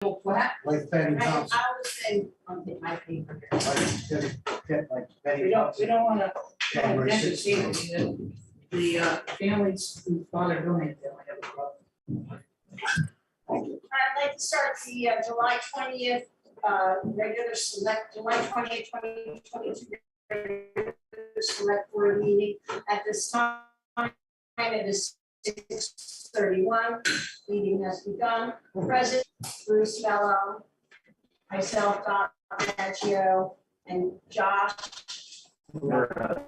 What? Like Betty I Thompson. was saying, on my paper here. Like Betty We don't Thompson. wanna, January mention 16th. the families whose father donated, they don't have a problem. I'd like to start the July 20th, regular select, July 20th, 2022. regular Select board meeting. At this time, it is 6:31. Meeting has begun. Present, Bruce Mello, myself, Don Maggio, and Josh Loretta,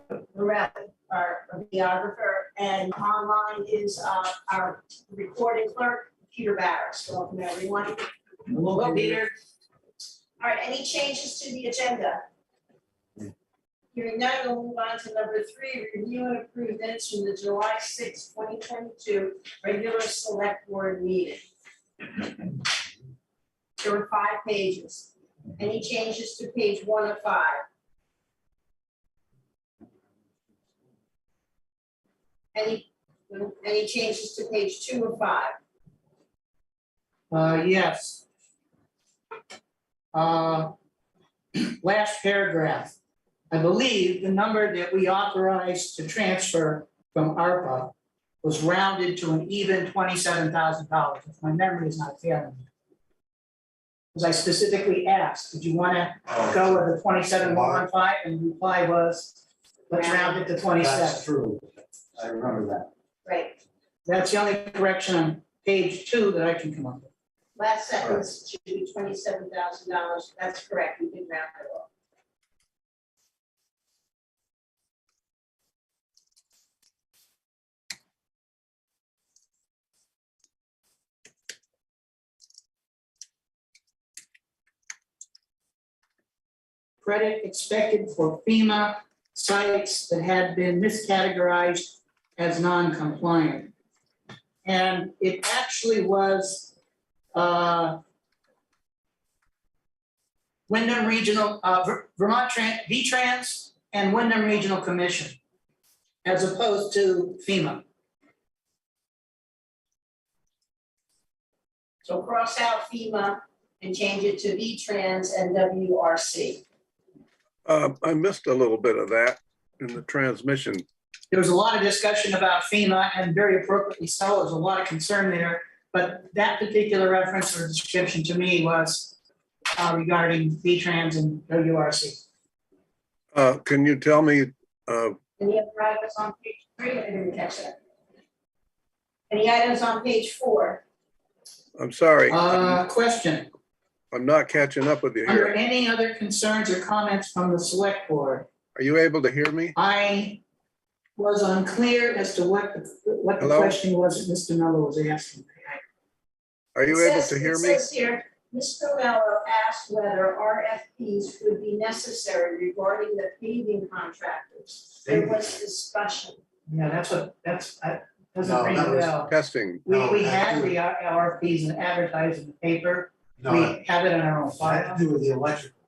our videographer, and online is our recording clerk, Peter Barris. Welcome, everyone. Hello, Peter. All right, any changes to the agenda? Hearing none, we'll move on to number 3, review and approve minutes from the July 6, 2022 regular select board meeting. There were 5 pages. Any changes to page 1 of 5? Any changes to page 2 of 5? Yes. Last paragraph. I believe the number that we authorized to transfer from ARPA was rounded to an even $27,000, if my memory is not failing me. Because I specifically asked, did you want to go with the 27,115? And the reply was, let's round it to 27. That's true. I remember that. Right. That's the only correction on page 2 that I can come up with. Last sentence should be $27,000. That's correct. We did round it off. Credit expected for FEMA sites that had been miscategorized as non-compliant. And it actually was Wyndham Regional, Vermont V-Trans and Wyndham Regional Commission, as opposed to FEMA. So cross out FEMA and change it to V-Trans and WRC. I missed a little bit of that in the transmission. There was a lot of discussion about FEMA, and very appropriately so. There's a lot of concern there. But that particular reference or description to me was regarding V-Trans and WRC. Can you tell me, Any other items on page 3? I didn't catch that. Any items on page 4? I'm sorry, Question, I'm not catching up with you under here. any other concerns or comments from the select board? Are you able to hear me? I was unclear as to what the Hello? question was that Mr. Mello was asking. Are you able to hear It me? says here, Mr. Mello asked whether RFPs would be necessary regarding the paving contractors. There was discussion. Yeah, that doesn't No, ring that a was- bell. Testing. We had the RFPs and advertised in the paper. No, We have it in our own it had file. to do with the electrical.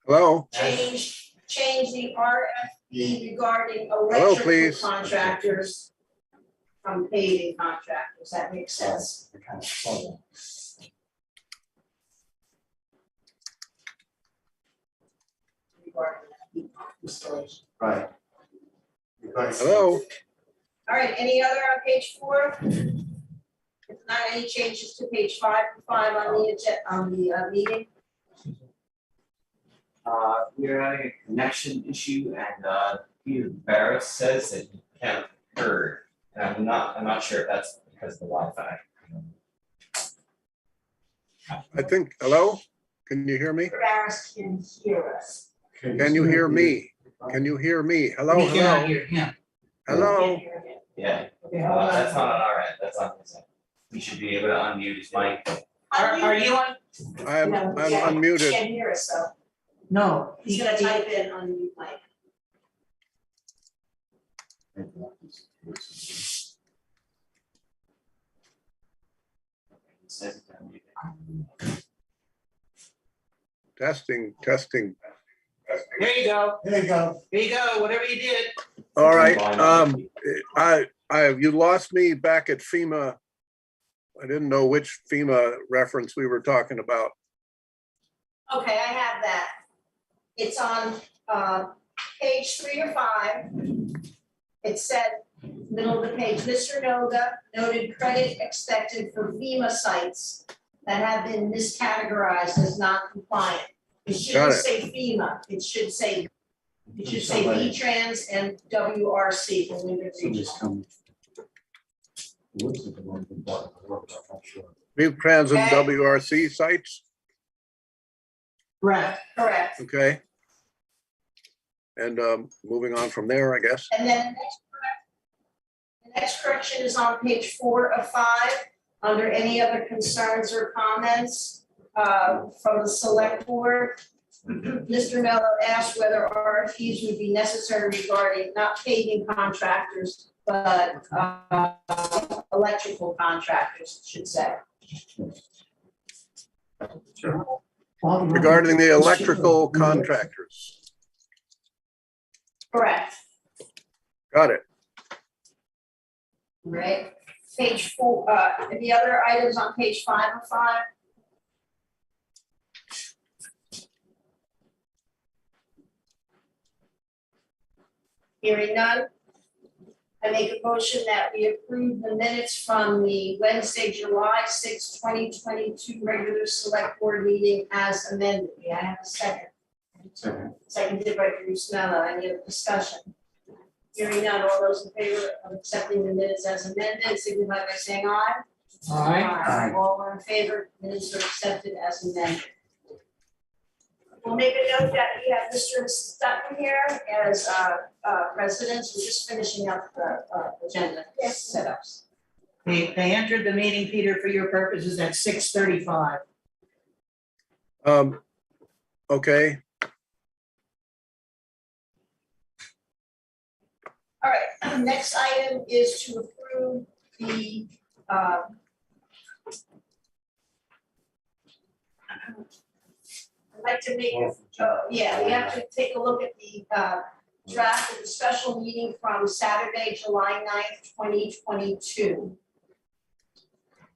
Hello? Change the RFP regarding Hello, electrical please. contractors from paving contractors. That makes sense. The kind of trouble. Regarding that installation. Right. Because- Hello? All right, any other on page 4? If not, any changes to page 5 on the meeting? We're having a connection issue and Peter Barris says that he can't hear. And I'm not sure if that's because of the Wi-Fi. I think, hello? Can you hear me? Mr. Barris can hear us. Can you hear me? Can you hear me? Hello, We cannot hello? hear him. Hello? Can't hear him. Yeah, Okay, hold on. that's not on our end, that's on his end. He should be able to unmute his mic. Are you on? I'm No, yeah, He unmuted. can't hear us, so No. he's gonna type in unmute mic. He says he's unmuted. Testing, testing. There you go. There you go. There you go. Whatever you did. All right, you lost me back at FEMA I didn't know which FEMA reference we were talking about. Okay, I have that. It's on page 3 or 5. It said, middle of the page, Mr. Noga noted credit expected for FEMA sites that have been miscategorized as non-compliant. It Got shouldn't it. say FEMA, it should say V-Trans and WRC for Wyndham Somebody's Regional. coming. It looks like the one from Barton Road, I'm not sure. V-Trans and Okay. WRC sites, Correct. Correct. okay. And moving on from there, I guess. And then the next correction is on page 4 of 5, under any other concerns or comments from the select board. Mr. Mello asked whether RFPs would be necessary regarding not paving contractors, but electrical contractors, should say. Regarding the electrical contractors, Correct, got it. right? Page 4, the other items on page 5 of 5. Hearing none. I make a motion that we approve the minutes from the Wednesday, July 6, 2022 regular select board meeting as amended. May I have a second? Second. Seconded by Bruce Mello. Any other discussion? Hearing none. All those in favor of accepting the minutes as amended, signify by saying aye. All right. Aye. All are in favor, minutes are accepted as amended. We'll make a note that we have Mr. and Mrs. Dutton here as residents. We're just finishing up the agenda setups. They entered the meeting, Peter, for your purposes at 6:35. Okay, All right, next item is to approve the I'd like to make, yeah, we have to take a look at the draft of the special meeting from Saturday, July 9th, 2022.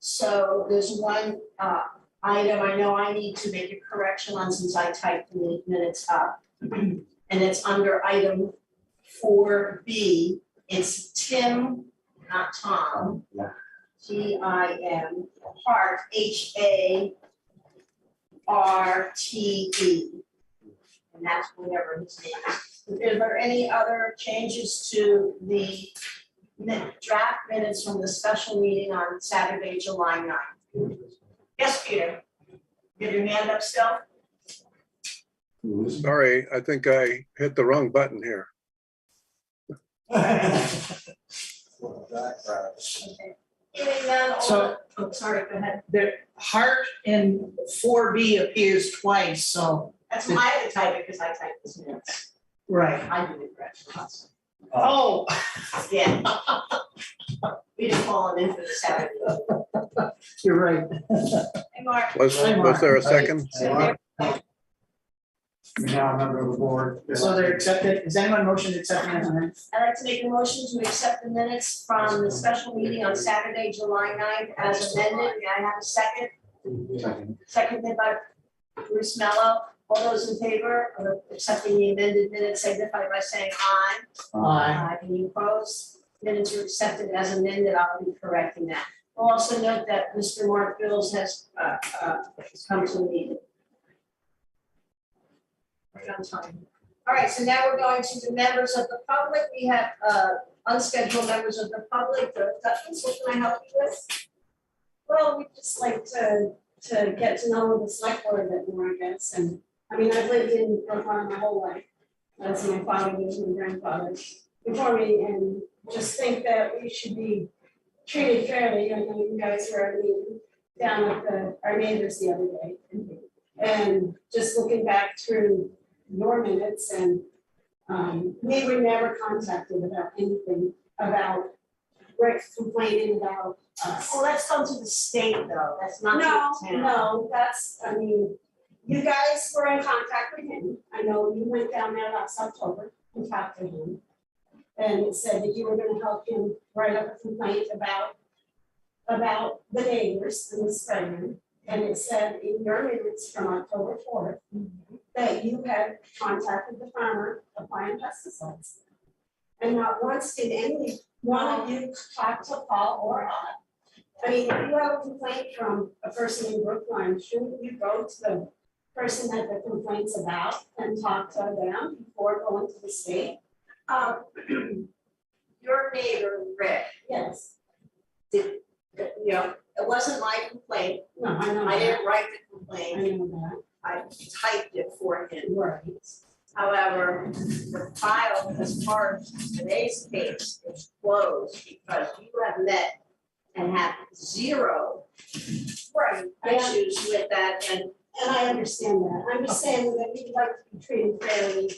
So there's one item I know I need to make a correction on since I typed the minutes up. And it's under item 4B. It's Tim, not Tom. Yeah. T-I-M, Hart, H-A-R-T-E. And that's whatever his name is. Are there any other changes to the draft minutes from the special meeting on Saturday, July 9th? Yes, Peter? You have your hand up still? sorry, I think I hit the wrong button here. Okay. Hearing none, all So- the- sorry, go ahead. The heart in 4B appears twice, so, That's why I had to type it because I typed this minutes. right. I did it correct. Oh, Yeah. We just fallen in for the Saturday. you're right. Hey, Mark. Was there a second? Now, member of the board. So they're accepted. Does anyone motion to accept the minutes? I'd like to make a motion to accept the minutes from the special meeting on Saturday, July 9th as amended. May I have a second? Second. Seconded by Bruce Mello. All those in favor of accepting the amended minutes signify by saying aye. Aye. Any opposed? Minutes are accepted as amended. I'll be correcting that. We'll also note that Mr. Mark Bills has come to the meeting. Right on time. All right, so now we're going to the members of the public. We have unscheduled members of the public. Duttons, what can I help you with? Well, we'd just like to get to know the select board a bit more, I guess, and, I mean, I've lived in Brookline my whole life. As my father was my grandfather before me, and just think that we should be treated fairly. I know you guys were at a meeting down with our neighbors the other day. And just looking back through your minutes, and we were never contacted about anything about Rick complaining about us. Well, let's come to the state though. That's not the town. No, that's, I mean, you guys were in contact with him. I know you went down there last October and talked to him. And said that you were gonna help him write up a complaint about about the neighbors and the spraying. And it said in your minutes from October 4th that you had contacted the farmer applying pesticides. And not once did any one of you talk to Paul or I. I mean, if you have a complaint from a person in Brookline, shouldn't you go to the person that the complaint's about and talk to them before going to the state? Your neighbor, Rick, Yes, you know, it wasn't my complaint. no, I know I that, didn't write the I complaint. know I typed it for him. that, right. However, the file as far as today's case is closed because you have met and have zero issues with that, and And I understand that, I'm just saying that we'd like to be treated fairly,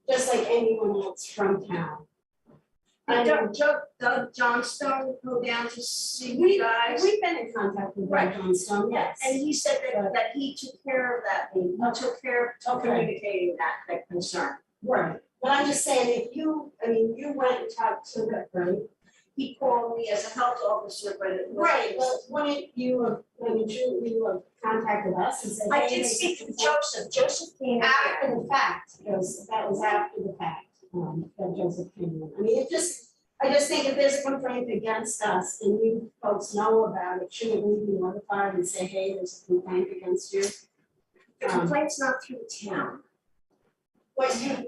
just like anyone else from town. I know, Doug Johnstone go down to see we, you guys. we've been in contact with Right. Brad Johnstone, yes. And he said that he took care of that, he took care of Okay. communicating that concern. Right, but I'm just saying, if you, I mean, you went and talked to Rick, right? He called me as a health officer, but it was. Right, but wouldn't you have, you have contacted us and said. I hey, did there's speak to a complaint? Joseph, Joseph came out. After the fact, because that was after the fact, that Joseph came in. I mean, I just think if there's a complaint against us and you folks know about it, shouldn't we be notified and say, hey, there's a complaint against you? The complaint's not through the town. What you.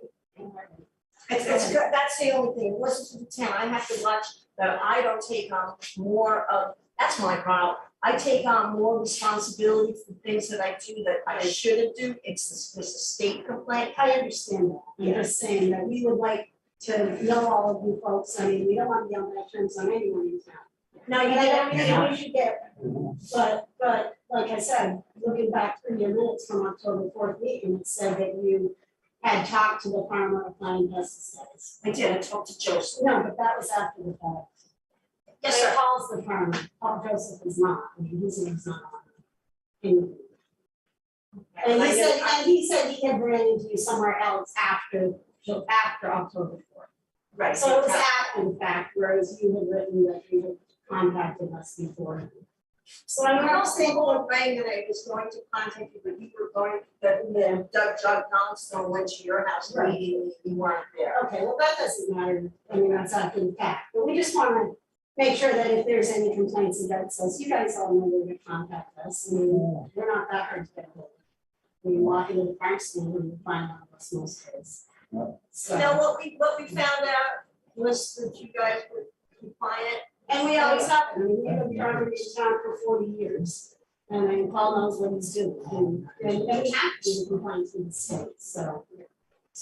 It's good, that's the only thing, it wasn't through the town, I have to watch that I don't take on more of, that's my problem. I take on more responsibility for things that I do that I shouldn't do, it's a state complaint. I understand that, I'm just saying that we would like to know all of you folks, I mean, we don't want to be on bad terms on anyone in town. Now, you And I know, don't think we should get, but like I said, looking back through your minutes from October 4th meeting, it said that you had talked to the farmer applying pesticides. I did, I talked to Joseph. No, but that was after the fact. Yes, Ray sir. Paul's the farmer, Paul Joseph is not, I mean, his name's not on it. And he said he had ran into you somewhere else after October 4th. Right. So it was after the fact, whereas you had written that you had contacted us before. So I'm not saying, Paul rang that I was going to contact you, but you were going, that Doug Johnstone went to your house Right. meeting, you weren't there. okay, well, that doesn't matter, I mean, that's after the fact, but we just wanna make sure that if there's any complaints against us, you guys all know where to contact us, I mean, we're not that hard to get hold of. We walk into the farm stand and we find out what's most days. So, Now, what we found out was that you guys were compliant. and we always have, I mean, we've been farming in town for 40 years. And I mean, Paul knows what he's doing, and we have to do compliance with the state, so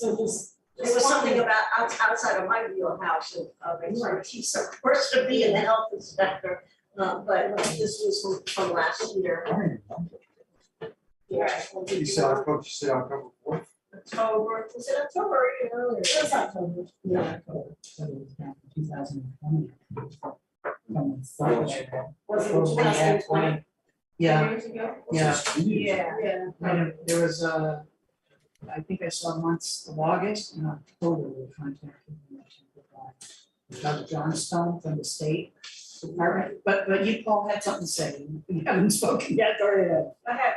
just. There was something about outside of my wheelhouse of expertise, of course, to be in the health inspector, but this was from last year. Yeah. You said October 4th? October, was it October or even earlier? It was October. Yeah, October, so it was back in 2020. From the side of that. Was it Supposedly had 20. Yeah, Years ago? yeah. Yeah. Yeah. And there was I think I saw months of August and October we contacted Doug Johnstone from the state department, but you, Paul, had something to say, you haven't spoken yet, or yet. I had,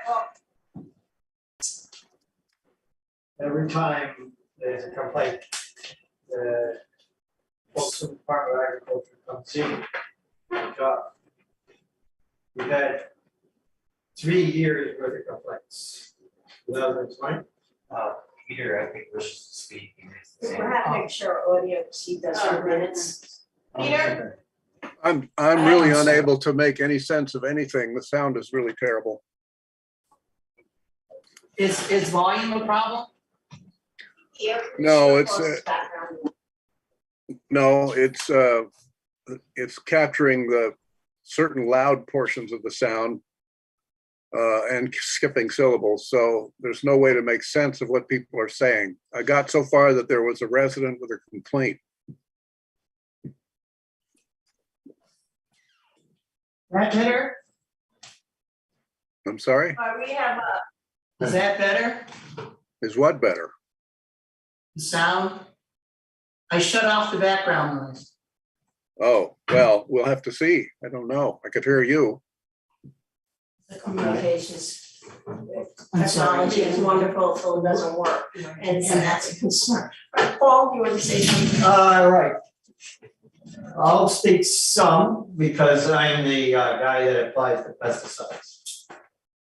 Every time there's a complaint, the folks from the Department of Agriculture come see the job. We've had 3 years worth of complaints. 2020, Peter, I think wishes to speak. He raised his we're hand. having to make sure our audio, he does our minutes. Peter? I'm really unable to make any sense of anything. The sound is really terrible. Is volume a problem? Here. No, it's, Background. No, it's capturing the certain loud portions of the sound and skipping syllables. So there's no way to make sense of what people are saying. I got so far that there was a resident with a complaint. That better? I'm sorry, We have Is that better? is what better? The sound? I shut off the background noise. Oh, well, we'll have to see. I don't know. I could hear you. The communications I'm sorry. technology is wonderful until it doesn't work, and that's a concern. Paul, do you want to say something? Right. I'll speak some because I'm the guy that applies for pesticides.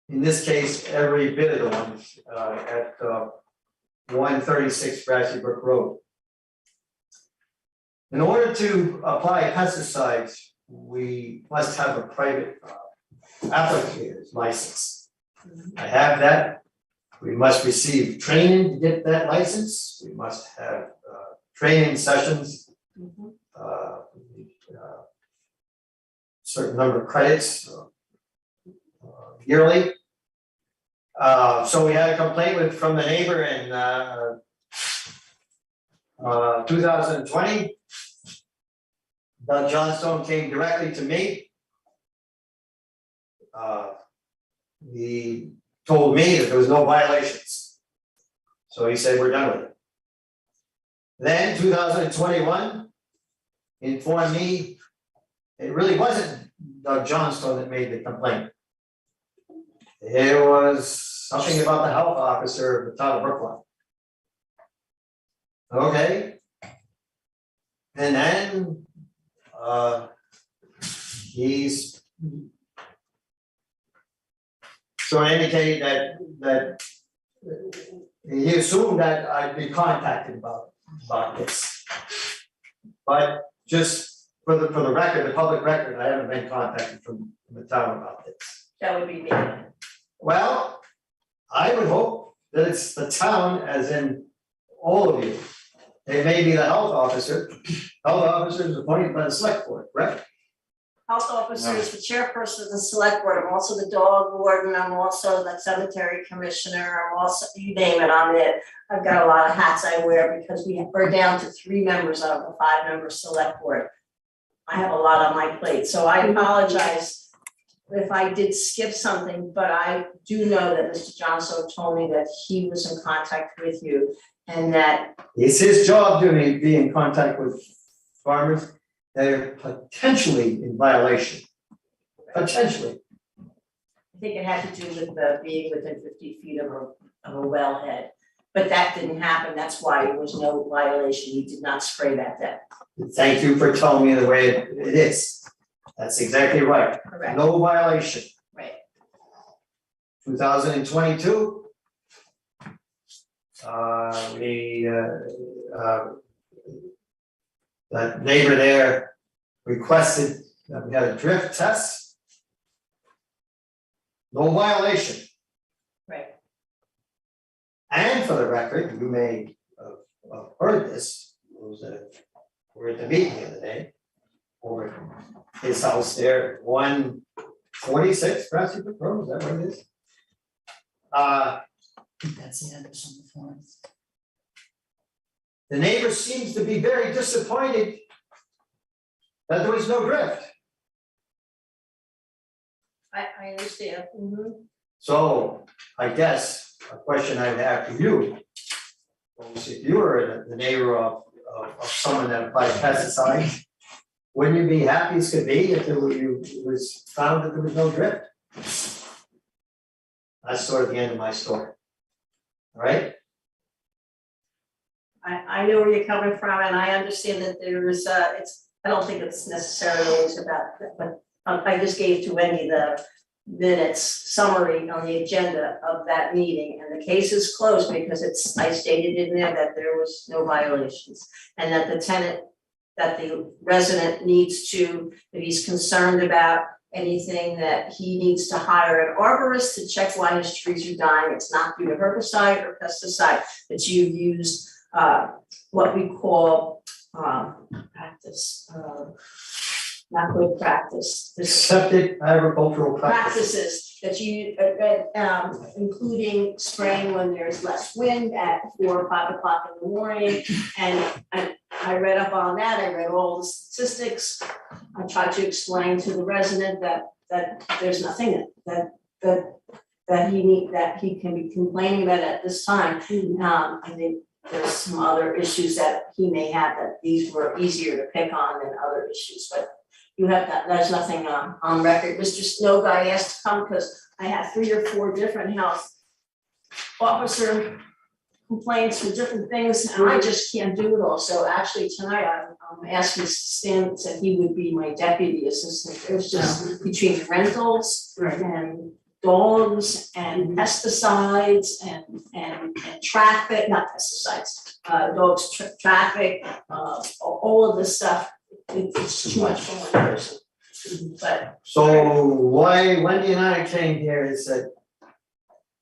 In this case, every bit of the ones at 136 Grassy Brook Road. In order to apply pesticides, we must have a private applicator's license. I have that. We must receive training to get that license. We must have training sessions. Certain number of credits yearly. So we had a complaint from the neighbor in 2020. Doug Johnstone came directly to me. He told me that there was no violations. So he said, we're done with it. Then 2021 informed me it really wasn't Doug Johnstone that made the complaint. It was something about the health officer of the town of Brookline. Okay. And then he's so indicated that he assumed that I'd be contacted about this. But just for the record, the public record, I haven't been contacted from the town about this. That would be me. Well, I would hope that it's the town, as in all of you. It may be the health officer. Health officer is appointed by the select board, correct? Health officer is the chairperson of the select board. I'm also the dog warden. I'm also the cemetery commissioner. I'm also, you name it, I'm it. I've got a lot of hats I wear because we're down to 3 members out of a 5-member select board. I have a lot on my plate, so I apologize if I did skip something, but I do know that Mr. Johnson told me that he was in contact with you and that. It's his job to be in contact with farmers that are potentially in violation. Potentially. I think it had to do with being within 50 feet of a wellhead, but that didn't happen. That's why there was no violation. He did not spray that day. Thank you for telling me the way it is. That's exactly right. Correct. No violation. Right. 2022. That neighbor there requested that we had a drift test. No violation. Right. And for the record, you may have heard this, those that were at the meeting the other day, or his house there, 146 Grassy Brook Road, is that what it is? That's the address on the form. The neighbor seems to be very disappointed that there was no drift. I understand. Mm-hmm. So I guess a question I'd have to you, was if you were the neighbor of someone that applies pesticides, wouldn't you be happy as could be if it was found that there was no drift? That's sort of the end of my story. All right? I know where you're coming from, and I understand that there is I don't think it's necessarily always about that, but I just gave to Wendy the minutes summary on the agenda of that meeting, and the case is closed because I stated in there that there was no violations, and that the resident needs to, if he's concerned about anything, that he needs to hire an arborist to check why his trees are dying. It's not due to herbicide or pesticide, that you've used what we call practice, not good practice. Accepted agricultural Practices that you, including spraying when there's less wind at 4 or 5 o'clock in the morning. And I read up on that. I read all the statistics. I tried to explain to the resident that there's nothing that he can be complaining about at this time. I think there's some other issues that he may have, that these were easier to pick on than other issues, but you have that, there's nothing on record. Mr. Snow Guy asked to come because I have 3 or 4 different health officer complaints for different things, and I just can't do it all. So actually tonight, I'm asking Stan, said he would be my deputy assistant. It was just between rentals and dogs and pesticides and traffic, not pesticides, dogs, traffic, all of this stuff. It's too much for one person. But So why Wendy and I came here is that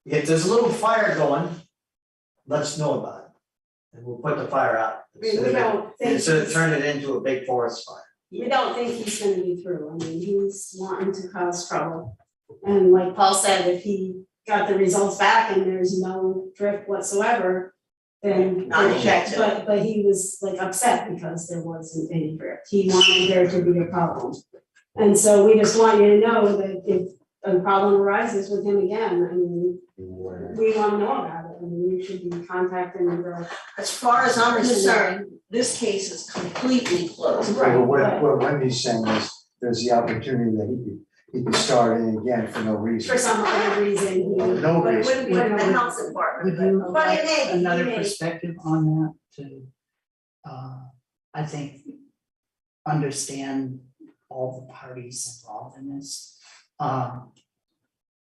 if there's a little fire going, let us know about it. And we'll put the fire out. We don't think. Instead of turning it into a big forest fire. We don't think he's gonna be through, I mean, he's wanting to cause trouble. And like Paul said, if he got the results back and there's no drift whatsoever, then. Not ejected. But he was like upset because there wasn't any drift, he wanted there to be a problem. And so we just want you to know that if a problem arises with him again, I mean, we wanna know about it, I mean, you should be contacting the girl. as far as I'm concerned, this case is completely closed. Right, Well, but- what Wendy's saying is, there's the opportunity that he could start in again for no reason. For some other reason, No But it reason. wouldn't be in the health department, Would you but like it may be, another it may be. perspective on that to, I think, understand all the parties involved in this?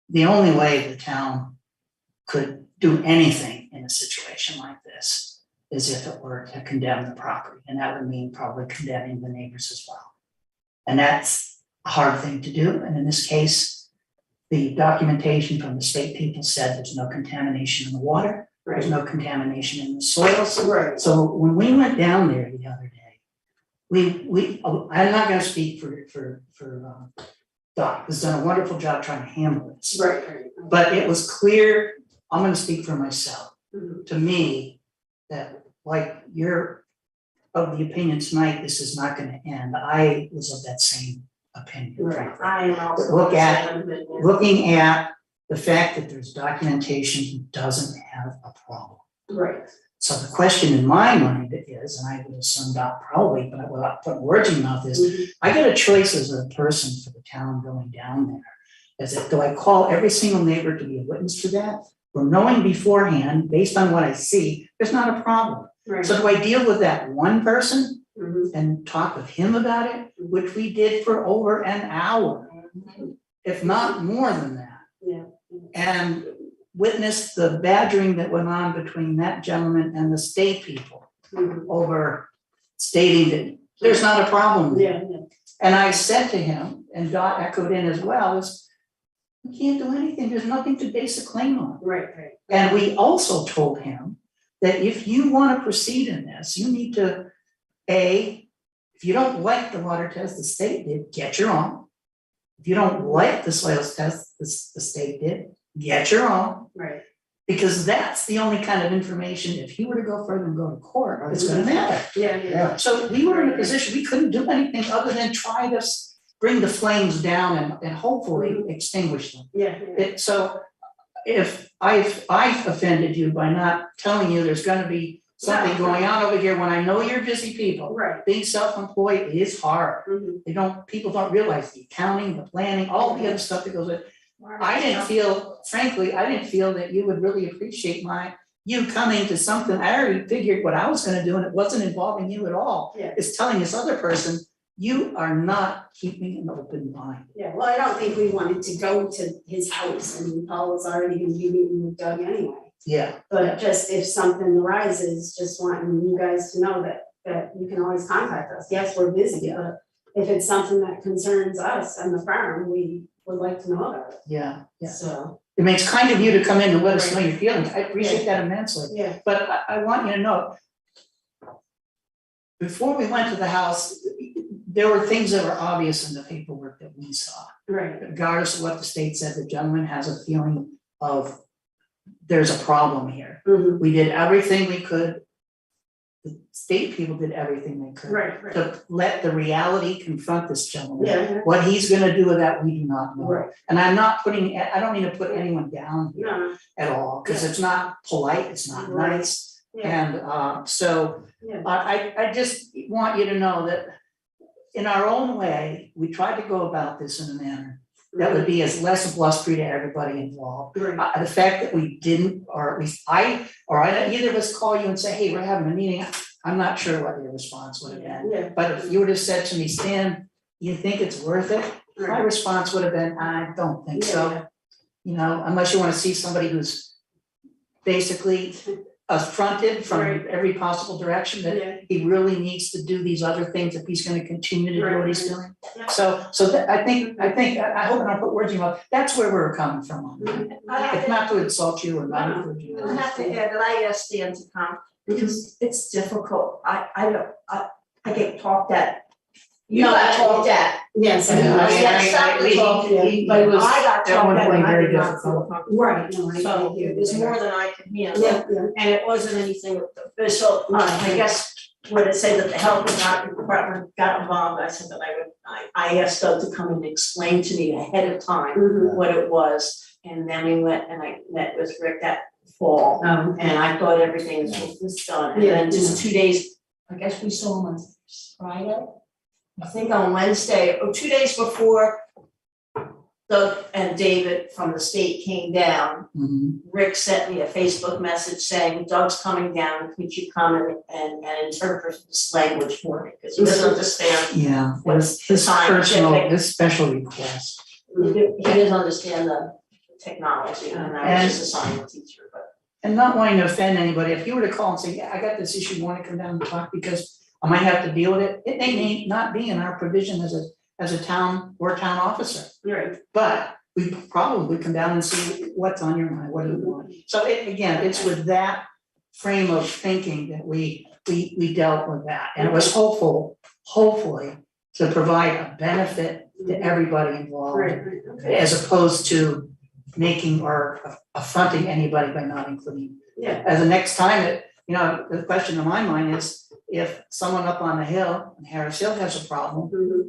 The only way the town could do anything in a situation like this is if it were to condemn the property, and that would mean probably condemning the neighbors as well. And that's a hard thing to do, and in this case, the documentation from the state people said there's no contamination in the water, there's no contamination in the soils. Right. So when we went down there the other day, I'm not gonna speak for Doc, who's done a wonderful job trying to handle this. Right. But it was clear, I'm gonna speak for myself, Mhm. to me, that like you're of the opinion tonight, this is not gonna end. I was of that same opinion. Right. I am also. Look at- Looking at the fact that there's documentation he doesn't have a problem. Right. So the question in my mind is, and I would assume Doc probably, but without putting words in your mouth is, I get a choice as a person for the town going down there. Is it, do I call every single neighbor to be a witness to that? Or knowing beforehand, based on what I see, there's not a problem. Right. So do I deal with that one person Mhm. and talk with him about it, which we did for over an hour, if not more than that? Yeah. And witnessed the badgering that went on between that gentleman and the state people Mhm. over stating that there's not a problem there. Yeah, yeah. And I said to him, and Dot echoed in as well, is we can't do anything, there's nothing to base a claim on. Right. And we also told him that if you wanna proceed in this, you need to, if you don't like the water test the state did, get your own. If you don't like the soils test the state did, get your own. Right. Because that's the only kind of information, if you were to go further and go to court, it's gonna matter. Yeah. So we were in a position, we couldn't do anything other than try to bring the flames down and hopefully extinguish them. Yeah. So if I've offended you by not telling you there's gonna be something going on over here, when I know you're busy people, Right. being self-employed is hard. Mhm. People don't realize the accounting, the planning, all the other stuff that goes with. I didn't feel, frankly, that you would really appreciate you coming to something. I already figured what I was gonna do, and it wasn't involving you at all. Yeah. It's telling this other person, you are not keeping an open mind. Yeah, well, I don't think we wanted to go to his house, I mean, Paul was already gonna be meeting with Doug anyway. Yeah, But just if something arises, just wanting you guys to know that you can always contact us. Yes, we're busy, but if it's something that concerns us and the farm, we would like to know about it. yeah. So, I mean, it's kind of you to come in and let us know your feelings. I appreciate that immensely. yeah, But I want you to know, before we went to the house, there were things that were obvious in the paperwork that we saw. right, Regardless of what the state said, the gentleman has a feeling of there's a problem here. Mhm. We did everything we could. The state people did everything they could right, to let the reality confront this gentleman. yeah, What he's gonna do with that, we do not know. right, And I don't mean to put anyone down here no, at all, because it's not polite, it's not Right. nice. And so Yeah. I just want you to know that in our own way, we tried to go about this in a manner that would be as less blustery to everybody involved. Right. The fact that we didn't, or at least I either of us call you and say, hey, we're having a meeting, I'm not sure what your response would have been. Yeah. But if you would have said to me, Stan, you think it's worth it? My Right. response would have been, I don't think so. Yeah. You know, unless you wanna see somebody who's basically affronted from Right. every possible direction that Yeah. he really needs to do these other things if he's gonna continue to do what he's doing. Yeah. So that, I hope I don't put words in your mouth, that's where we're coming from on that. It's not to insult you or not encourage you. I have to add that I asked Dan to come because it's difficult. I get talked at. You No, got I- talked at. Yes. And I- I was I got at one talked at point and I very did not difficult. feel Right, no, I. So it was more than I could handle. Yeah, yeah. And it wasn't anything official. I guess when it said that the health department got involved, I said that I asked Doug to come and explain to me ahead of time Mhm. what it was. And then we went and I met with Rick that fall. And I thought everything was done, and then just 2 days, I guess we saw him on Friday. I think on Wednesday, or 2 days before Doug and David from the state came down, Mhm. Rick sent me a Facebook message saying, Doug's coming down, could you come and interpret this language for me, because he doesn't understand. Yeah, What's his scientific? his special request. He doesn't understand the technology, and I was just a science teacher, but. And not wanting to offend anybody, if you were to call and say, yeah, I got this issue, you wanna come down and talk because I might have to deal with it, it may not be in our provision as a town or town officer. Right. But we probably come down and see what's on your mind, what do you want? So again, it's with that frame of thinking that we dealt with that. And it was hopefully to provide a benefit to everybody involved. Right, right, okay. As opposed to making or affronting anybody by not including. Yeah. As the next time, the question in my mind is, if someone up on the hill, in Harris Hill has a problem, Mhm.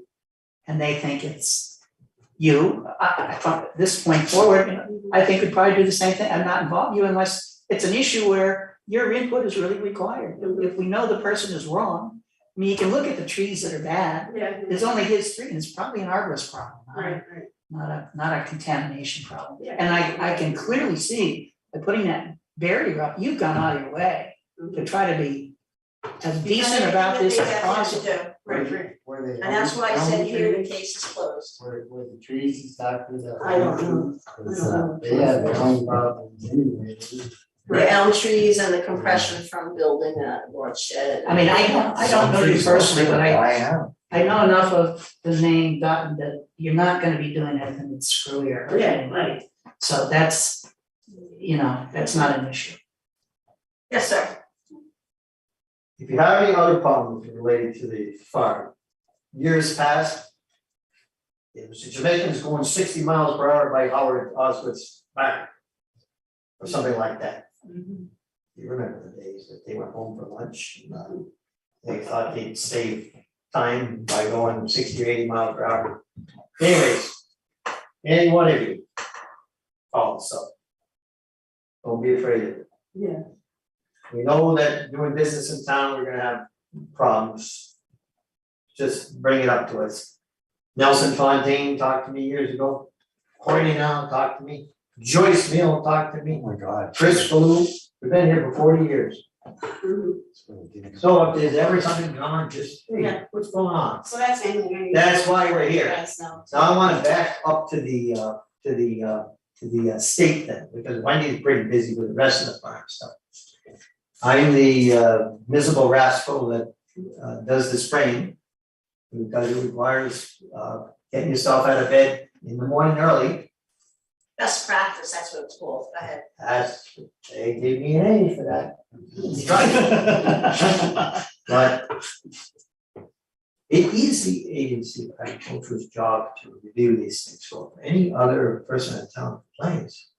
and they think it's you, from this point forward, I think we'd probably do the same thing, and not involve you unless it's an issue where your input is really required. If we know the person is wrong, I mean, you can look at the trees that are bad, Yeah. there's only his tree, and it's probably an arborist problem, Right, right. not a contamination problem. Yeah. And I can clearly see, by putting that barrier up, you've gone out of your way to try to be as decent about this as possible. Right, right. Were they? And that's why I said elm here, the trees? case is closed. Were the trees exactly that? I don't know. Cause they had their own problems anyway. The elm trees and the compression from building a large shed. I mean, I don't know you personally, but I out. know enough of the name Dutton that you're not gonna be doing anything that's screwy or Yeah, anything. right. So that's, that's not an issue. Yes, sir. If you have any other problems related to the farm, years past, it was the Jamaicans going 60 miles per hour by Howard Osgood's barn, or something like that. You remember the days that they went home for lunch, and they thought they'd save time by going 60 or 80 miles per hour. Anyways, any one of you, call us up. Don't be afraid of it. Yeah. We know that doing business in town, we're gonna have problems. Just bring it up to us. Nelson Fontaine talked to me years ago. Courtney now talked to me. Joyce Mill talked to me. Oh my God. Chris Blue, we've been here for 40 years. Mhm. So if there's ever something going on, just, hey, Yeah. what's going on? So that's anything. That's why we're here. Yes, no. So I wanna back up to the state then, because Wendy's pretty busy with the rest of the farm stuff. I'm the miserable rascal that does the spraying. Because it requires getting yourself out of bed in the morning early. Best practice, that's what it's called. Go ahead. They gave me an A for that. But it is the agency of agriculture's job to review these things. So if any other person in town complains,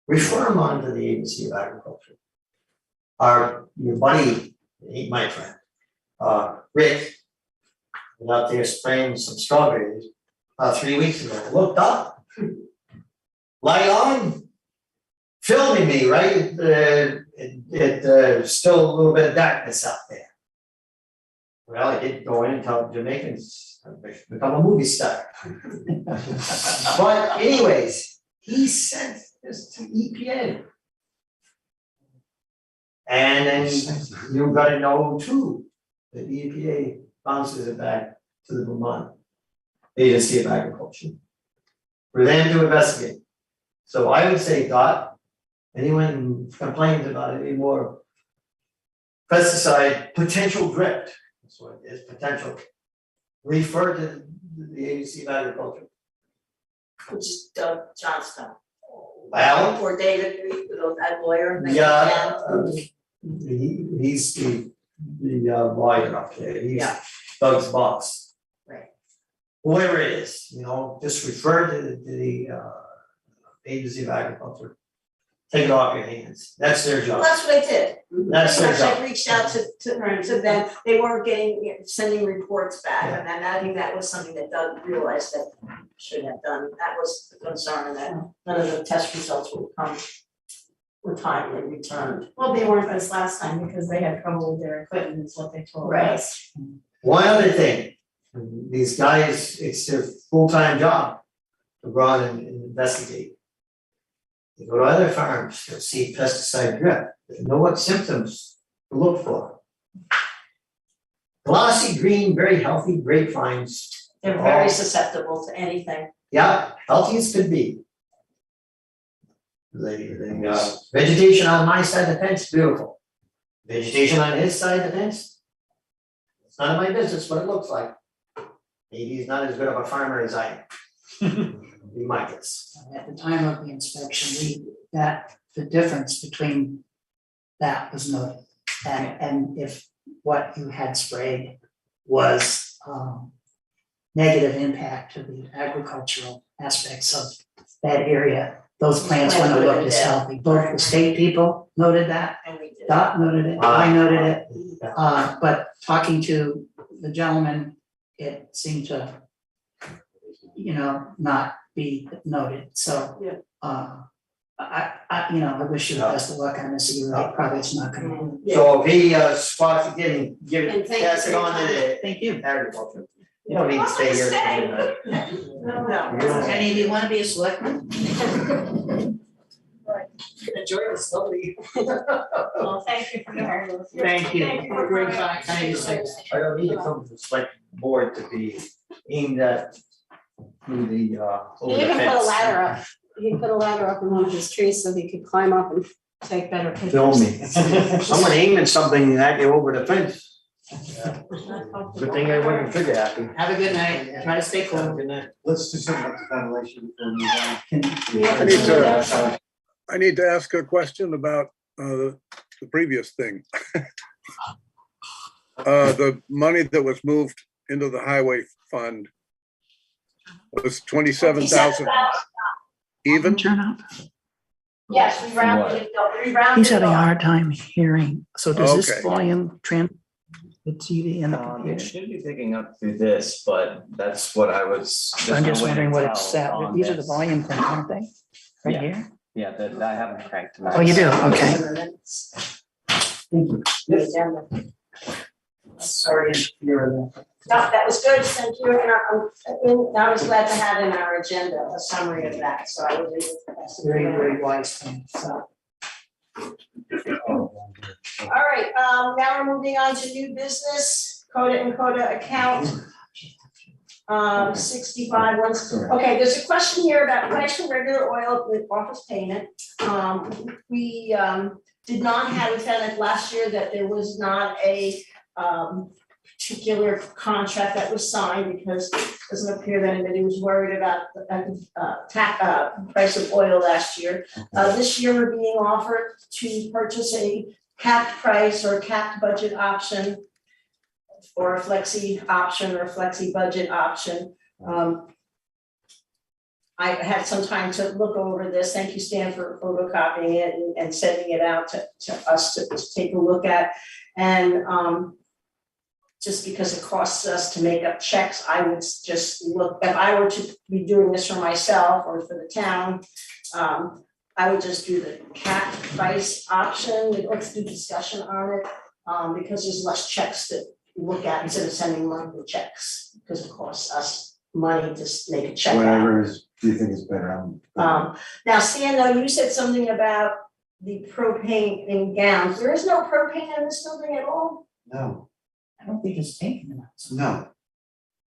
refer them on to the agency of agriculture. Your buddy, ain't my friend, Rick, was out there spraying some strawberries 3 weeks ago, looked up, light on, filming me, right? Still a little bit of darkness out there. Well, I did go in and tell the Jamaicans, I should become a movie star. But anyways, he sent this to EPA. And then you gotta know too, that the EPA bounces it back to the Vermont Agency of Agriculture for them to investigate. So I would say, Dot, anyone who complains about any more pesticide potential drift, that's what it is, potential, refer to the Agency of Agriculture. Which is Doug Johnstone. Well, Or David, that lawyer. yeah, he's the lawyer up there, he's Yeah. Doug's boss. Right. Whoever it is, just refer to the Agency of Agriculture. Take it off your hands, that's their Well, job, that's what I did. that's their Pretty much job. I reached out to them, they weren't sending reports back, and then I think that was something that Doug realized that should have done, that was the concern, that none of the test results were timely returned. Well, they weren't this last time because they had trouble with their equipment, is what they told Right. us. One other thing, these guys, it's their full-time job to go out and investigate. They go to other farms, they'll see pesticide drift, they know what symptoms to look for. Glossy green, very healthy grapevines. They're very susceptible to anything. Yeah, healthy as could be. Vegetation on my side of the fence, beautiful. Vegetation on his side of the fence. It's none of my business what it looks like. Maybe he's not as good of a farmer as I am. Be my guess. At the time of the inspection, the difference between that was noted. And if what you had sprayed was negative impact to the agricultural aspects of that area, those plants wouldn't have looked as healthy. Both the state people noted that, And we did. Dot noted it, I noted it. But talking to the gentleman, it seemed to, not be noted, so. Yeah. I wish you the best of luck on this, you're right, probably it's not gonna. So if he spots again, give And it, thank you pass for it your on to the Thank you. agriculture. You don't need to stay here. No. Any of you wanna be a selectman? Enjoy the slowly. Well, thank you for your hard work. Thank you. Thank you Have a for great coming. time. Thank you. I don't need to come to the select board to be aimed at through the over He the even put a fence. ladder up, he put a ladder up in one of his trees so he could climb up and take better pictures. Film me. Someone aiming something at you over the fence. Good thing I wasn't figure happy. Have a good night, try to stay cool. Good night. Let's do something about the ventilation before we move on. I need to, I need to ask a question about the previous thing. The money that was moved into the highway fund was 27,000 even? Turn up. Yes, we rounded it, we rounded He's it having a off. hard time hearing. So does this Okay. volume the TV and the It computer? should be picking up through this, but that's what I was. I'm no just way to wondering what it's tell set. on These are the this. volume things, aren't they? Right Yeah. here? Yeah, that I haven't cranked them. Oh, you do? Okay. Sorry to hear that. No, that was good, thank you, and I was glad to have in our agenda a summary of that, so I was able to pass it Very, around. very wise thing, so. All right, now we're moving on to new business, Coda and Coda account. 65, okay, there's a question here about price for regular oil with office payment. We did not have, we found out last year that there was not a particular contract that was signed because it doesn't appear that anybody was worried about the price of oil last year. This year, we're being offered to purchase a capped price or capped budget option or a flexi option or flexi budget option. I had some time to look over this. Thank you, Stan, for photocopying it and sending it out to us to take a look at. And just because it costs us to make up checks, I would just look, if I were to be doing this for myself or for the town, I would just do the cap price option, let's do discussion on it, because there's less checks to look at instead of sending monthly checks, because it costs us money to make a check out. Whatever is, do you think is better? Now, Stan, though, you said something about the propane in gowns, there is no propane in this building at all? No, I don't think it's taken enough. no.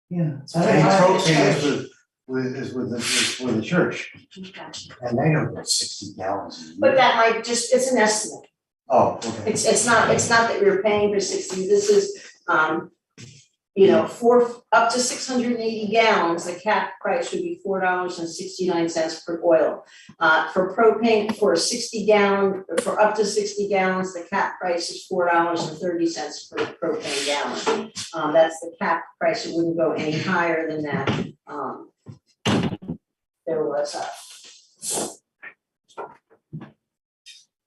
Yeah. So I don't know how it's Propane charged. is with the church, and they don't get 60 gallons a year. But that might just, it's an estimate. Oh, okay. It's not that we're paying for 60, this is, for up to 680 gallons, the cap price would be $4.69 per oil. For propane, for a 60 gallon, for up to 60 gallons, the cap price is $4.30 per propane gallon. That's the cap price, it wouldn't go any higher than that. There was a.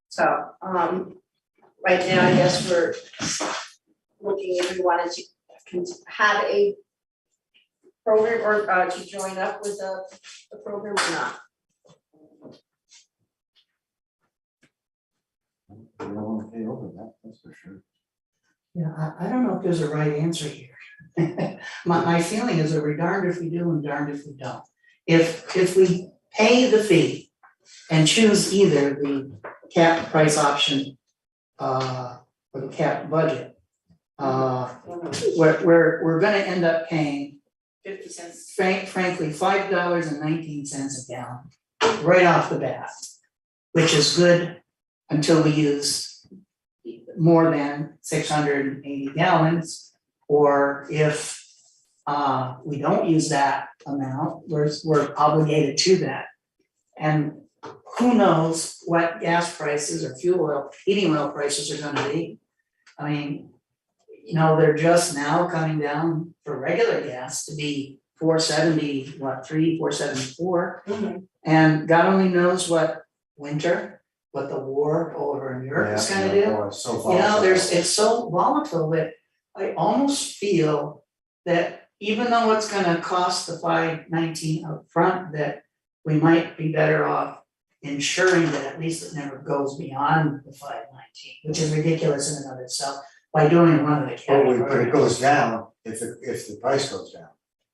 So, right now, I guess we're looking if we wanted to have a program or to join up with the program or not. You don't want to pay over that, that's for sure. Yeah, I don't know if there's a right answer here. My feeling is that we're darned if we do and darned if we don't. If we pay the fee and choose either the cap price option or the cap budget, we're gonna end up paying 50 cents. frankly, $5.19 a gallon right off the bat, which is good until we use more than 680 gallons, or if we don't use that amount, we're obligated to that. And who knows what gas prices or fuel oil, heating oil prices are gonna be. I mean, they're just now coming down for regular gas to be $474. And God only knows what winter, what the war over in Europe is gonna do. Oh, it's so volatile. It's so volatile that I almost feel that even though it's gonna cost the $5.19 up front, that we might be better off ensuring that at least it never goes beyond the $5.19, which is ridiculous in and of itself, by doing one of the But categories. it goes down if the price goes down.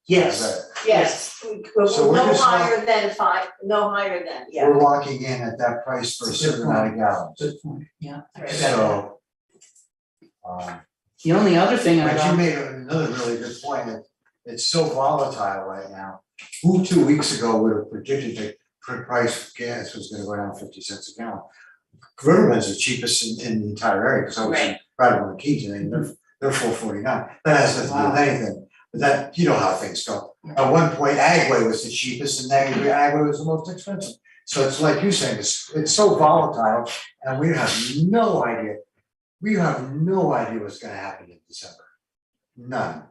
Yes, Yes, So we're no just higher than five, no higher than, yeah. We're locking in at that price for a certain amount of gallons. good point, yeah. I Right. forgot that. So, The only other thing I but you got, made another really good point, that it's so volatile right now. Who 2 weeks ago would have predicted that price of gas was gonna go down 50 cents a gallon? Riverman's the cheapest in the entire area, because I was in Bradwell Keys, and they're $4.49, that has nothing to do with anything. But that, you know how things go. At one point, Agway was the cheapest, and then Agway was the most expensive. So it's like you saying, it's so volatile, and we have no idea. We have no idea what's gonna happen in December. None.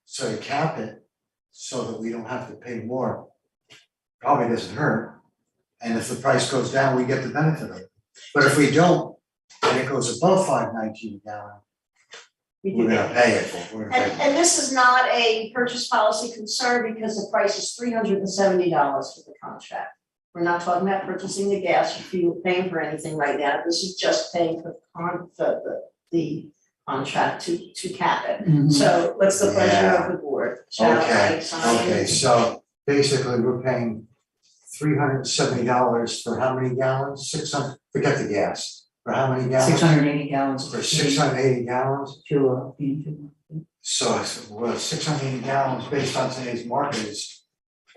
So you cap it so that we don't have to pay more. Probably doesn't hurt. And if the price goes down, we get the benefit of it. But if we don't, and it goes above $5.19 a gallon, we're gonna pay it for, we're gonna pay it. And this is not a purchase policy concern because the price is $370 for the contract. We're not talking about purchasing the gas or fuel, paying for anything right now, this is just paying for the contract to cap it. Mhm. So what's the pleasure Yeah. of the board? Shall I sign? Okay, so basically, we're paying $370 for how many gallons? 600, forget the gas, for how many gallons? 680 gallons. For 680 gallons, Fuel. so 680 gallons based on today's market is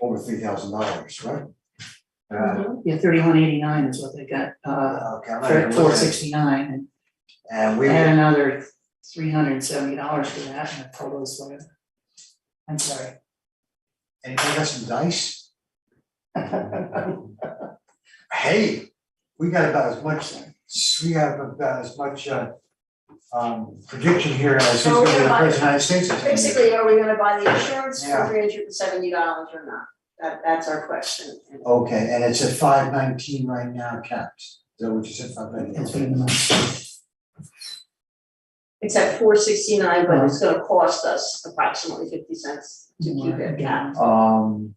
over $3,000, right? Yeah, 3189 is what they got, Okay, I'm not even looking at- 469, and and we, add another $370 to that, and the total is whatever. I'm sorry. anybody got some dice? Hey, we got about as much prediction here as who's So gonna we're be the gonna buy- president of the United States. in 10 years. Basically, are we gonna buy the insurance for Yeah. $370 or not? That's our question. Okay, and it's at 519 right now, caps, is that what you said, It's 519? pretty much. It's at $4.69, but it's gonna cost us approximately 50 cents to keep it capped. All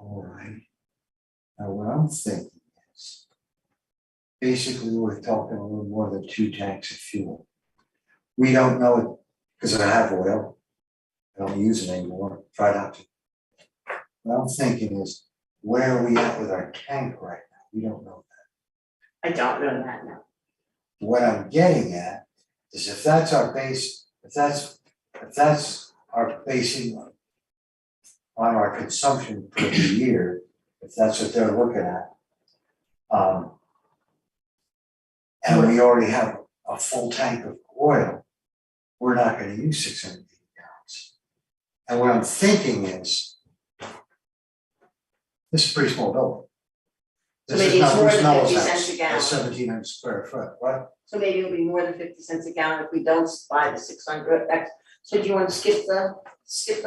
right. Now, what I'm thinking is, basically, we're talking a little more than 2 tanks of fuel. We don't know it, because I have oil, I don't use it anymore, try not to. What I'm thinking is, where are we at with our tank right now? We don't know that. I don't know that now. What I'm getting at is if that's our base, if that's our basing on our consumption for the year, if that's what they're looking at. And we already have a full tank of oil, we're not gonna use 680 gallons. And what I'm thinking is, this is a pretty small building. This Maybe is it's not more Bruce than Mello's 50 house, cents a gallon. it's 1,700 square foot, what? So maybe it'll be more than 50 cents a gallon if we don't buy the 600 X. So do you want to skip the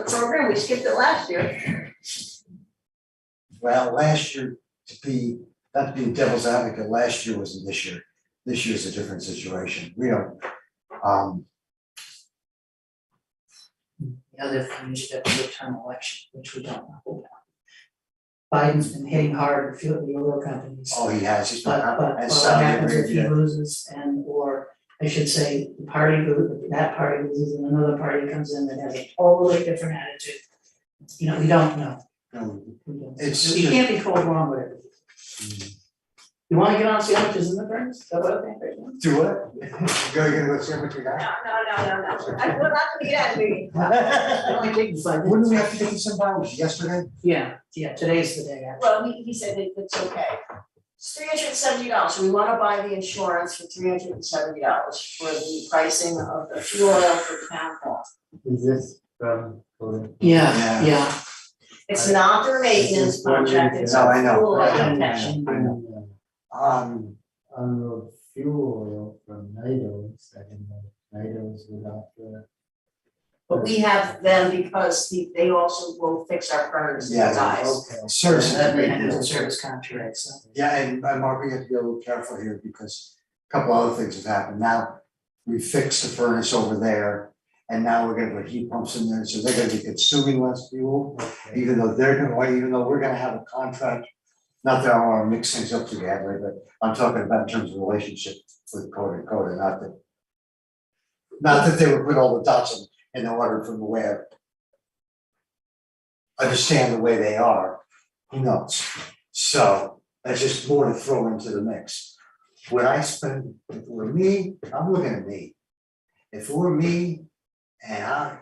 program? We skipped it last year. Well, last year, not to be devil's advocate, last year wasn't this year. This year's a different situation. We don't, The other thing is that midterm election, which we don't know about. Biden's been hitting hard with the oil companies. oh, he has, he's But not, but and what Saudi happens if he Arabia. loses or I should say, that party loses and another party comes in that has a totally different attitude. You know, we don't know. No, We don't. It's You just- can't be told wrong with everything. You wanna get on sandwiches in the furnace? Is that what I think right now? Do what? Go see how much we No, got. we're not gonna get out of here. It only takes 5 minutes. Wouldn't we have to get some hours yesterday? Yeah, today's the day. Well, he said it's okay. It's $370, so we wanna buy the insurance for $370 for the pricing of the fuel oil for the town hall. Is this from? Yeah, yeah. It's not their maintenance contract, it's No, a I know, fuel oil I know, protection. I know. On the fuel oil from Nidos, I didn't know Nidos without the. But we have them because they also will fix our furnace, Yeah, guys. Okay. Service is a big That is deal. a service contract, so. Yeah, and Mark, we have to be a little careful here because a couple other things have happened. Now, we fixed the furnace over there. And now we're gonna put heat pumps in there, so they're gonna be consuming less fuel, even though we're gonna have a contract. Not that I wanna mix things up together, but I'm talking about in terms of relationship with Coda, not that they would put all the dots in the order from the way I understand the way they are, who knows? So that's just more to throw into the mix. What I spend, if it were me, I'm looking at me. If it were me, and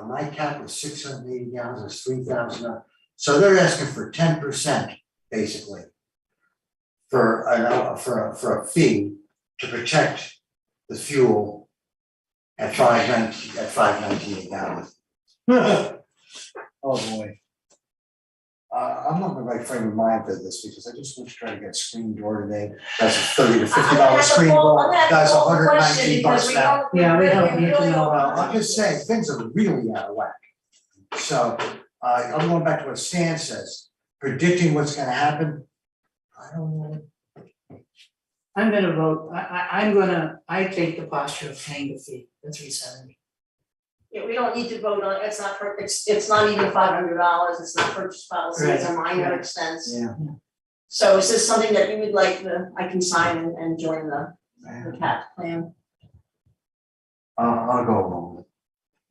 my cap was 680 gallons, it's 3,000, so they're asking for 10% basically. For a fee to protect the fuel at $5.19 a gallon. Oh boy. I'm not in the right frame of mind for this because I just want to try to get a screen door today. That's a $30 to $50 screen door, that's $119 now. Yeah, we don't need to know Well, I'm just saying, things are really out of whack. So, I'm going back to what Stan says, predicting what's gonna happen. I don't know. I'm gonna vote, I take the posture of paying the fee, the $370. Yeah, we don't need to vote on it, it's not even $500, it's not purchase policy, it's a minor Right. expense. Yeah. So is this something that you would like I can sign and join the CAP plan? I'll go along with it.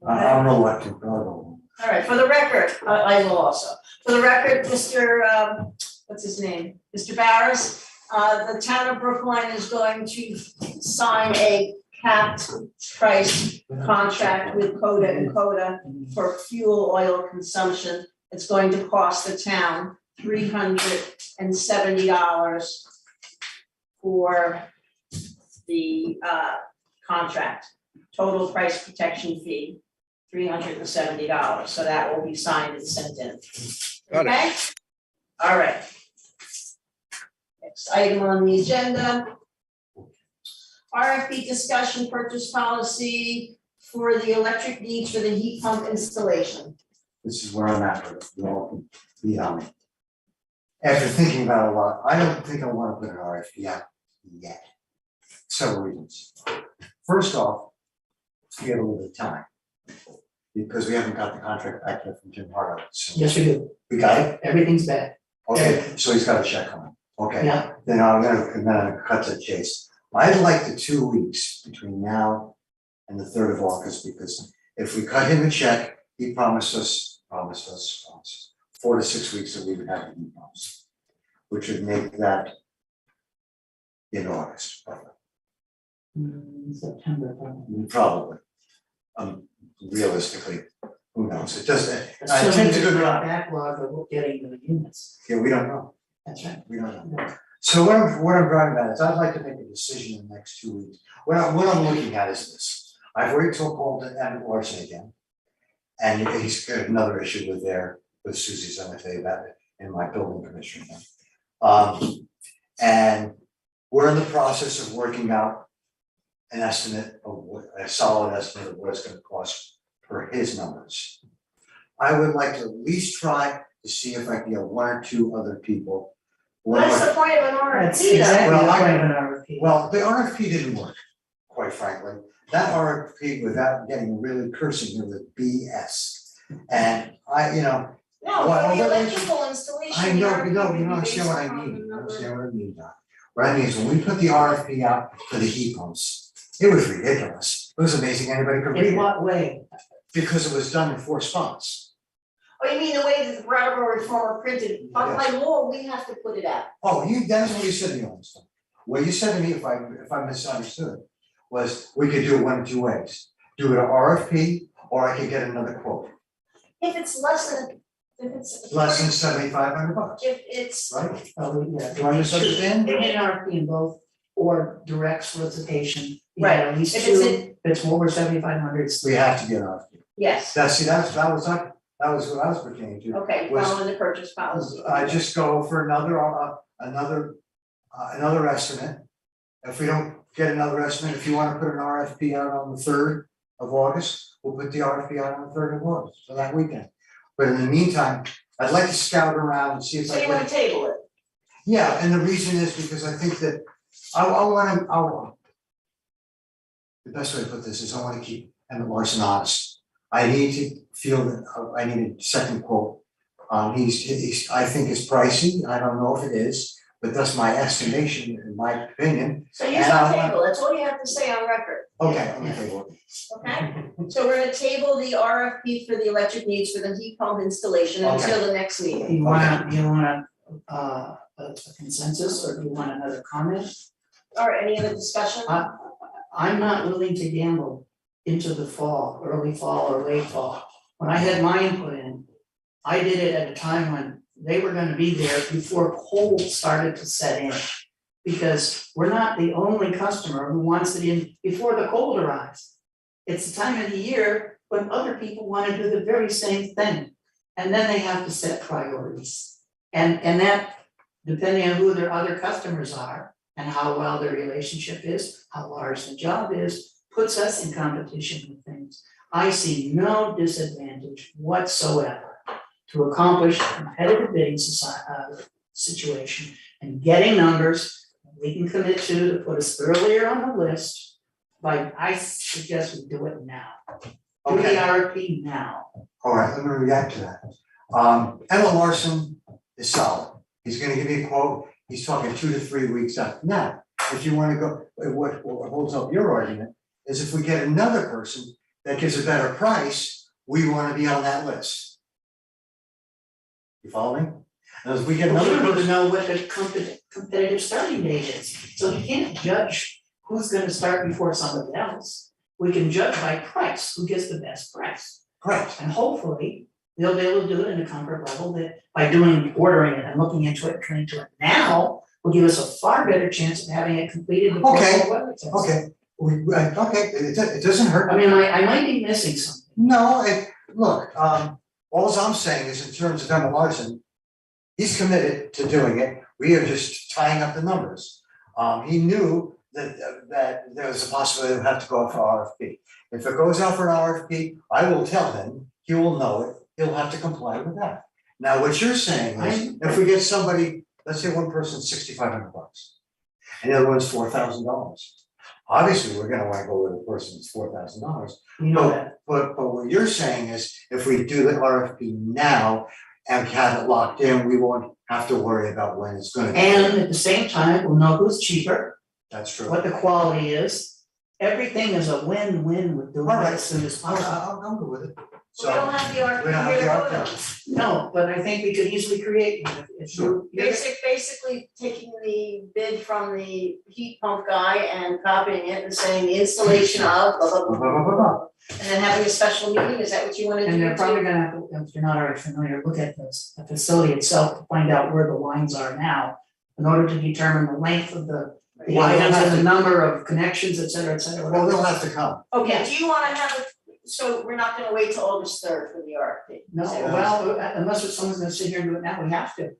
I'm reluctant, but I'll go along. All right, for the record, I will also, for the record, Mr. What's his name? Mr. Barris, the town of Brookline is going to sign a capped price contract with Coda and Coda for fuel oil consumption. It's going to cost the town $370 for the contract. Total price protection fee, $370, so that will be signed and sent in. Got it. Okay? All right. Next item on the agenda. RFP discussion purchase policy for the electric needs for the heat pump installation. This is where I'm at with it, you all can be on me. After thinking about it a lot, I don't think I wanna put an RFP out yet. Several reasons. First off, we have a little bit of time. Because we haven't got the contract back yet from Jim Harlow, so Yes, we do, we got it, everything's back. Okay, so he's got a check on it, okay. Yeah. Then I'm gonna cut to the chase. I'd like the 2 weeks between now and the 3rd of August, because if we cut him a check, he promised us 4 to 6 weeks that we would have him promised, which would make that in August, September, probably. probably. Realistically, who knows, it doesn't, I Assuming think it's a there's good no route. backlog of getting the units. Yeah, we don't know, That's right. we don't know. So what I'm driving at is I'd like to make a decision in the next 2 weeks. What I'm looking at is this. I've already told Paul to Emmett Larson again. And he's got another issue with Susie's, I'm gonna tell you about it, in my building commissioner thing. And we're in the process of working out an estimate of a solid estimate of what it's gonna cost for his numbers. I would like to at least try to see if I can get 1 or 2 other people. What's the point of an That's RFP though? exactly the Well, I- point of an RFP. Well, the RFP didn't work, quite frankly. That RFP, without getting really cursing here, was BS. And No, Well, for the although- electrical installation. I the know, RFP you would be understand what based I upon mean, the you number. understand what I mean, Doc. What I mean is, when we put the RFP out for the heat pumps, it was ridiculous. It was amazing anybody could read In it, what way? because it was done in 4 spots. Oh, you mean the way that the Brattleboro reformer printed, by law, we have to put it out. Oh, that's what you said to me all this time. What you said to me, if I misunderstood, was we could do it 1 of 2 ways. Do it an RFP, or I could get another quote, If it's less than, if it's. less than $7,500, If it's, right? Oh, yeah. Do I misunderstand? They get an RFP in both, or direct solicitation. You Right. get at least If it's 2, in- if it's over 7,500. We have to get an RFP. yes, That was what I was pertaining to. okay, Was- following the purchase policy. I just go for another estimate. If we don't get another estimate, if you wanna put an RFP out on the 3rd of August, we'll put the RFP out on the 3rd of August, for that weekend. But in the meantime, I'd like to scout around and see if So I you can. wanna table it? Yeah, and the reason is because I think that I want. The best way to put this is I wanna keep Emmett Larson honest. I need to feel that, I need a second quote. He's, I think it's pricey, I don't know if it is, but that's my estimation, in my opinion. So you And shall I want- table, that's all you have to say on record, Okay, I'm gonna table it. okay? So we're gonna table the RFP for the electric needs for the heat pump installation Okay. until the next meeting. You want a consensus, or do you want another comment? All right, any other discussion? I'm not willing to gamble into the fall, early fall or late fall. When I had mine put in, I did it at a time when they were gonna be there before cold started to set in. Because we're not the only customer who wants it in before the cold arrives. It's the time of the year when other people wanna do the very same thing. And then they have to set priorities. And that, depending on who their other customers are and how well their relationship is, how large the job is, puts us in competition with things. I see no disadvantage whatsoever to accomplish a competitive bidding situation and getting numbers we can commit to put us earlier on the list. Like, I suggest we do it now. Do the Okay. RFP now. All right, let me react to that. Emmett Larson is solid. He's gonna give me a quote. He's talking 2 to 3 weeks out. Now, if you wanna go, what holds up your argument is if we get another person that gives a better price, we wanna be on that list. You follow me? And if we get We another don't even person, know what the competitive starting date is, so you can't judge who's gonna start before somebody else. We can judge by price, who gets the best price. correct, And hopefully, they'll be able to do it in a comfort level that by ordering it and looking into it, turning to it now, will give us a far better chance of having it completed before Okay, the weather test. okay, it doesn't hurt. I mean, I might be missing something. No, look, alls I'm saying is in terms of Emmett Larson, he's committed to doing it, we are just tying up the numbers. He knew that there was a possibility we'd have to go out for RFP. If it goes out for an RFP, I will tell him, he will know it, he'll have to comply with that. Now, what you're saying is, if we get somebody, let's say one person's $6,500, and the other one's $4,000. Obviously, we're gonna wanna go with the person that's $4,000. You know that. But what you're saying is, if we do the RFP now and have it locked in, we won't have to worry about when it's gonna be. And at the same time, we'll know who's cheaper, That's true. what the quality is. Everything is a win-win with doing it as soon as All right, possible. I'm good with it. We don't So, have the RFP we don't have here to the vote on. RFP. No, but I think we could easily create one if you. Basically taking the bid from the heat pump guy and copying it and saying the installation of blah, blah, blah, blah, blah, blah. And then having a special meeting, is that what you wanna do? And they're probably gonna have to, if you're not already familiar, look at the facility itself to find out where the lines are now. In order to determine the length of the Well, they'll items have and the to- number of connections, et cetera, Well, they'll have to come. Okay, do you wanna have it, so we're not gonna wait till August 3rd for the RFP? No, Is that- well, unless someone's gonna sit here and do it now, we have to.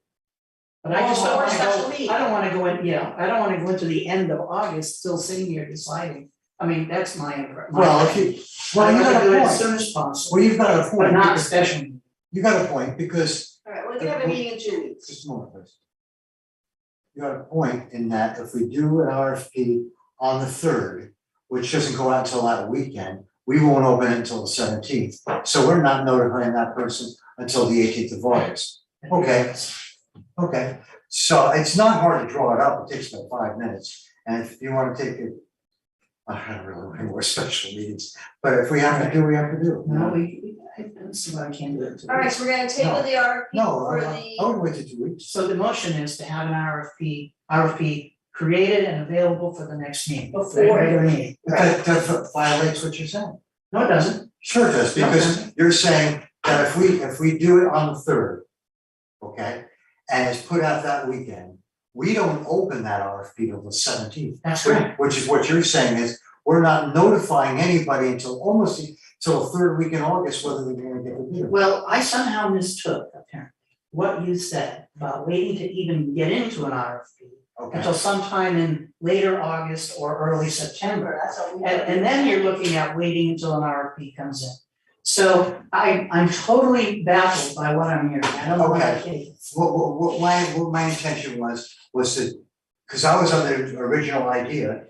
But I just Well, don't or wanna special go, meeting. I don't wanna go in, I don't wanna go into the end of August still sitting here deciding. I mean, that's my. Well, if you, well, I'd you rather got do a it as point. soon as possible, Well, you've got a but point. not because- special. You got a point, because, Alright, we're gonna have a meeting in 2 weeks. just a moment, please. You got a point in that if we do an RFP on the 3rd, which doesn't go out until that weekend, we won't open it until the 17th. So we're not notifying that person until the 18th of August. Okay. Okay, so it's not hard to draw it up, it takes about 5 minutes, and if you wanna take it. I don't really want more special meetings, but if we have to do, we have to do. No, I don't see why I can't do it. Alright, so we're gonna table the RFP No, for I the, would wait till 2 weeks. So the motion is to have an RFP created and available for the next meeting, the Before. regular meeting. But that violates what you're saying. No, it doesn't. Sure it does, because you're saying that if we do it on the 3rd, okay, and it's put out that weekend, we don't open that RFP till the 17th. That's right. Which is what you're saying is, we're not notifying anybody until till the 3rd week in August whether they're gonna get the bid. Well, I somehow mistook apparently what you said about waiting to even get into an RFP Okay, until sometime in later August or early September. that's what we. And then you're looking at waiting until an RFP comes in. So I'm totally baffled by what I'm hearing. I don't know what I think. what my intention was to, cause I was under the original idea,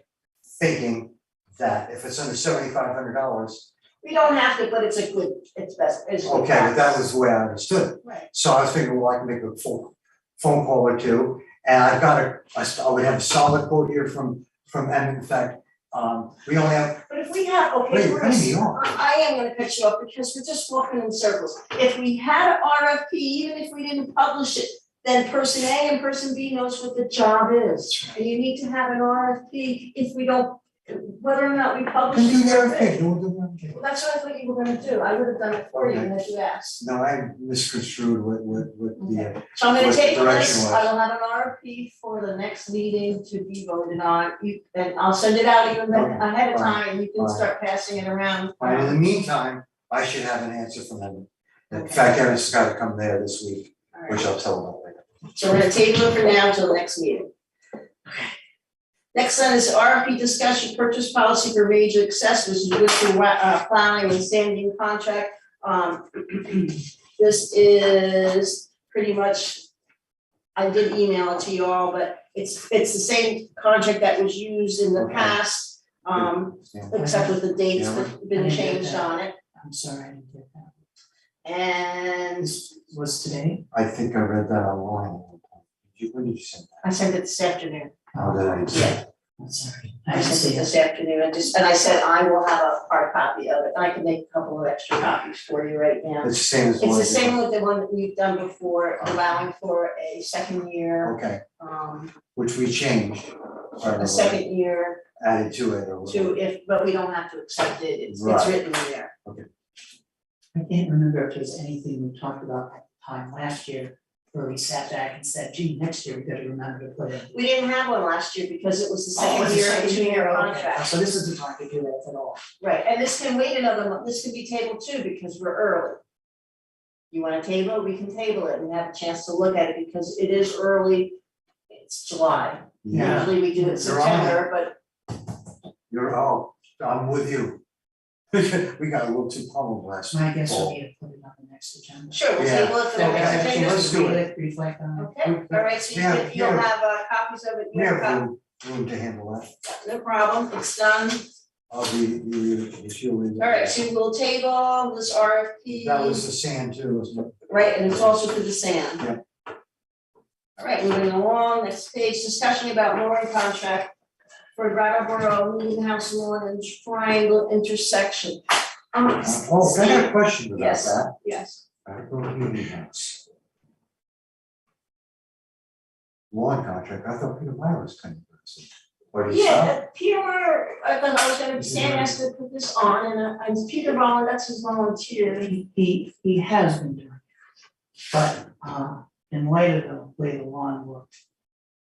thinking that if it's under $7,500, We don't have to, but it's a good, it's best, it's good okay, but that practice. was the way I understood it. Right. So I was thinking, well, I can make a full phone call or two, and I've got I would have a solid quote here from Emmett. In fact, we only have, But if we have, okay, wait, you're cutting Bruce, me off. I am gonna cut you off because we're just walking in circles. If we had an RFP, even if we didn't publish it, then person A and person B knows what the job is. And you need to have an RFP if we don't, whether or not we publish Can it. do or that, not. okay, do Well, that's what I thought you were gonna do. I would have done it for you unless you asked. No, I misconstrued what the, So I'm gonna What the table direction this, was. I will have an RFP for the next meeting to be voted on, and I'll send it out even Okay, ahead of fine, time, you can fine. start passing it around. and in the meantime, I should have an answer from them. In Okay. fact, Emmett's gotta come there this week, All right. which I'll tell about later. So we're gonna table it for now until the next meeting. Okay. Next one is RFP discussion, purchase policy for major accessories, with plowing and sanding contract. This is pretty much, I did email it to you all, but it's the same contract that was used in the Okay. past. Yeah. Except with the dates Yeah. that have been I didn't get changed that. on it, I'm sorry, I didn't get that. and This was today? I think I read that online. When did you send that? I sent it this afternoon. Oh, did I? Yeah. I'm sorry. I didn't sent see it this afternoon, and I said I will have a hard copy of it, I can make a couple of extra copies for you right now. It's the same as the It's one. the same with the one that we've done before, allowing for a second year, Okay, which we changed. a second year Added to it or whatever. to if, but we don't have to accept it, it's Right. written in there. I can't remember if there's anything we talked about at the time last year where we sat back and said, gee, next year we gotta remember to put in. We didn't have one last year because it was the Oh, second it's the year, second 2-year okay. contract. So this is the time to do that at all. Right, and this can wait another month, this can be tabled too, because we're early. You wanna table it, we can table it and have a chance to look at it, because it is early, it's July. Yeah, Usually we do it in You're on it. September, but I'm with you. We got a little too pummeled last My guess would fall. be to put it on the next agenda. sure, we'll Yeah. table it for the So next I think agenda. let's do it. read it, reflect on it. Okay, alright, so Yeah, you'll yeah. have copies of it, We you have have room to handle that. no problem, it's done. I'll be, if you'll read it. Alright, so we'll table this RFP. That was the sand too, wasn't it? Right, and it's also for the sand. All right, moving along, next page, discussion about mooring contract for Brattleboro Meeting House Lawn and Triangle intersection. Oh, I got a question about Yes. that. Yes, Brattleboro Meeting House. Lawn contract, I thought Peter Meyer was kind of. Or did he stop? yeah, Peter, I thought I was gonna be Stan asked to put this on, and Peter Ball, that's his volunteer. He has been doing it. But in light of the way the lawn looked,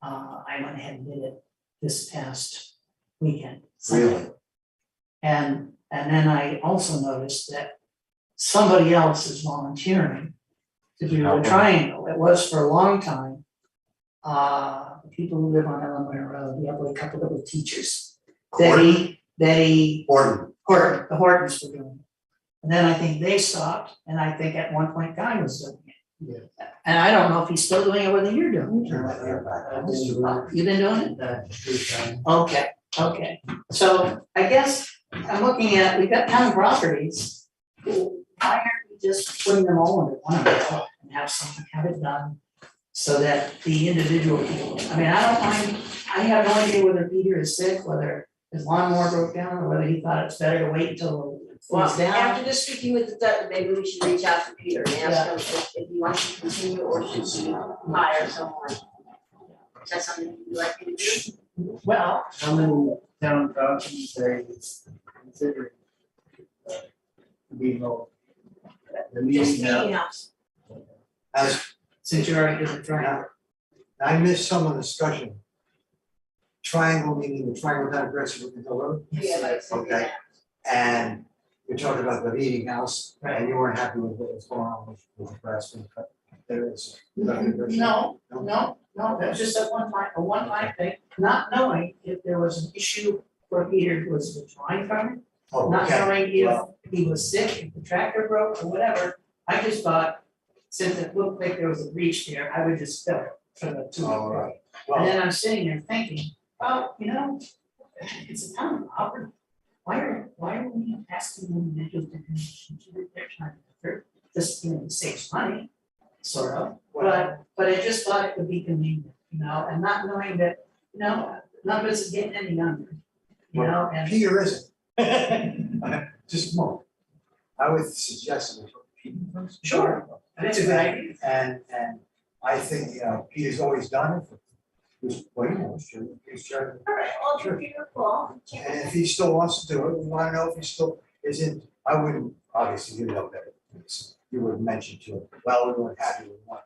I went ahead and did it this past weekend. Really? And then I also noticed that somebody else is volunteering to do the Okay. triangle. It was for a long time. People who live on Illinois Road, the other couple of the teachers. Betty Horton. Horton, the Hortons were doing it. And then I think they stopped, and I think at one point Guy was doing it. Yeah. And I don't know if he's still doing it, whether you're doing it. You've been doing it? Okay. So I guess I'm looking at, we've got town properties. Why aren't we just putting them all under one umbrella and have it done? So that the individual people, I mean, I don't mind, I have no idea whether Peter is sick, whether his lawnmower broke down, or whether he thought it's better to wait until it Well, cools down. after this speaking with the Dutton, maybe we should reach out to Peter and ask him if he wants to continue or should we hire someone. Is that something you'd like me to do? Well, How many town documents are you considering? Being old? The Just meeting now. meeting house. As since you already did the triangle. I missed some of the discussion. Triangle, meaning the triangle down Gresham Road. Yeah, but it's. Okay. And you're talking about the meeting house, and you weren't happy with what was going on with the grass being cut. There is. No, that's just a one-time thing, not knowing if there was an issue where Peter was withdrawing from it, Oh, not okay. knowing if he was sick, if the tractor broke or whatever. I just thought, since it looked like there was a breach there, I would just fill it for the 2 All right. And Well, then I'm sitting there thinking, oh, it's a town property. Why are we asking them to do their time? This, saves money, sort of, but I just thought it would be convenient, and not knowing that, none of us is getting any younger. And Peter isn't. Just a moment. I would suggest that we put Peter first. Sure, that's a good idea. And I think, Peter's always done it. He's chairman. All right, I'll give Peter a call. And if he still wants to do it, we wanna know if he still isn't, I wouldn't, obviously, you know better. You would mention to him, well, we weren't happy with one,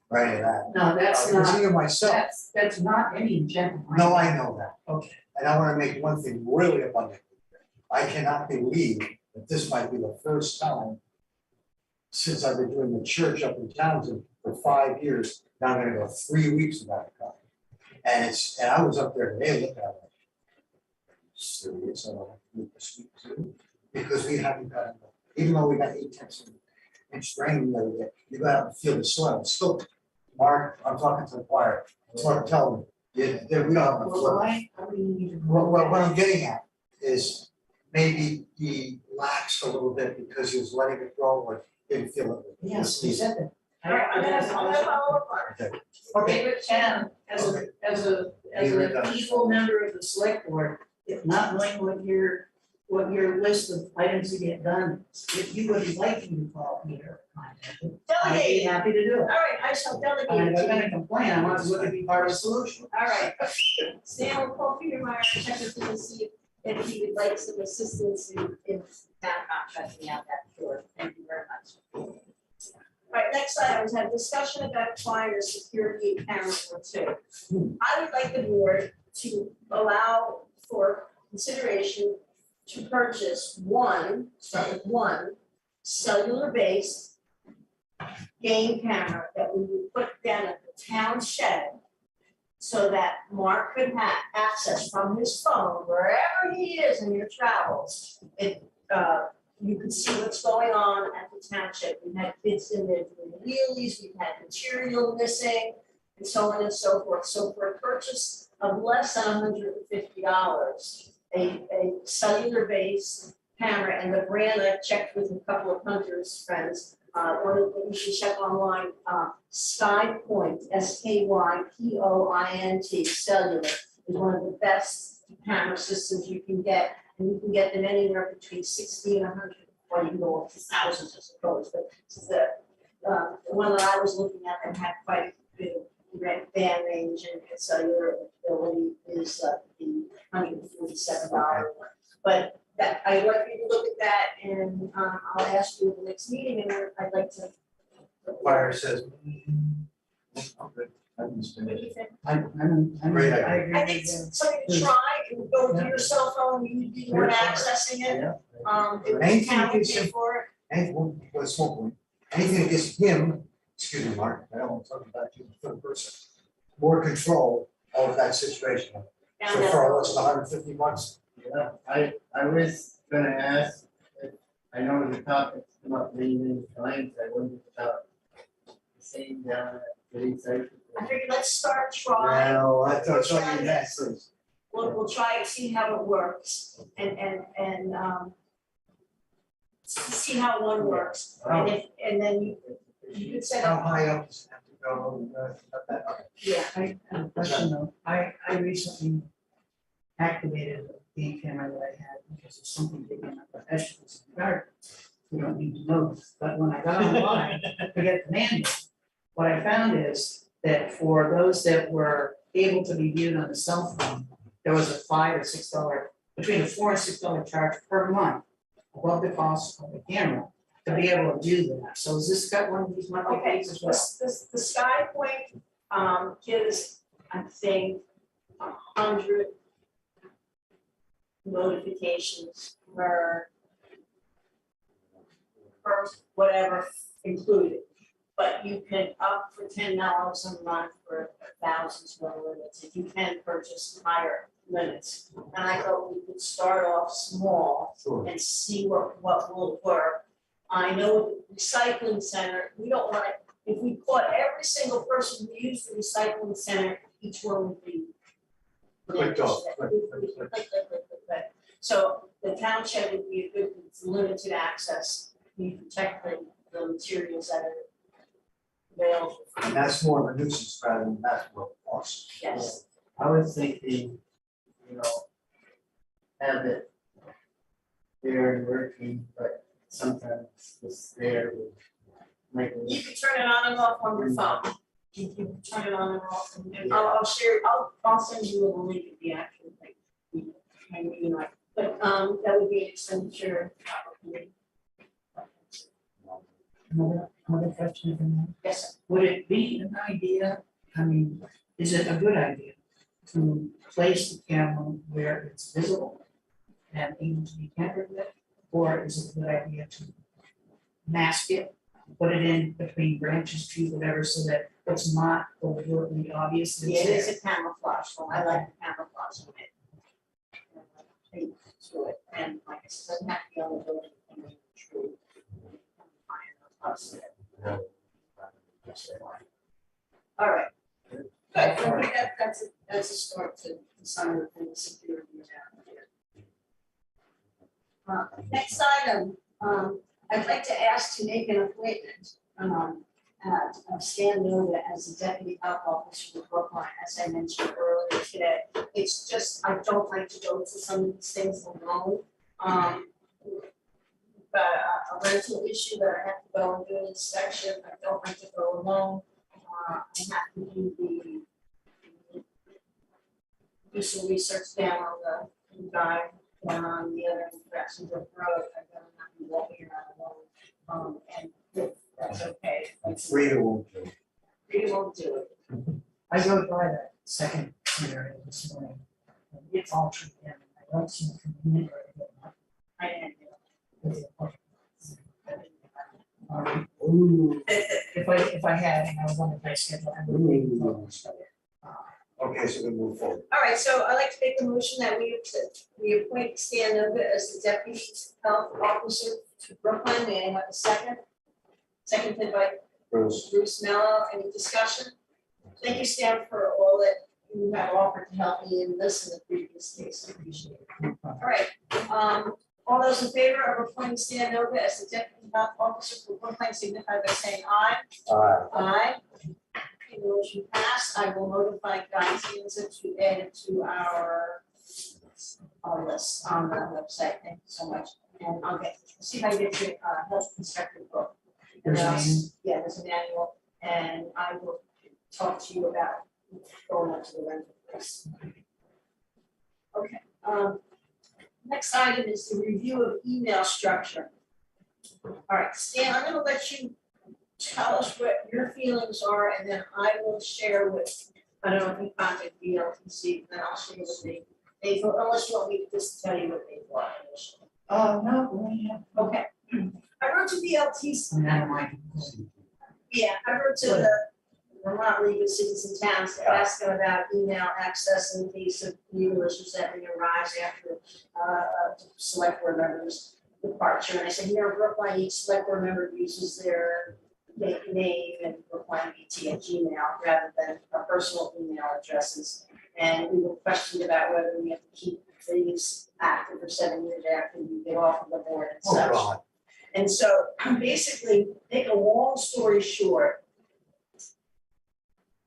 right, and that. No, that's Because not, even myself, that's not any intent. no, I know that. Okay. And I wanna make one thing really abundant. I cannot believe that this might be the first time since I've been doing the church up in Townsend for 5 years, now I'm gonna go 3 weeks without a car. And I was up there today looking at it. Serious, I don't need to speak to, because we haven't got, even though we got 8/10 rain the other day, you go out and feel the soil, it's still, Mark, I'm talking to the choir, that's what I'm telling you, we don't have enough Well, soil. why are we even? What I'm getting at is maybe he laxed a little bit because he was letting it grow or didn't feel it. Yes, you said that. All right, I'm gonna follow up on it. Okay. David, and as an equal member of the select board, if not knowing what your list of items to get done, if you would like me to call Peter, I'd be Delegate. happy to do it. All right, I shall delegate I'm it not to you. gonna complain, I want to be part of the solution. All right. Stan will call Peter Meyer, check with him and see if he would like some assistance in town contracting out that door. Thank you very much. All right, next item is have discussion about acquiring a security camera or two. I would like the board to allow for consideration to purchase one cellular-based game camera that we would put down at the town shed so that Mark could have access from his phone, wherever he is in your travels. You can see what's going on at the township. We've had kids in there doing wheelies, we've had material missing, and so on and so forth. So for a purchase of less than $150, a cellular-based camera, and the brand I checked with a couple of hunters friends, or you should check online, Sky Point, SKYPOINT cellular is one of the best camera systems you can get. And you can get them anywhere between 60 and 100, or you can go up to thousands, I suppose, but the one that I was looking at that had quite a bit of band range and cellular ability is the $147 one. But that, I'd like you to look at that and I'll ask you at the next meeting and I'd like to. Fire says. I'm good. I'm just What do finished. you think? I'm, Great I idea. agree I with think you. it's something to try and go to your cell phone, you be the one accessing it. The Anything town would is- pay for it. Anything, well, small point, anything against him, excuse me, Mark, I don't want to talk about you in the third person. More control over that situation, And, for less than $150. Yeah, I was gonna ask, if I know the topic's come up many times, I wonder about the same down at the recycling. I figured let's start trying. Well, I thought so you had first. We'll try and see how it works and see how one works. And then you could set How up, high up does it have to go, okay. yeah, I have a question though. I recently activated a game camera that I had because of something big in my vegetables in the garden. We don't need to know this, but when I got online to get the manual, what I found is that for those that were able to be viewed on the cell phone, there was a $5 or $6, between a $4 and $6 charge per month above the cost of the camera to be able to do that. So has this got one of these monthly okay, fees as well? the Sky Point gives, I think, 100 notifications per whatever included. But you can up for $10 a month for thousands of limits, if you can purchase higher limits. And I thought we could start off small Sure. and see what will work. I know the recycling center, we don't want to, if we caught every single person who used the recycling center, each one would be. Clicked off, Click, click. click, click, click, click. So the township would be a good, it's limited access, you protect the materials that are available. And that's more of a nuisance rather than that's what it costs. Yes, I was thinking, have it there and working, but sometimes it's there with like. you can turn it on and off on your phone. You can turn it on and off, and I'll share, I'll send you a link of the actual thing. But that would be an expenditure. Another question from me. Yes, sir. Would it be an idea, I mean, is it a good idea to place the camera where it's visible and able to be tampered with? Or is it a good idea to mask it, put it in between branches, trees, whatever, so that it's not overtly obvious that Yeah, it's it is there? a camouflage, so I like the camouflage of it. To it, and like I said, doesn't have to be on the building, and the tree. All right. Good, I think that's a start to some of the things security down here. Next item, I'd like to ask to make an appointment, at Stan Nova as the deputy health officer for Brookline, as I mentioned earlier today. It's just, I don't like to go to some of these things alone. But a rental issue that I have to go and do an inspection, I don't like to go alone. I have to do some research down on the guy, down on the other directions of the road, I gotta not be walking around alone. And if that's okay. Frida won't do it. Frida won't do it. I rode by that second area this morning. And it's all tree down. I don't see it convenient or anything. I didn't do Ooh. it. If I had, and I was on the tight schedule, I would have. Okay, so we move forward. All right, so I'd like to make a motion that we appoint Stan Nova as the deputy health officer to Brookline. May I have a second? Seconded by Bruce. Bruce Mello. Any discussion? Thank you, Stan, for all that you have offered to help me in this and the previous case. I appreciate it. All right, all those in favor of appointing Stan Nova as the deputy health officer for Brookline signify by saying aye. Aye. Okay, motion passed. I will notify Guy Zienza to add it to our list on the website. Thank you so much. And I'll see if I can get your health inspector book. And then yeah, there's a manual, and I will talk to you about going up to the rental place. Okay, next item is the review of email structure. All right, Stan, I'm gonna let you tell us what your feelings are, and then I will share with, I don't know if you contact VLTC, then I'll share with me. They, unless you want me to just tell you what they want initially. No, yeah. Okay, I wrote to VLTC. And then my. Yeah, I wrote to the Vermont League of Cities and Towns to ask them about email access in case of new issues that may arise after select board members' departure. And I said, Brookline, each select board member uses their name and Brookline BT at Gmail rather than our personal email addresses. And we were questioned about whether we have to keep these active for 7 years after we get off of the board and Oh, such. God. And so basically, make a long story short,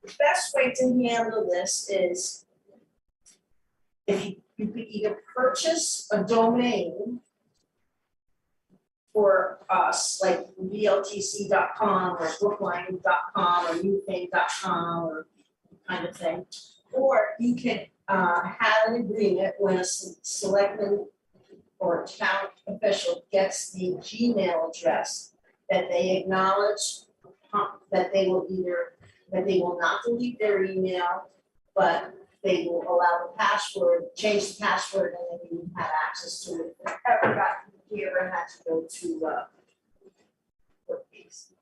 the best way to handle this is if you could either purchase a domain for us, like VLTC.com or Brookline.com or newthing.com or kind of thing, or you can have an agreement when a selectman or town official gets the Gmail address that they acknowledge that they will not delete their email, but they will allow the password, change the password, and then you have access to it. If you ever had to go to workplace.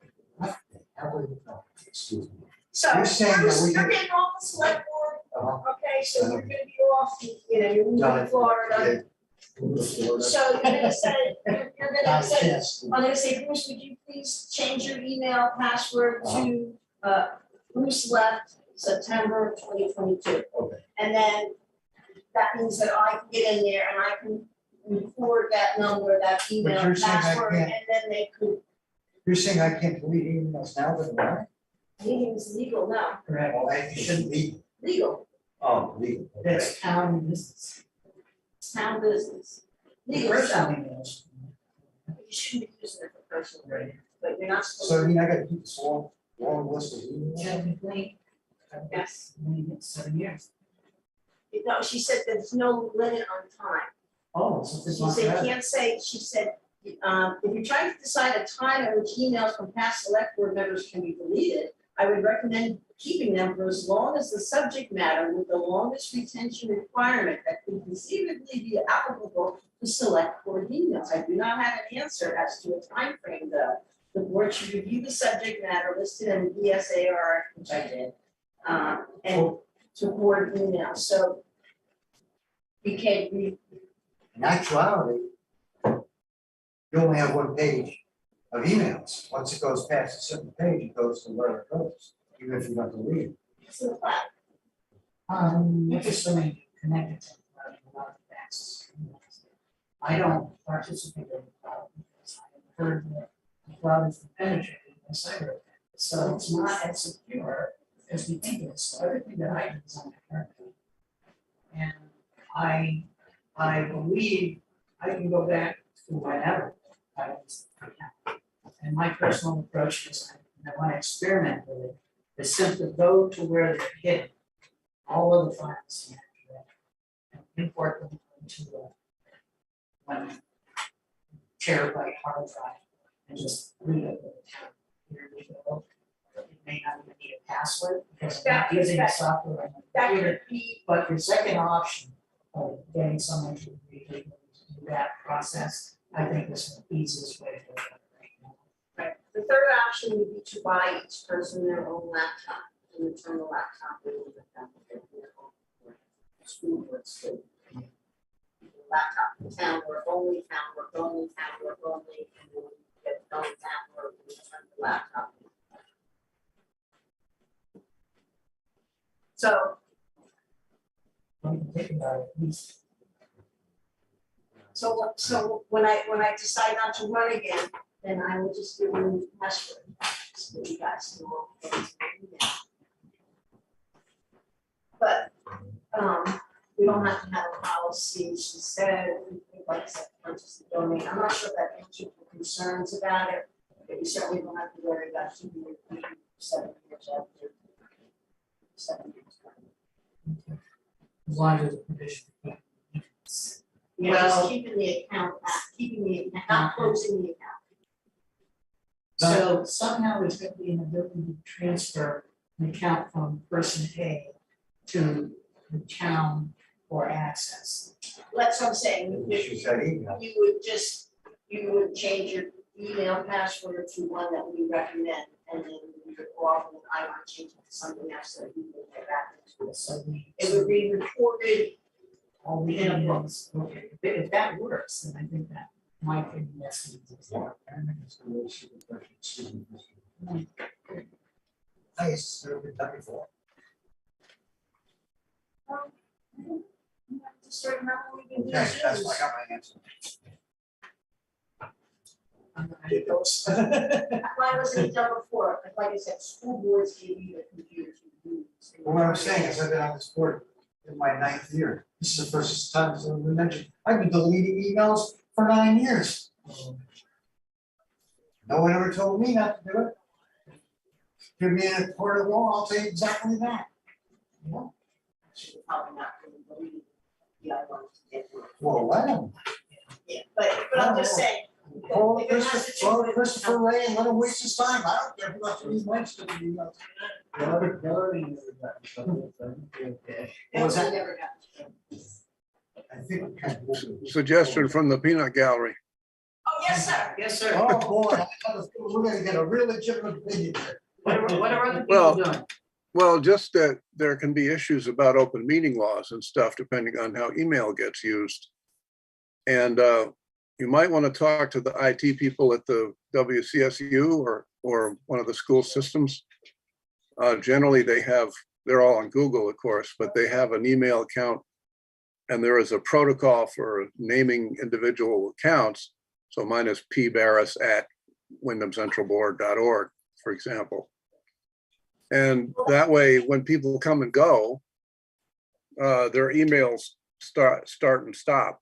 Excuse me. So You're saying that Bruce, we you're can- getting off the select board, Uh-huh. okay, so you're gonna be off, you're moving Done to it. Florida. Yeah. So you're gonna say, you're gonna Not a say, chance. I'm gonna say, Bruce, would you please change your email password to Bruce left September 2022. Okay. And then that means that I can get in there and I can record that number, that email you're saying I password, and can't- then they could, You're saying I can't delete emails now, but why? meeting is legal now, Correct. Oh, I shouldn't be. legal, Oh, legal. Okay. That's town business. it's town business. The Legal personal stuff, emails. you shouldn't be using it for personal, but you're not supposed So I to. mean, I gotta keep this long list of emails? Technically, Yes. we get 7 years. No, she said there's no limit on time. Oh, so this She is said, not you bad. can't say, she said, if you're trying to decide a time at which emails from past select board members can be deleted, I would recommend keeping them for as long as the subject matter with the longest retention requirement that could conceivably be applicable to select board emails. I do not have an answer as to a time frame, though. The board should review the subject matter listed in the BSAR, which I did, and to board emails, so we can In actuality, you only have one page of emails. Once it goes past a certain page, it goes to where it goes, even if you don't delete it. to the flat. We're just going to connect it to a lot of access. I don't participate in cloud because I heard that the cloud is penetrated by cyber. So it's not as secure as we think it is. So everything that I do is on my current. And I believe I can go back to whenever I was. And my personal approach is I want to experiment with it, is simply go to where they're hidden. All of the files and import them into one terabyte hard drive and just read it with the town. Here we go. It may not even need a password because I'm not using the software on the That computer. could be, But your second option of getting someone to read it, do that process, I think is the easiest way to do it right now. right, the third option would be to buy each person their own laptop and return the laptop and leave it down there. School board school. Laptop in town work only, town work only, town work only, and then when you get done with town work, you return the laptop. So, When you think about it, at least so when I decide not to run again, then I will just give you the password, so you guys can all go into the email. But, we don't have to have a policy, she said, like I said, purchase the domain, I'm not sure that answers your concerns about it, but you certainly don't have to worry about to be 7 years after. 7 years. As long as it's condition. Yeah, Well- just keeping the account, not closing the account. So somehow there's gonna be an ability to transfer an account from person A to the town for access. That's what I'm saying, She said email. you would change your email password to one that we recommend, and then you would offer, I want to change it to something else so you can get back into it. So we. It would be recorded, All the in a book. emails, okay, if that works, then I think that might be yes. Nice, never done before. just right now, we can do Okay, that's Zooms. why I got my answer. Why wasn't it done before? Like I said, school boards give you the computer to use. Well, what I'm saying is I've been on this board in my 9th year. This is the first time it's ever been mentioned. I've been deleting emails for 9 years. No one ever told me not to do it. Give me a court of law, I'll say exactly that. Should probably not really believe. Yeah, I wanted to get rid of it. Well, let him. Yeah, but I'm just saying. Call if it has to do with- Christopher Ray and let him waste his time. I don't care who else he wants to be. Was That's that- never got. I think we can move it. Suggestion from the peanut gallery. Oh, yes, sir. Yes, sir. Oh, boy, we're gonna get a real legitimate opinion here. What are other Well- people doing? Well, just that there can be issues about open meeting laws and stuff depending on how email gets used. And you might want to talk to the IT people at the WCSU or one of the school systems. Generally, they're all on Google, of course, but they have an email account. And there is a protocol for naming individual accounts. So mine is pbarris@wyndhamcentralboard.org, for example. And that way, when people come and go, their emails start and stop,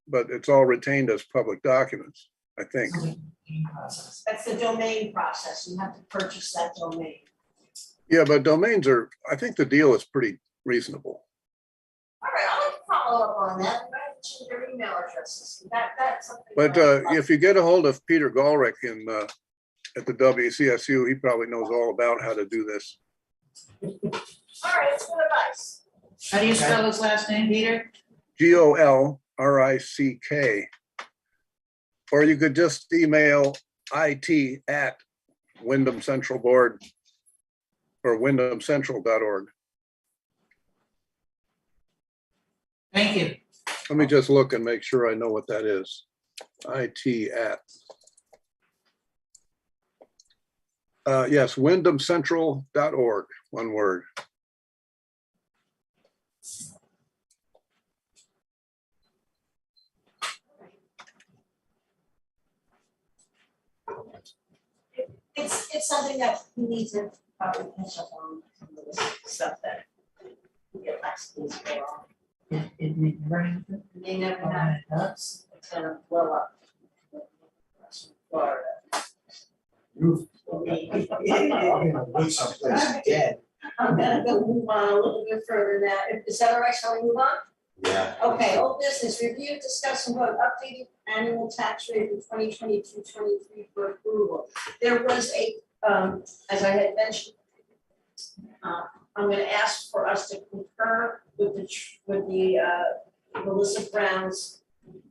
but it's all retained as public documents, I think. Process. That's the domain process. You have to purchase that domain. Yeah, but domains I think the deal is pretty reasonable. All right, I'll follow up on that. Right, change your email addresses. That's something. But that- if you get a hold of Peter Gulrich at the WCSU, he probably knows all about how to do this. All right, it's good advice. How do you spell his last name, Peter? GOLRICK. Or you could just email IT@WyndhamCentralBoard or wyndhamcentral.org. Thank you. Let me just look and make sure I know what that is. IT@. Yes, wyndhamcentral.org, one word. It's something that we need to probably catch up on some of this stuff that we get last days go on. It never happened. They never Oh, have, it does. it's gonna blow up. Florida. You've- For me. I'm gonna live someplace dead. I'm gonna go move on a little bit further now. Is that all right? Shall we move on? Yeah. Okay, old business, review, discuss, and vote updated annual tax rate for 2022-23 for approval. There was as I had mentioned, I'm gonna ask for us to concur with the Melissa Brown's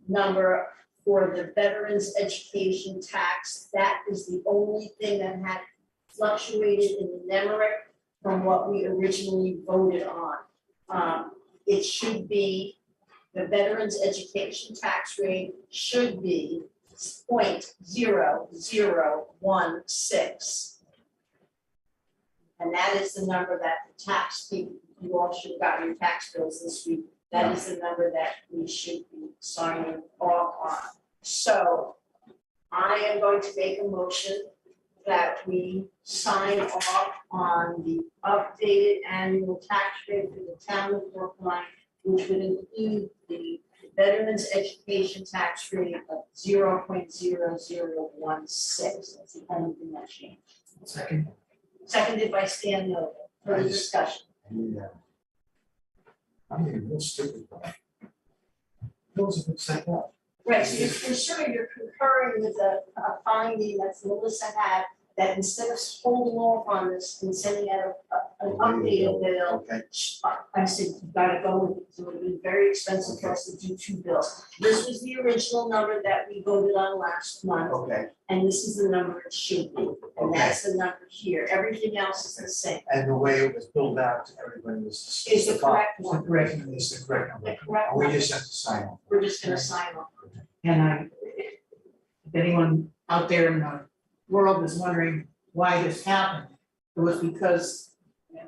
number for the veterans education tax. That is the only thing that had fluctuated in the NEMRIC from what we originally voted on. It should be, the veterans education tax rate should be 0.0016. And that is the number that the tax people, you all should have gotten your tax bills this week. That is the number that we should be signing off on. So I am going to make a motion that we sign off on the updated annual tax rate for the town of Brookline, which would include the veterans education tax rate of 0.0016. That's the only thing that changed. Second. Seconded by Stan Noble. Further discussion. Yeah. I mean, real stupid. Those have been set up. Right, so you're concurring with a finding that Melissa had, that instead of holding off on this and sending out an updated bill, Okay, I said, you gotta go with it, so it would be very expensive for us to do two bills. This was the original number that we voted on last month, okay, and this is the number it should be, and that's the number here, everything else is the same. and the way it was billed out to everybody was. Is the correct one. Correct, it's the correct number. The correct And we one. just have to sign off. We're just gonna sign off. And if anyone out there in the world is wondering why this happened, it was because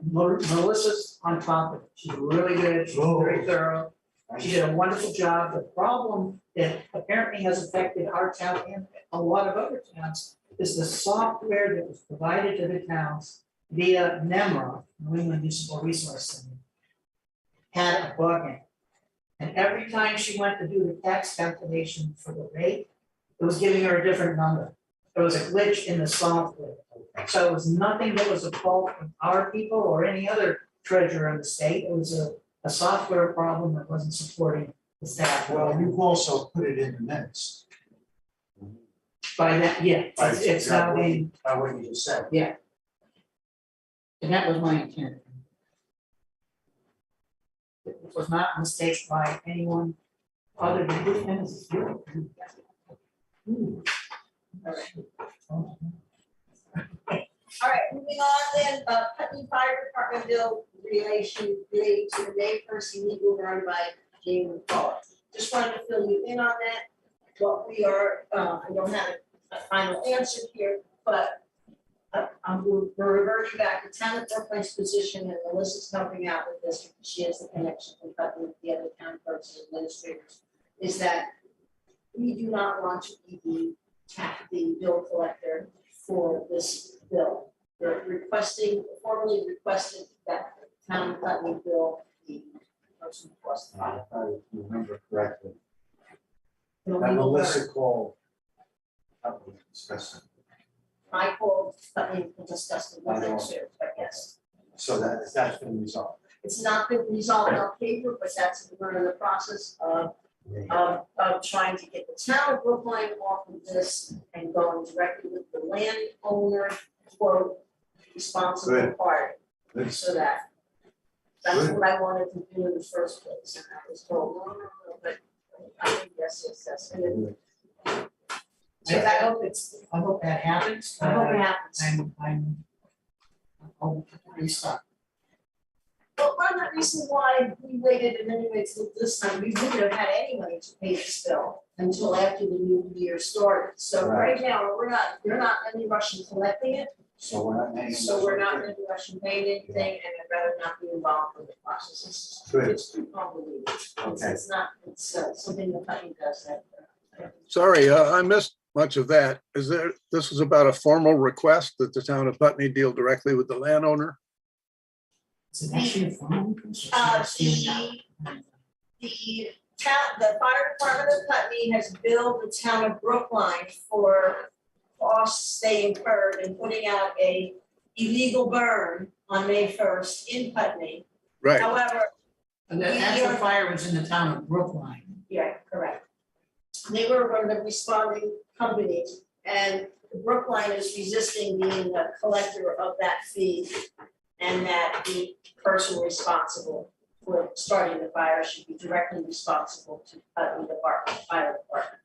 Melissa's on top of it. She's really good, she's very thorough. She did a wonderful job. The problem that apparently has affected our town and a lot of other towns is the software that was provided to the towns via NEMRA, New England Municipal Resource Center, had a bug in it. And every time she went to do the tax calculation for the rate, it was giving her a different number. There was a glitch in the software. So it was nothing that was a fault of our people or any other treasurer in the state. It was a software problem that wasn't supporting the staff. Well, you've also put it in the minutes. By that, yeah, it's now being, By what you just said. yeah. And that was my intent. It was not a mistake by anyone other than this and this. All right, moving on then, Putney Fire Department bill related to the May first illegal burn by Jamie McCall. Just wanted to fill you in on that. What we are, I don't have a final answer here, but we're reverting back to town of Brookline's position, and Melissa's helping out with this because she has the connection with Putney with the other town clerks and administrators, is that we do not want to be the bill collector for this bill. They're formally requested that the town of Putney bill the person who cost the fire. If I remember correctly. It'll That be Melissa called. Discussing. I called Putney and discussed it with them too, but yes. So that's been resolved. It's not been resolved on paper, but we're in the process of trying to get the town of Brookline off of this and going directly with the landowner, quote, responsible party. Good. So that's Good. what I wanted to do in the first place, and I was told, no, but I think yes. And then I hope that happens. I hope it happens. I'll restart. Well, part of the reason why we waited in many ways till this time, we wouldn't have had any money to pay this bill until after the new year started. So right now, we're not in any rush in collecting it, So we're not making. so we're not in any rush in paying anything, and I'd rather not be involved in the process. Good. It's too convoluted. It's not, it's something the company does that. Sorry, I missed much of that. This is about a formal request that the town of Putney deal directly with the landowner? Is it actually a phone? The fire department of Putney has billed the town of Brookline for costs they incurred in putting out a illegal burn on May first in Putney. Right, However, And the actual fire was in the town of Brookline. yeah, correct. They were one of the responding companies, and Brookline is resisting being the collector of that fee. And that the person responsible for starting the fire should be directly responsible to Putney Department, Fire Department.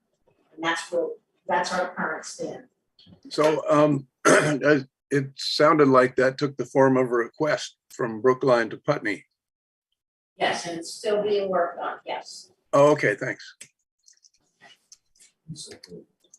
And that's our current stand. so it sounded like that took the form of a request from Brookline to Putney. Yes, and it's still being worked on, yes. Oh, okay, thanks.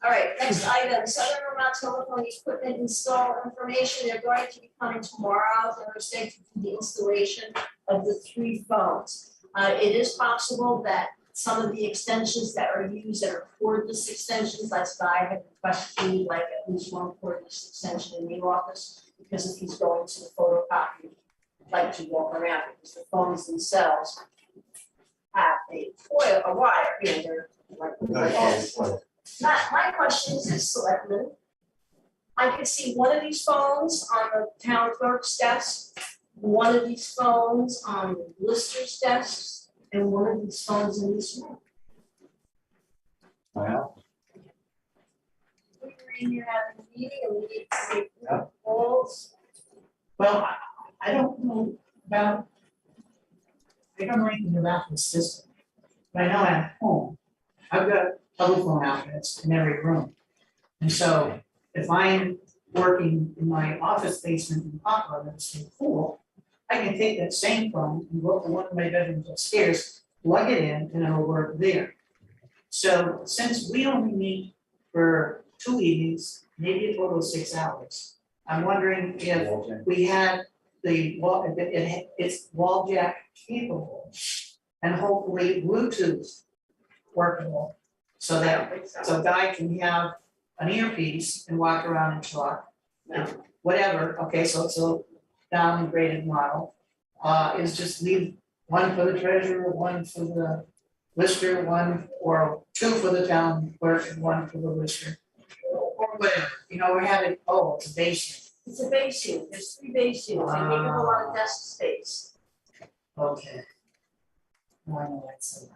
All right, next item, Southern Vermont Telephone Equipment Install Information. They're going to be coming tomorrow, Thursday, to do the installation of the 3 phones. It is possible that some of the extensions that are used that are cordless extensions, that's why I had requested like at least one cordless extension in the office. Because if he's going to the photocopy, I'd like to walk around because the phones themselves have a coil, a wire, you know, they're like this. My question is this, Selectman. I could see one of these phones on the town clerk's desk, one of these phones on the lister's desk, and one of these phones in this room. Well, We were in here having a meeting and we need to make calls. Well, I don't know about, I don't know anything about the system. But I know at home, I've got telephone outlets in every room. And so if I'm working in my office basement in Poplar, that's so cool, I can take that same phone and go to one of my bedrooms upstairs, plug it in, and it'll work there. So since we only meet for 2 evenings, maybe a total of 6 hours, I'm wondering if we had the wall, it's wall jack capable and hopefully Bluetooth workable. So that, so Guy can have an earpiece and walk around and talk. Whatever, okay, so it's a downgraded model, is just leave one for the treasurer, one for the lister, one or 2 for the town clerk and 1 for the lister. Or whatever, you know, we're having, oh, it's a basement. It's a base unit, there's 3 base units, they make up a lot of desk space. Okay. I know that's so.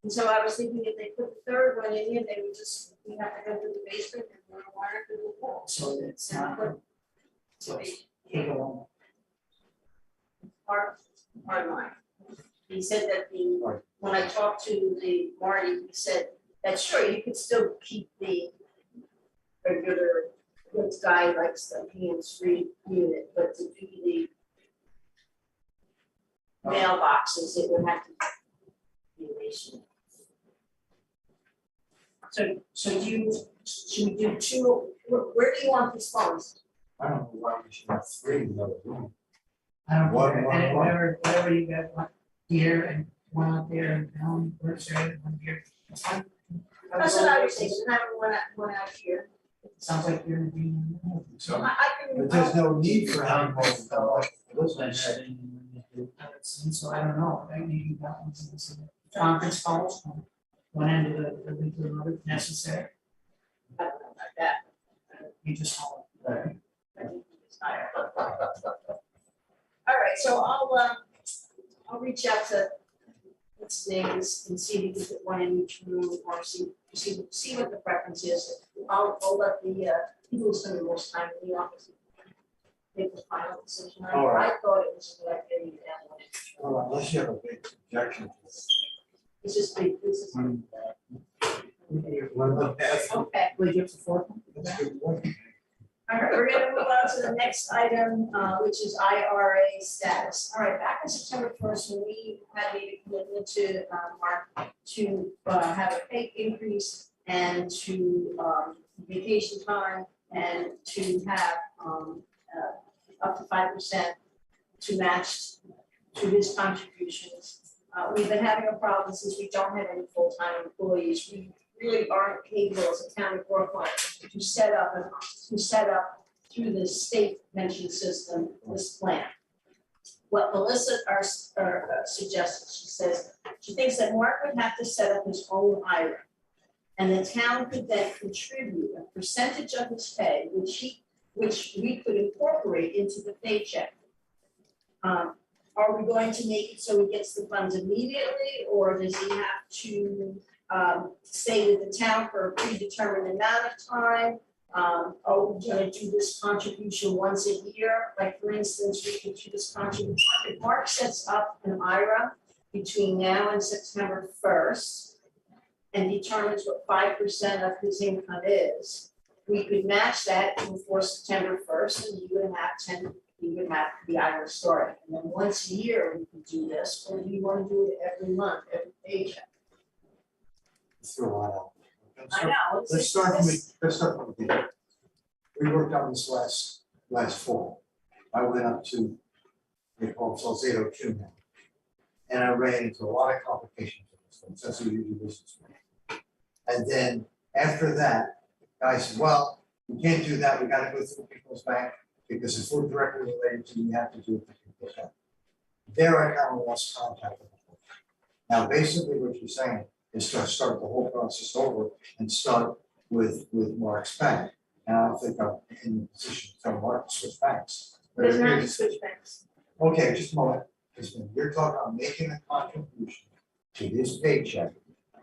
And so I was thinking if they put the 3rd one in here, they would just, we have to go to the basement and run a wire through the wall. So it's not, so it's capable. Part mine. He said that when I talked to the Marty, he said that sure, you could still keep the regular, this guy likes the hands-free unit, but to do the mailboxes, it would have to be a base unit. So should we do 2, where do you want these phones? I don't know why we should have 3 in the other room. I don't One, care, one, and one. whatever you got, one here and one up there and down, where's there, one here. It's fine. That's what I was thinking, have one out here. Sounds like you're being. So, I can. but there's no need for having both. So I don't know, I maybe that one's in this conference calls, from one end of the link to another if necessary, I don't know about that. you just hold. I think it's higher. All right, so I'll reach out to what's his name and see if we can put one in each room or see what the preference is. I'll let the people who spend the most time in the office make the final decision. All right. I thought it was a good idea to have one in each room. Well, unless you have a big objection. It's just big, this is. One of the best. Okay. Will you give us a 4th one? That's a good one. All right, we're gonna move on to the next item, which is IRA status. All right, back on September 1st, when we had made a commitment to Mark to have a pay increase and to vacation time and to have up to 5% to match to his contributions. We've been having a problem since we don't have any full-time employees. We really aren't able as a town of Brookline to set up through the state pension system this plan. What Melissa suggested, she says, she thinks that Mark would have to set up his own IRA. And the town could then contribute a percentage of his pay, which we could incorporate into the paycheck. Are we going to make it so he gets the funds immediately, or does he have to stay with the town for a predetermined amount of time? Are we gonna do this contribution once a year? Like, for instance, we could do this contribution, if Mark sets up an IRA between now and September 1st and determines what 5% of his income is, we could match that before September 1st, and you would have the IRA started. And then once a year, we could do this, or do you wanna do it every month, every paycheck? Throw a lot out. I know. Let's start from the beginning. We worked on this last fall. I went up to, they call it Salcedo 2 now. and I ran into a lot of complications with this thing, so that's what you do business with. And then after that, I said, well, we can't do that, we gotta go through People's Bank, because if we're directly related to, you have to do it through People's Bank. There I kind of lost contact with them. Now, basically what you're saying is to start the whole process over and start with Mark's Bank. And I don't think I'm in the position to tell Mark to switch banks. But There's if not you're- to switch banks. Okay, just a moment, because when you're talking about making a contribution to his paycheck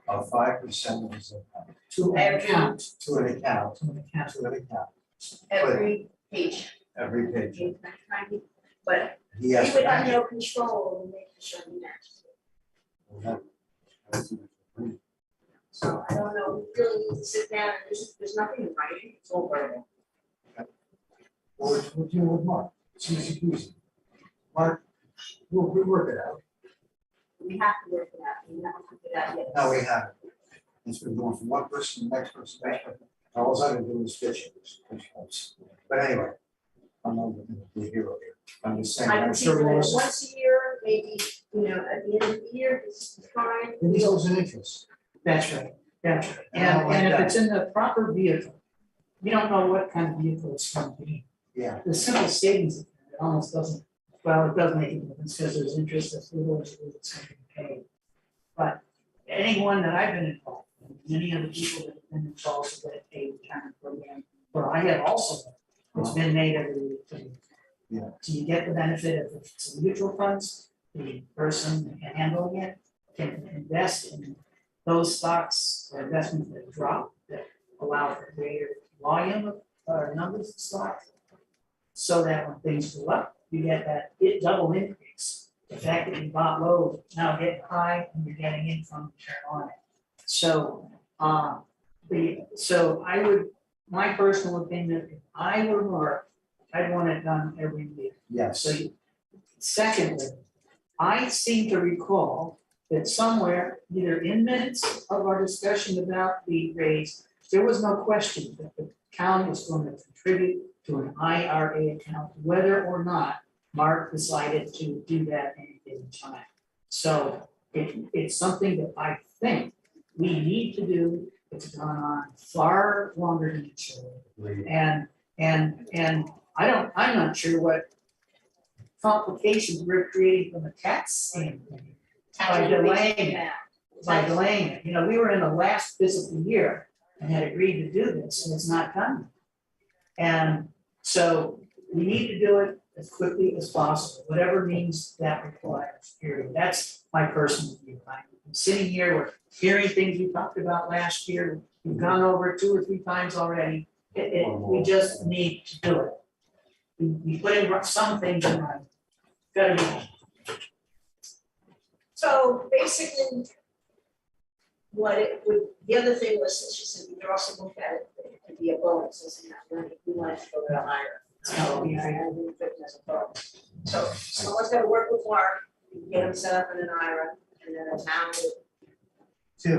of 5% of his income, To an account, to an account, to an account. to an account, Every page, every paycheck, but he we has to would have match no control in making sure we match. it. So I don't know, we really need to sit down, and there's nothing in writing, it's all verbal. Or we'll deal with Mark, it's easy peasy. Mark, we'll work it out. We have to work it out, we haven't figured it out yet. No, we haven't. It's been going from one person to the next person, all I can do is pitch it. But anyway, I'm not gonna be a hero here, I'm just saying, I I'm can see sure that Melissa, once a year, maybe, at the end of the year, this is fine. it shows an interest. That's right, that's right. And I like And if that. it's in the proper vehicle, you don't know what kind of vehicle it's going to be. Yeah, The simple savings, account, it almost doesn't, well, it does make a difference because there's interest that's little as it's going to be paid. But anyone that I've been involved in, many of the people that have been involved with that pay retirement program, where I have also, it's been made every week to me. Yeah. So you get the benefit of if it's mutual funds, the person handling it can invest in those stocks or investments that drop, that allow for greater volume of numbers of stocks. So that when things go up, you get that double increase. The fact that you bought low is now getting high and you're getting income return on it. So so I would, my personal opinion, if I were Mark, I'd want it done every year. yes, So secondly, I seem to recall that somewhere, either in minutes of our discussion about the raise, there was no question that the county was going to contribute to an IRA account, whether or not Mark decided to do that at any given time. So it's something that I think we need to do. It's gone on far longer than it should. And I'm not sure what complications we're creating from a tax standpoint by delaying it. By delaying it, we were in the last fiscal year and had agreed to do this, and it's not done. And so we need to do it as quickly as possible, whatever means that requires, period. That's my personal view. I'm sitting here, we're hearing things we talked about last year, we've gone over it 2 or 3 times already. We just need to do it. We put in some things in mind. Gotta be. So basically, what it would, the other thing was, since she said we could also look at it, it could be a bonus, as in that money, we wanted to go to higher. So we had it as a bonus. So someone's gonna work with Mark, get him set up in an IRA, and then the town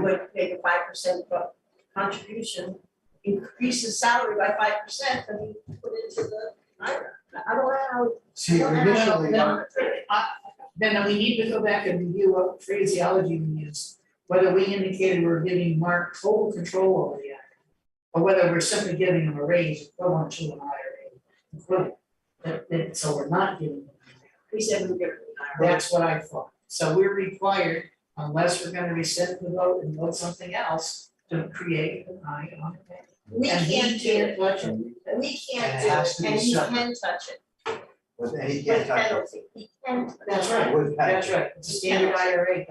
would make a 5% contribution, increase his salary by 5%, and we put it into the IRA. I don't know how. see, I don't know how initially, to monitor it. Then we need to go back and review what phraseology we use, whether we indicated we're giving Mark total control over the IRA, or whether we're simply giving him a raise equivalent to an IRA. So we're not giving him. We said we were giving an IRA. That's what I thought. So we're required, unless we're gonna rescind the vote and vote something else, to create an IRA. We And he can't do it, touch it. and we can't And it do has to it, be and he separate. can touch it and he with can't touch it. penalty, he can. touch That's it. right. With That's penalty. right, it's a standard IRA,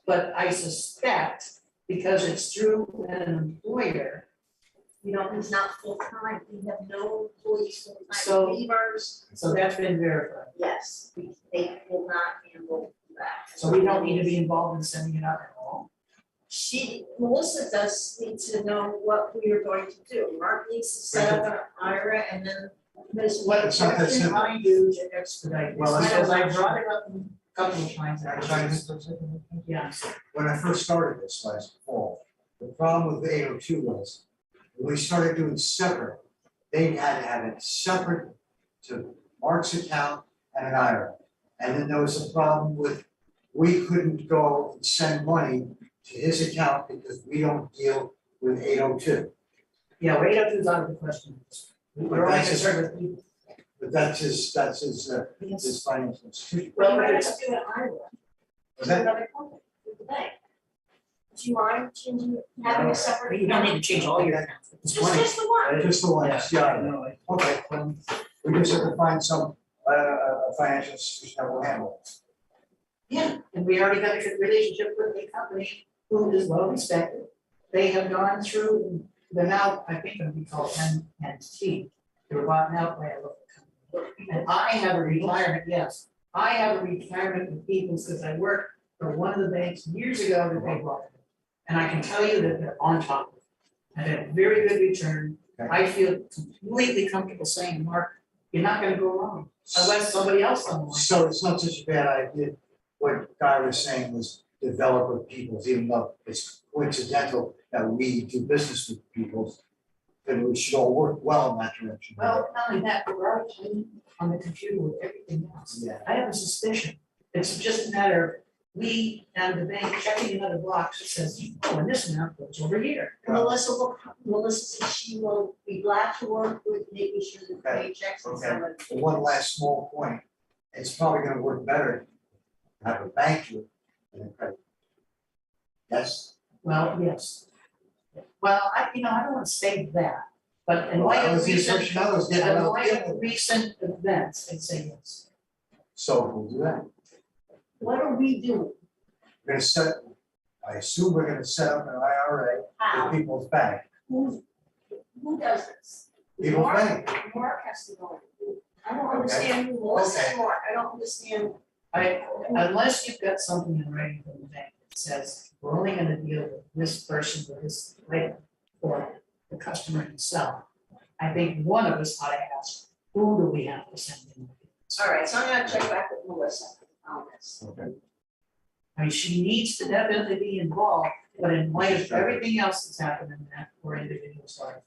but I suspect, because it's through an employer, He's not full-time, we have no employees full-time, So- leavers, so that's been verified. yes, they will not handle that. So we don't need to be involved in sending it out at all. Melissa does need to know what we are going to do, Mark needs to set up an IRA and then. Ms. What It's not that can simple. I do to expedite this? Well, Because I brought it up a couple of times. Yeah, When I first started this last fall, the problem with the 802 was, when we started doing separate, they had to have it separate to Mark's account and an IRA. And then there was a problem with we couldn't go and send money to his account because we don't deal with 802. Yeah, well, 802 is out of the question. We're only That's his- concerned with people. But that's his financial institution. Well, Well, you're gonna it's- have to do it Iowa, Was with that, another company, with the bank. Do you mind changing, having a separate? You don't need to change all your accounts, it's Just, money. just the one. just the one, yeah, No, I- okay, we just have to find some, financial institution that will handle it. Yeah, and we already got a good relationship with a company who is well respected. They have gone through, they're now, I think they'll be called NT. They were bought out by a local company. And I have a retirement, yes, I have a retirement with people because I worked for one of the banks years ago that they bought. And I can tell you that they're on top of it. I had a very good return. I feel completely comfortable saying, Mark, you're not gonna go wrong unless somebody else comes along. So it's not such a bad idea. What Guy was saying was develop with peoples, even though it's coincidental that we do business with peoples. Then we should all work well in that direction. Well, not only that, but we're already playing on the computer with everything else. Yeah. I have a suspicion, it's just a matter of we and the bank checking another box that says, oh, and this amount goes over here. And Melissa said she will be glad to work with making sure that the paychecks and some of. And one last small point, it's probably gonna work better to have a bank do it than a credit. Yes. Well, yes. Well, I don't want to say that, but in Well, light that of was the recent, assumption I was in getting about light the- of recent events, I'd say yes. So we'll do that. What are we doing? We're gonna set, I assume we're gonna set up an IRA How? for people's bank. Who does this? People's Mark- bank. Mark has to go. I don't understand who Melissa and Mark, I don't understand. Unless you've got something in writing from the bank that says, we're only gonna deal with this person with this item or the customer himself. I think one of us ought to ask, who do we have to send in? All right, so I'm gonna check back with Melissa on this. Okay. I mean, she needs to definitely be involved, but in light of everything else that's happened in that poor individual's life,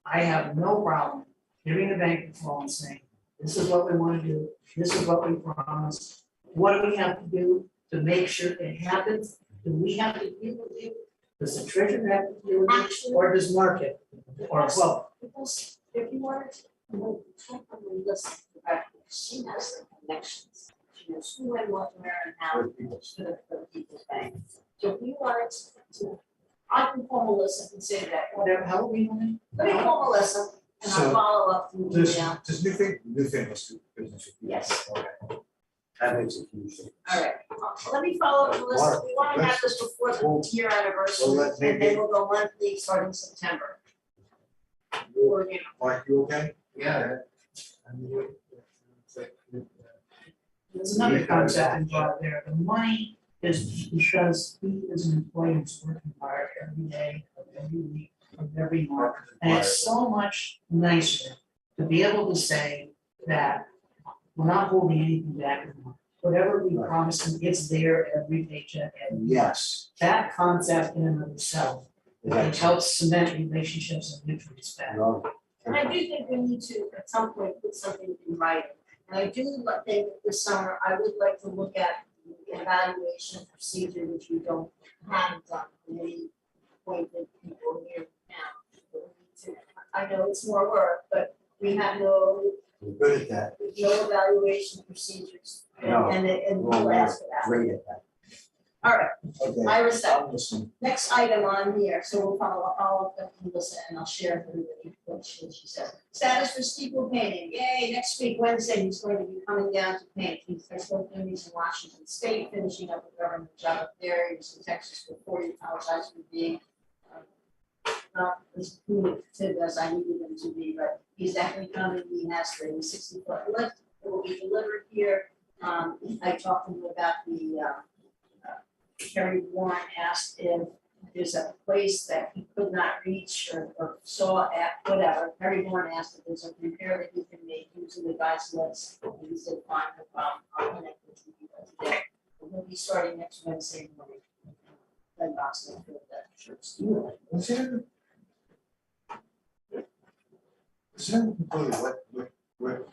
I have no problem giving the bank a call and saying, this is what we wanna do, this is what we promised. What do we have to do to make sure it happens? Do we have to deal with it? Does the treasurer have to deal with it, Actually, or does market, or both? because if you wanted to, check on Melissa, she has the connections. She knows who and what, where and how For people's. for the people's bank. So if you wanted to, I can call Melissa and say that, Whatever, how we want let me call Melissa and I'll So, follow up through Does, email. does new thing was do business with people? Yes. Okay. That makes a huge difference. All right, let me follow up with Melissa, we wanna have this before Well, the year anniversary, well, let's and maybe- then we'll go monthly starting September. Or, you know, Mark, you okay? Yeah. There's another concept involved there, the money is because he is an employee who's working hard every day, of every week, of every month. And it's so much nicer to be able to say that we're not holding anything back anymore. Whatever we promised him, it's there every paycheck, and Yes. that concept in and of itself, it helps cement relationships and mutual respect. and I do think we need to, at some point, put something in writing. And I do think that this summer, I would like to look at the evaluation procedure, which we don't have done in any point that people here now. But we need to- I know it's more work, but we have no We're good at that. evaluation procedures. No. And Well, we'll ask for that. Great at that. All right, Okay. Iris, I'm listening. next item on here, so we'll follow up with Melissa and I'll share with everybody what she says. Status for steeple painting, yay, next week, Wednesday, he's going to be coming down to paint. He's still doing these in Washington State, finishing up a government job up there. He was in Texas before, he apologized for being not as communicative as I needed him to be, but he's definitely coming. He has the 60-foot lift. It will be delivered here. I talked to him about the Kerry Warren asked if there's a place that he could not reach or saw at whatever. Kerry Warren asked if there's a repair that he can make using the guy's list. And he said, fine, no problem, I'll connect with you today. We'll be starting next Wednesday morning. Then Boston for that church. Was there? Is there what,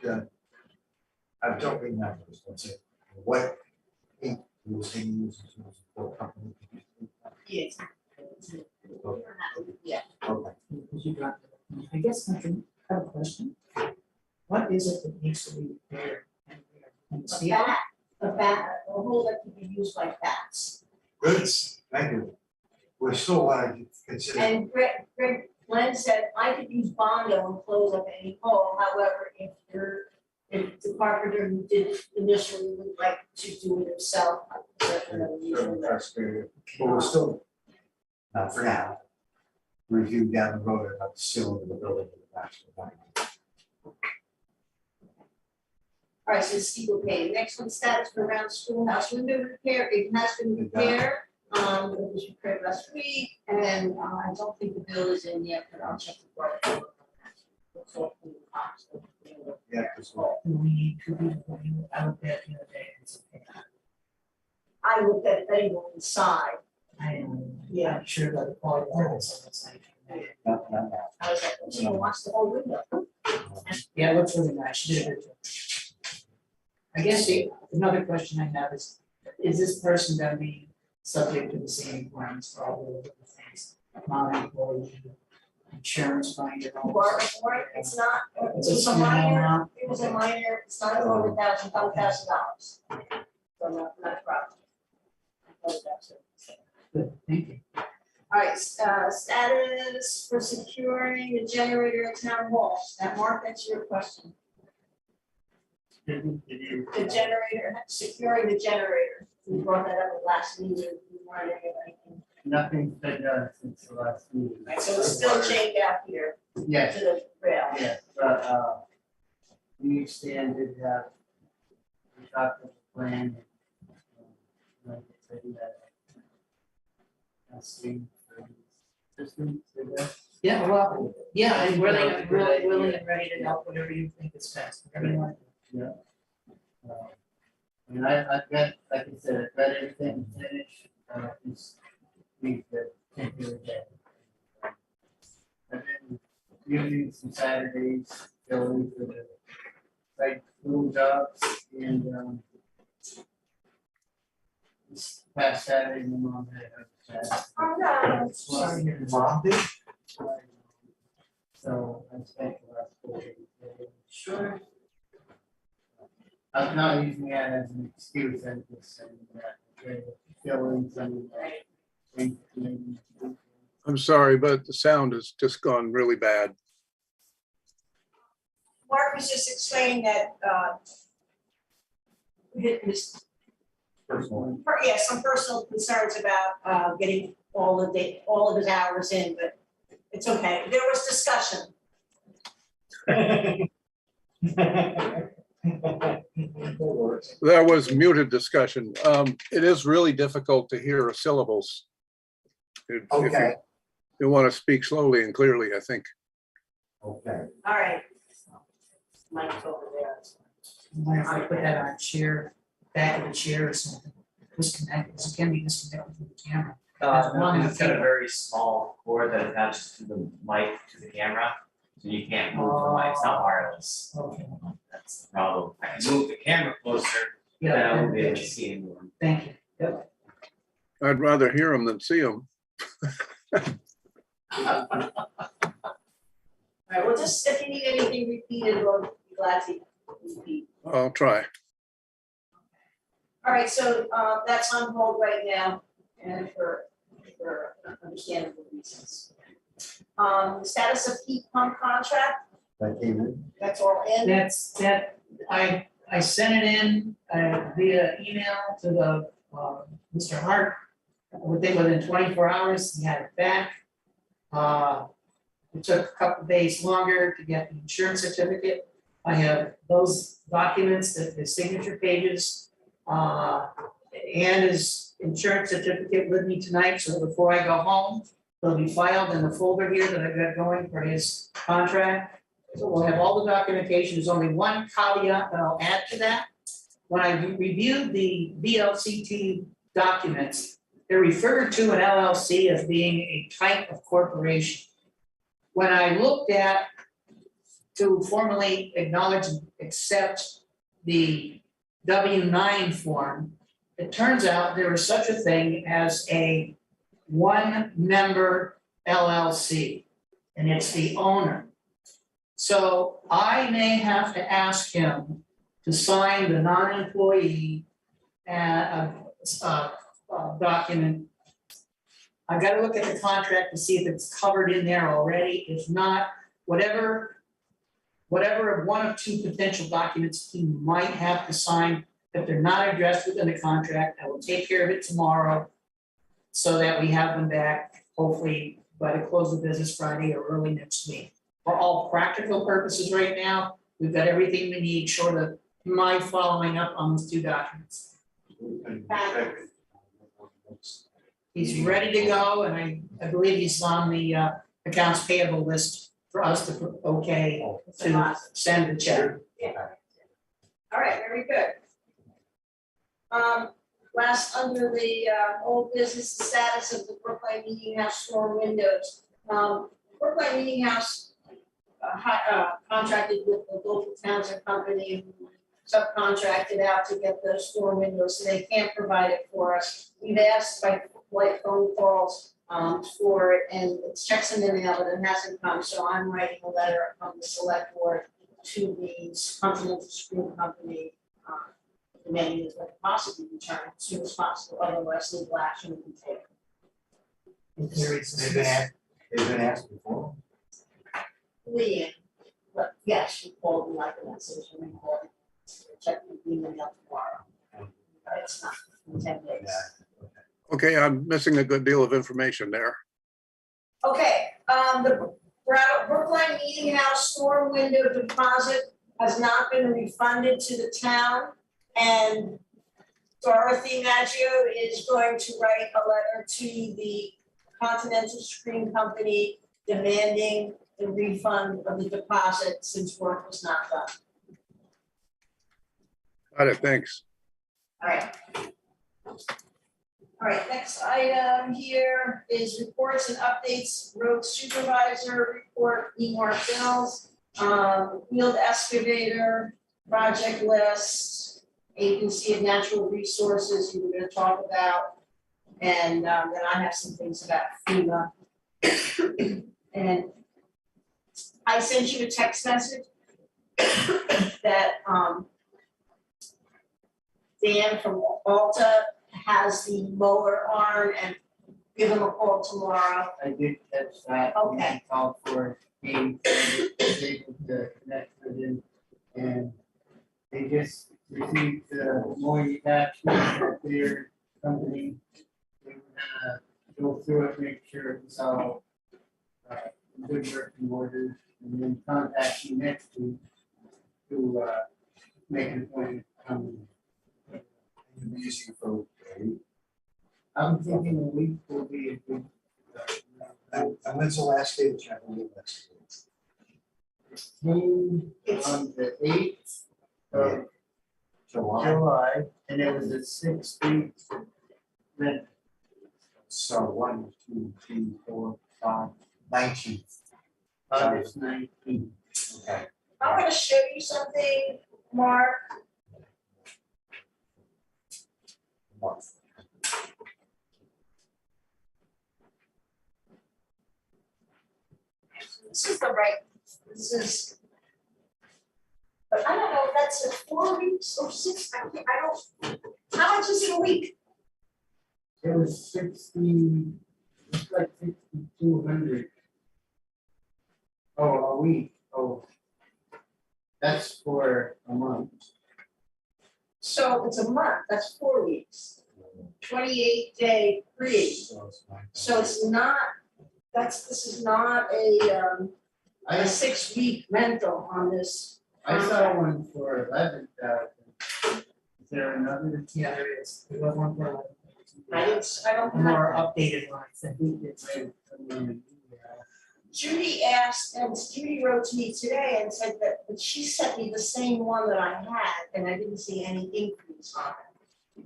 I don't remember, what's it, what Yes. Yeah. Okay. Because you got, I guess I have a question. What is it that needs to be repaired? And A see, bat, a hole that can be used by bats. Good, thank you. We still want to consider, And Greg Glenn said, I could use Bondo and close up any hole, however, if the carpenter who did it initially would like to do it himself. but we're still, not for now, review down the road about the ceiling of the building in the back of the bank. All right, so Steve will pay. Next one, status for around schoolhouse window repair. It has been repaired. It was repaired last week, and I don't think the bill is in yet, but I'll check the board. Yeah, because well, we need to be, I looked at the other day, it's okay. I looked at it inside. I am, Yeah. not sure about the quality of it, so it's like. not. I was like, she wants the whole window. Yeah, it looks really nice, she did a good job. I guess another question I have is this person gonna be subject to the same requirements for all the other things? Non-employee, insurance binder, all Bar this. report, it's not, It's it's a a small minor, amount. it was a minor, it's not over $1,000. So not a problem. Good, thank you. All right, status for securing the generator at town hall. Now, Mark, that's your question. The generator, securing the generator. We brought that up at last meeting. We wanted everybody. Nothing's been done since the last meeting. Right, so it's still chained out here to Yes, the rail. yes, but, we extended, we talked about the plan. Like I said, swing for systems, I guess. Yeah, well, yeah, I'm really willing and ready to help whatever you think is best, whatever you want. Yeah. I mean, I've got, like I said, I've got everything finished, just need to take care of that. I've been using some Saturdays, going for the site school jobs and, this past Saturday, my mom had her class. Oh, no. Sorry, your mom did? So I spent the last 4 days there. Sure. I'm not using that as an excuse, I'm just saying that, fill in some. I'm sorry, but the sound has just gone really bad. Mark was just explaining that, his Personally. some personal concerns about getting all of his hours in, but it's okay. There was discussion. There was muted discussion. It is really difficult to hear syllables. If Okay, you want to speak slowly and clearly, I think. okay. All right. Mike's over there. Mind if I put that on a chair, back of the chair or something, disconnect, because it can be disconnected from the camera. No, it's got a very small cord that attaches to the mic to the camera, so you can't move the mic, it's not wireless. Okay, That's the problem. I can move the camera closer, then I yeah, won't be able to see anyone. thank you. Yep. I'd rather hear them than see them. All right, well, just if you need anything repeated, we'll be glad to repeat. I'll try. All right, so that's on hold right now, and for understandable reasons. Status of heat pump contract, That came in. that's all in. That, I sent it in via email to the Mr. Hart. Within 24 hours, he had it back. It took a couple days longer to get the insurance certificate. I have those documents, the signature pages, and his insurance certificate with me tonight, so before I go home, they'll be filed in the folder here that I've got going for his contract. So we'll have all the documentation. There's only one caveat that I'll add to that. When I reviewed the VLCT documents, they're referred to an LLC as being a type of corporation. When I looked at to formally acknowledge and accept the W-9 form, it turns out there is such a thing as a one-member LLC, and it's the owner. So I may have to ask him to sign the non-employee document. I've got to look at the contract to see if it's covered in there already. If not, whatever of one of two potential documents he might have to sign, if they're not addressed within the contract, I will take care of it tomorrow so that we have them back hopefully by the close of business Friday or early next week. For all practical purposes right now, we've got everything we need short of my following up on those two documents. He's ready to go, and I believe he's on the accounts payable list for us to to send the check. All right, very good. Last, under the old business, the status of the Brookline Meeting House store windows. Brookline Meeting House contracted with the local Townsend company, who subcontracted out to get those store windows, so they can't provide it for us. We've asked by like phone calls for it, and it's checks in the mail, but it hasn't come, so I'm writing a letter from the select board to the Continental Screen Company, demanding that it possibly return as soon as possible, otherwise legal action will be taken. They've been asked before. Leanne, but yes, she called me like a message and we called, check the email tomorrow. But it's not in 10 days. Okay, I'm missing a good deal of information there. Okay, the Brookline Meeting House storm window deposit has not been refunded to the town. And Dorothy Maggio is going to write a letter to the Continental Screen Company demanding the refund of the deposit since work was not done. Got it, thanks. All right. All right, next item here is reports and updates, road supervisor report, EMAR bills, field excavator, project list, agency of natural resources we were gonna talk about. And then I have some things about FEMA. And I sent you a text message that Dan from Alta has the mower arm, and give him a call tomorrow. I did catch that. Okay. I called for Dave, was able to connect with him, and they just received the mowing attachment at their company. They were gonna go through it, make sure it's all in good working order, and then contact you next week to make an appointment. You'll be using it for a week. I'm thinking a week will be a good. And when's the last day that you have to leave this? On the 8th of July, and it was a 6-week rent. So 1, 2, 3, 4, 5, 19th. August 19th. Okay. I'm gonna show you something, Mark. Month. This is the right, this is. But I don't know if that's in 4 weeks or 6, I don't, how much is it a week? It was 60, it's like 6,200. Oh, a week, oh. That's for a month. So it's a month, that's 4 weeks. 28-day free, So it's 9,000. so it's not, this is not a I 6-week rental on this. saw one for 11,000. Is there another? Yeah, there is. We have one for I don't a have. more updated one, I think. Judy asked, and Judy wrote to me today and said that she sent me the same one that I had, and I didn't see any increase on it.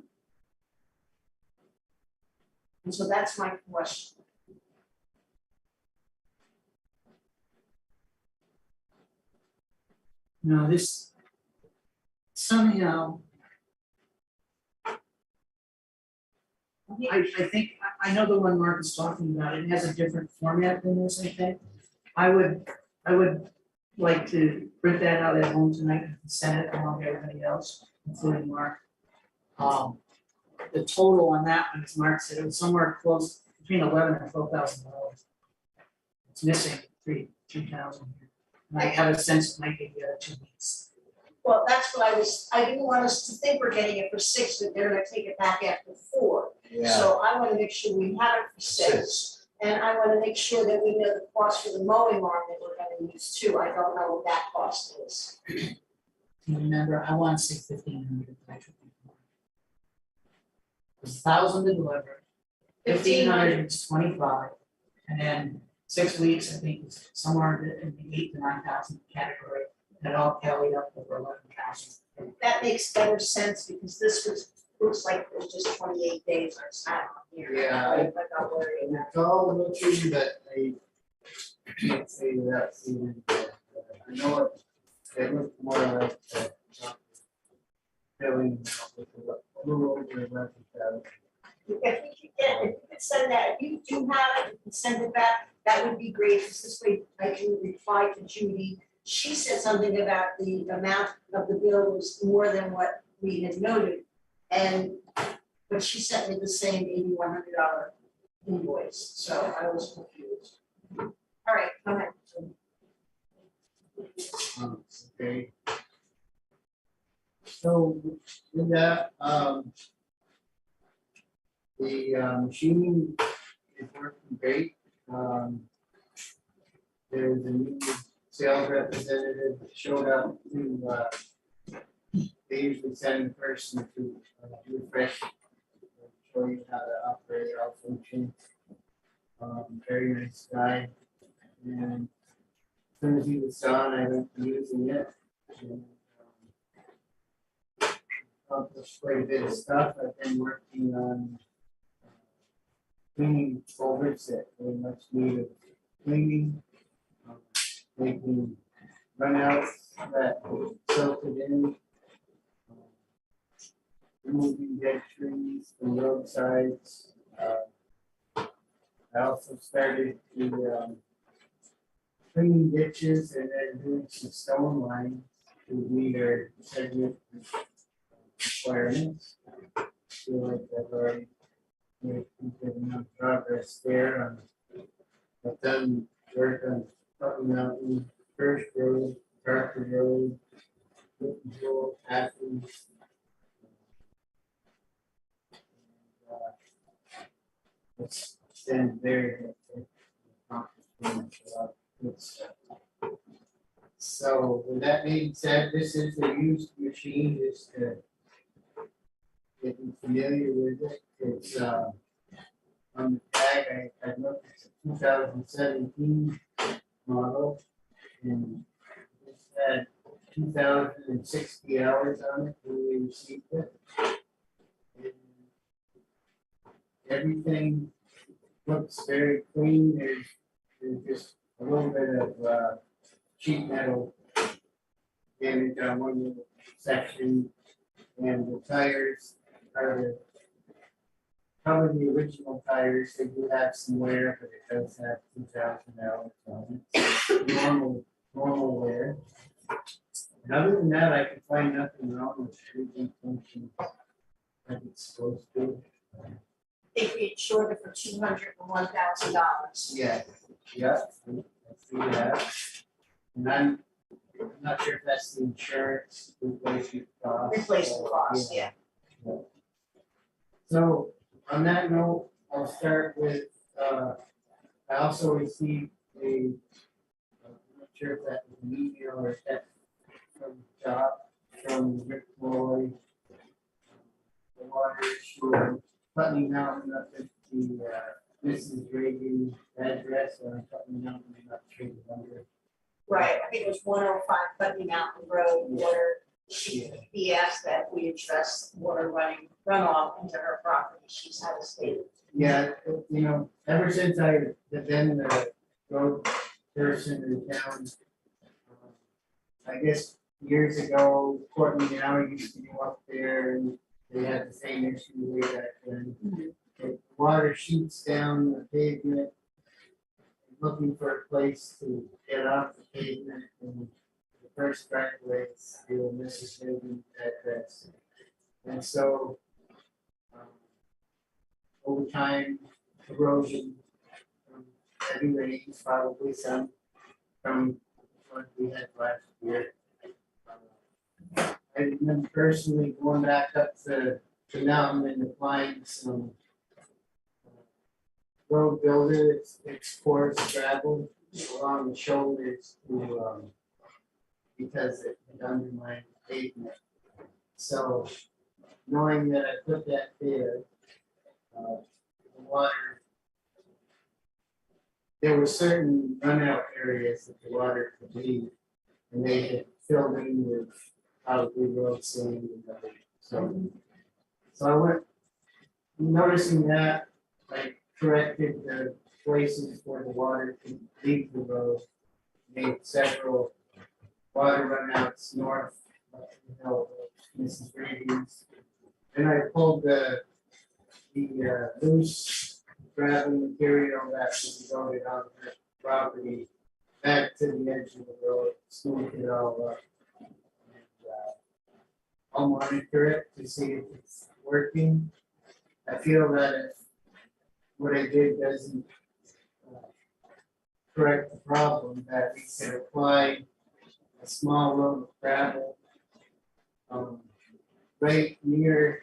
And so that's my question. No, this somehow I think, I know the one Mark is talking about, it has a different format than this, I think. I would like to print that out at home tonight and send it along to everybody else, including Mark. The total on that one, as Mark said, it was somewhere close between $11,000 and $12,000. It's missing three thousand here. And I have a sense it might be the other 2 weeks. Well, that's what I didn't want us to think we're getting it for 6, that they're gonna take it back after 4. Yeah. So I wanna make sure we have it for 6, and I wanna make sure that we know the cost for the mowing arm that we're gonna use too. I don't know what that cost is. Do you remember, I want to say 1,500, but I could be wrong. It was 1,000 to deliver, 1,500 is 25, and then 6 weeks, I think, is somewhere in the 8,000 to 9,000 category, and it all tallied up over 11,000. That makes better sense because this looks like it was just 28 days or something here. Yeah, I'm not worried And about it's all looking that I can't say without seeing it. I know it looked more like filling with a little over 11,000. If you could send that, if you do have it, you can send it back, that would be great, because this way I can reply to Judy. She said something about the amount of the bill was more than what we had noted, but she sent me the same $8,100 invoice, so I was confused. All right, go ahead. Okay. So with that, the machine is working great. There's a new sales representative that showed up to, they usually send a person to refresh, show you how to operate our function. Very nice guy. And as soon as he was done, I went to using it. And, accomplished quite a bit of stuff. I've been working on cleaning folders that very much needed cleaning, making runouts that silted in, removing dead trees from roadsides. I also started to clean ditches and then doing some stone lines to meet our segment requirements. Feel like I've already made good enough progress there. I've done work on Putney Mountain, First Road, Parker Road, Whitney Hill, Athens. It's been very good stuff. So with that being said, this is a used machine, just to get you familiar with it. It's on the tag, I looked, it's a 2017 model. And it's had 2,060 hours on it when we received it. And everything looks very clean. There's just a little bit of sheet metal damage on one little section, and the tires are probably the original tires. They do have some wear, but it does have 2,000 hours on it. So normal wear. And other than that, I can find nothing wrong with everything functions like it's supposed to. I think we insured it for $201,000. Yeah, yeah, I see that. And I'm not sure if that's the insurance replacement cost. Replacement cost, yeah. So on that note, I'll start with, I also received I'm not sure if that was an email or text from Job, from Rick Lloyd. The water issue, Putney Mountain up at the Mrs. Reagan address, or Putney Mountain, I'm not sure the number. Right, I think it was 105 Putney Mountain Road, water. He asked that we address water runoff into her property. She's had a state. Yeah, you know, ever since I have been the road person in town, I guess years ago, Courtney and I used to go up there and they had the same issue way back then. the water shoots down the pavement, looking for a place to get off the pavement, and the first driveway is the Mississippi address. And so, over time, erosion from heavy rains, probably some from what we had last year. I remember personally going back up the mountain and applying some road builder, it's coarse gravel along the shoulders to, because it undermined the pavement. So knowing that I put that there, the water, there were certain runout areas that the water could leave, and they had filled in with probably road sand and other, so I went, noticing that, I corrected the places where the water could leave the road, made several water runouts north of the hill, Mrs. Reagan's. Then I pulled the loose gravel material that was loaded on the property back to the edge of the road, smoothed it all up. And, I'll monitor it to see if it's working. I feel that if what I did doesn't correct the problem, that we can apply a small load of gravel right near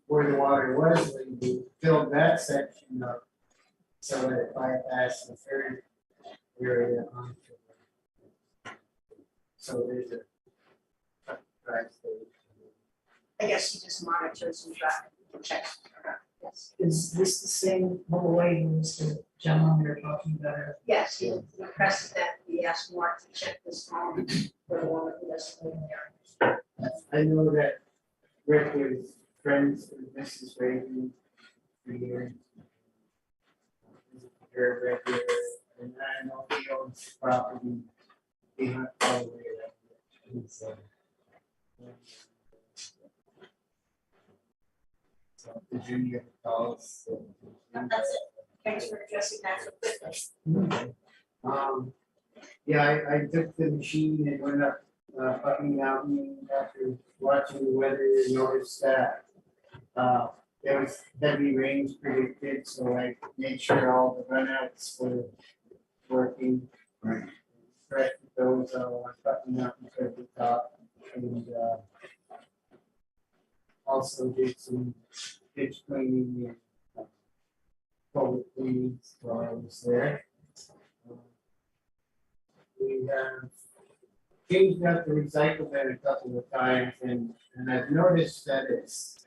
where the water was, when we filled that section up so that it bypassed the third area onto it. So there's a drive station. I guess he just monitors and checks. Yes, Is this the same whole way as the gentleman we were talking about? yes, he requested that we ask Mark to check this home for the one who has lived there. I know that Rick was friends with Mrs. Reagan for years. Very regular, and I know he owns property behind all the way around it. So did you get calls? That's it. Thanks for addressing that so quickly. Yeah, I took the machine and went up Bucking Mountain after watching the weather and noticed that there was heavy rains predicted, so I made sure all the runouts were working. Right. Corrected those on Bucking Mountain to the top, and also did some ditch cleaning and public cleanings while I was there. We have changed out the recycle bin a couple of times, and I've noticed that it's,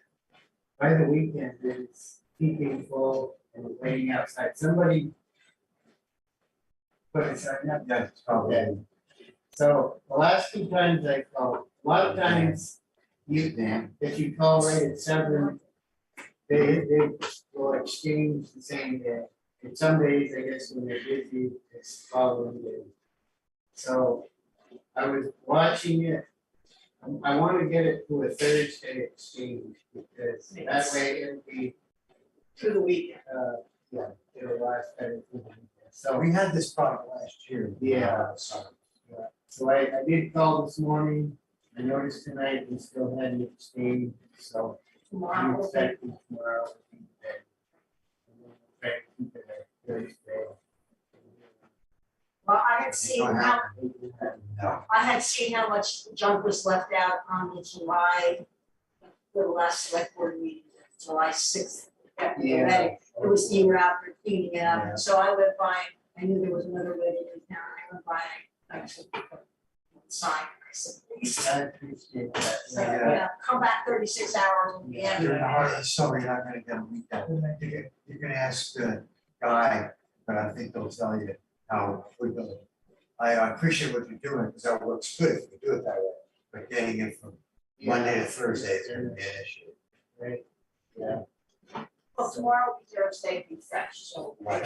by the weekend, it's keeping full and waiting outside. Somebody put a sign up. Yeah, it's probably. Okay. So the last two times I called, a lot of times, if you call right at 7, they will exchange the same day. And some days, I guess, when they're busy, it's the following day. So I was watching it. I want to get it to a Thursday exchange, because that way it'll be, Through the weekend. yeah, it'll last better through the weekend. So So we had this problem last year. Yeah. So So I did call this morning. I noticed tonight we still hadn't exchanged, so I'm Tomorrow. expecting tomorrow. to be there. And then we'll try to keep it at Thursday. Well, I had seen how, no, I had seen how much junk was left out on the July, the last select board meeting, July 6th. After the Yeah. wedding. It was, you were out there cleaning it up, Yeah. so I went by, I knew there was another wedding in town, I went by, I took the sign, I said, please, I appreciate that. so, yeah, come back 36 hours and be during after. the heart of the summer, you're not gonna get a week done. You can ask the guy, but I think they'll tell you how we're doing. I appreciate what you're doing, because that works good if you do it that way, but getting it from Monday to Thursday is gonna be an issue. Right, yeah. Well, tomorrow will be Thursday, be fresh, so. Right.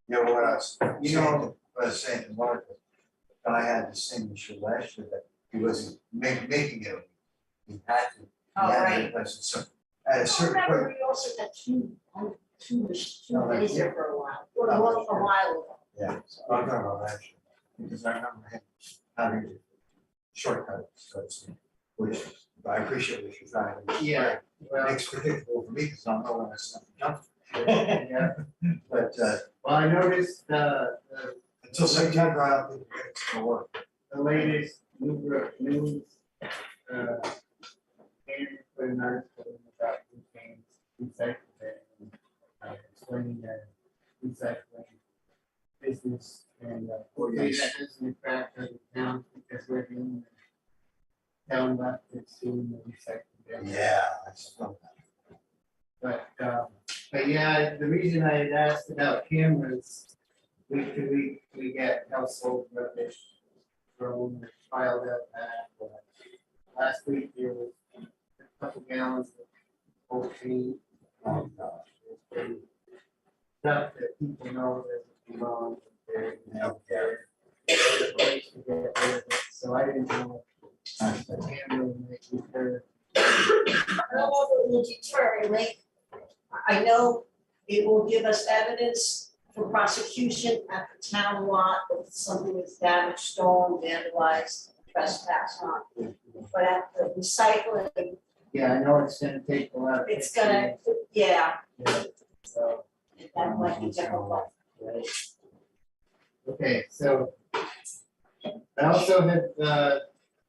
You know what I was You know- saying to Mark, the guy had the same issue last year, that he wasn't making it a week. He had to, he Oh, had to right. replace it, so at a certain Remember, point, we also got two two Oh, that's- days there for a while, or a while ago. Yeah, so I'm talking about that, because I remember him having to shortcut, so to speak, which I appreciate what you're trying to do. Yeah, well, It's predictable for me, because I'm going to stuff jump. yeah, But, well, I noticed, until September, I don't think it's gonna work. the latest Newbrook News, and put an article about Brookline's recycling, explaining that recycling business and, hopefully that doesn't attract other towns because we're doing the town left that's doing the recycling. business. Yeah, that's fun. But yeah, the reason I had asked about cameras, we get household rubbish from piled up at, last week there was a couple gallons of poultry. Oh gosh, it's pretty stuff that people know doesn't belong there, you know, there's a place to get rid of it, so I didn't know if the camera would make me sure. I don't know if it will deter, like, I know it will give us evidence for prosecution at the town lot if something is damaged, stolen, vandalized, trespassed on. But at the recycling, Yeah, I know it's gonna take a lot. of it's gonna, yeah, Yeah, so. that might be difficult. Right. Okay, so I also have,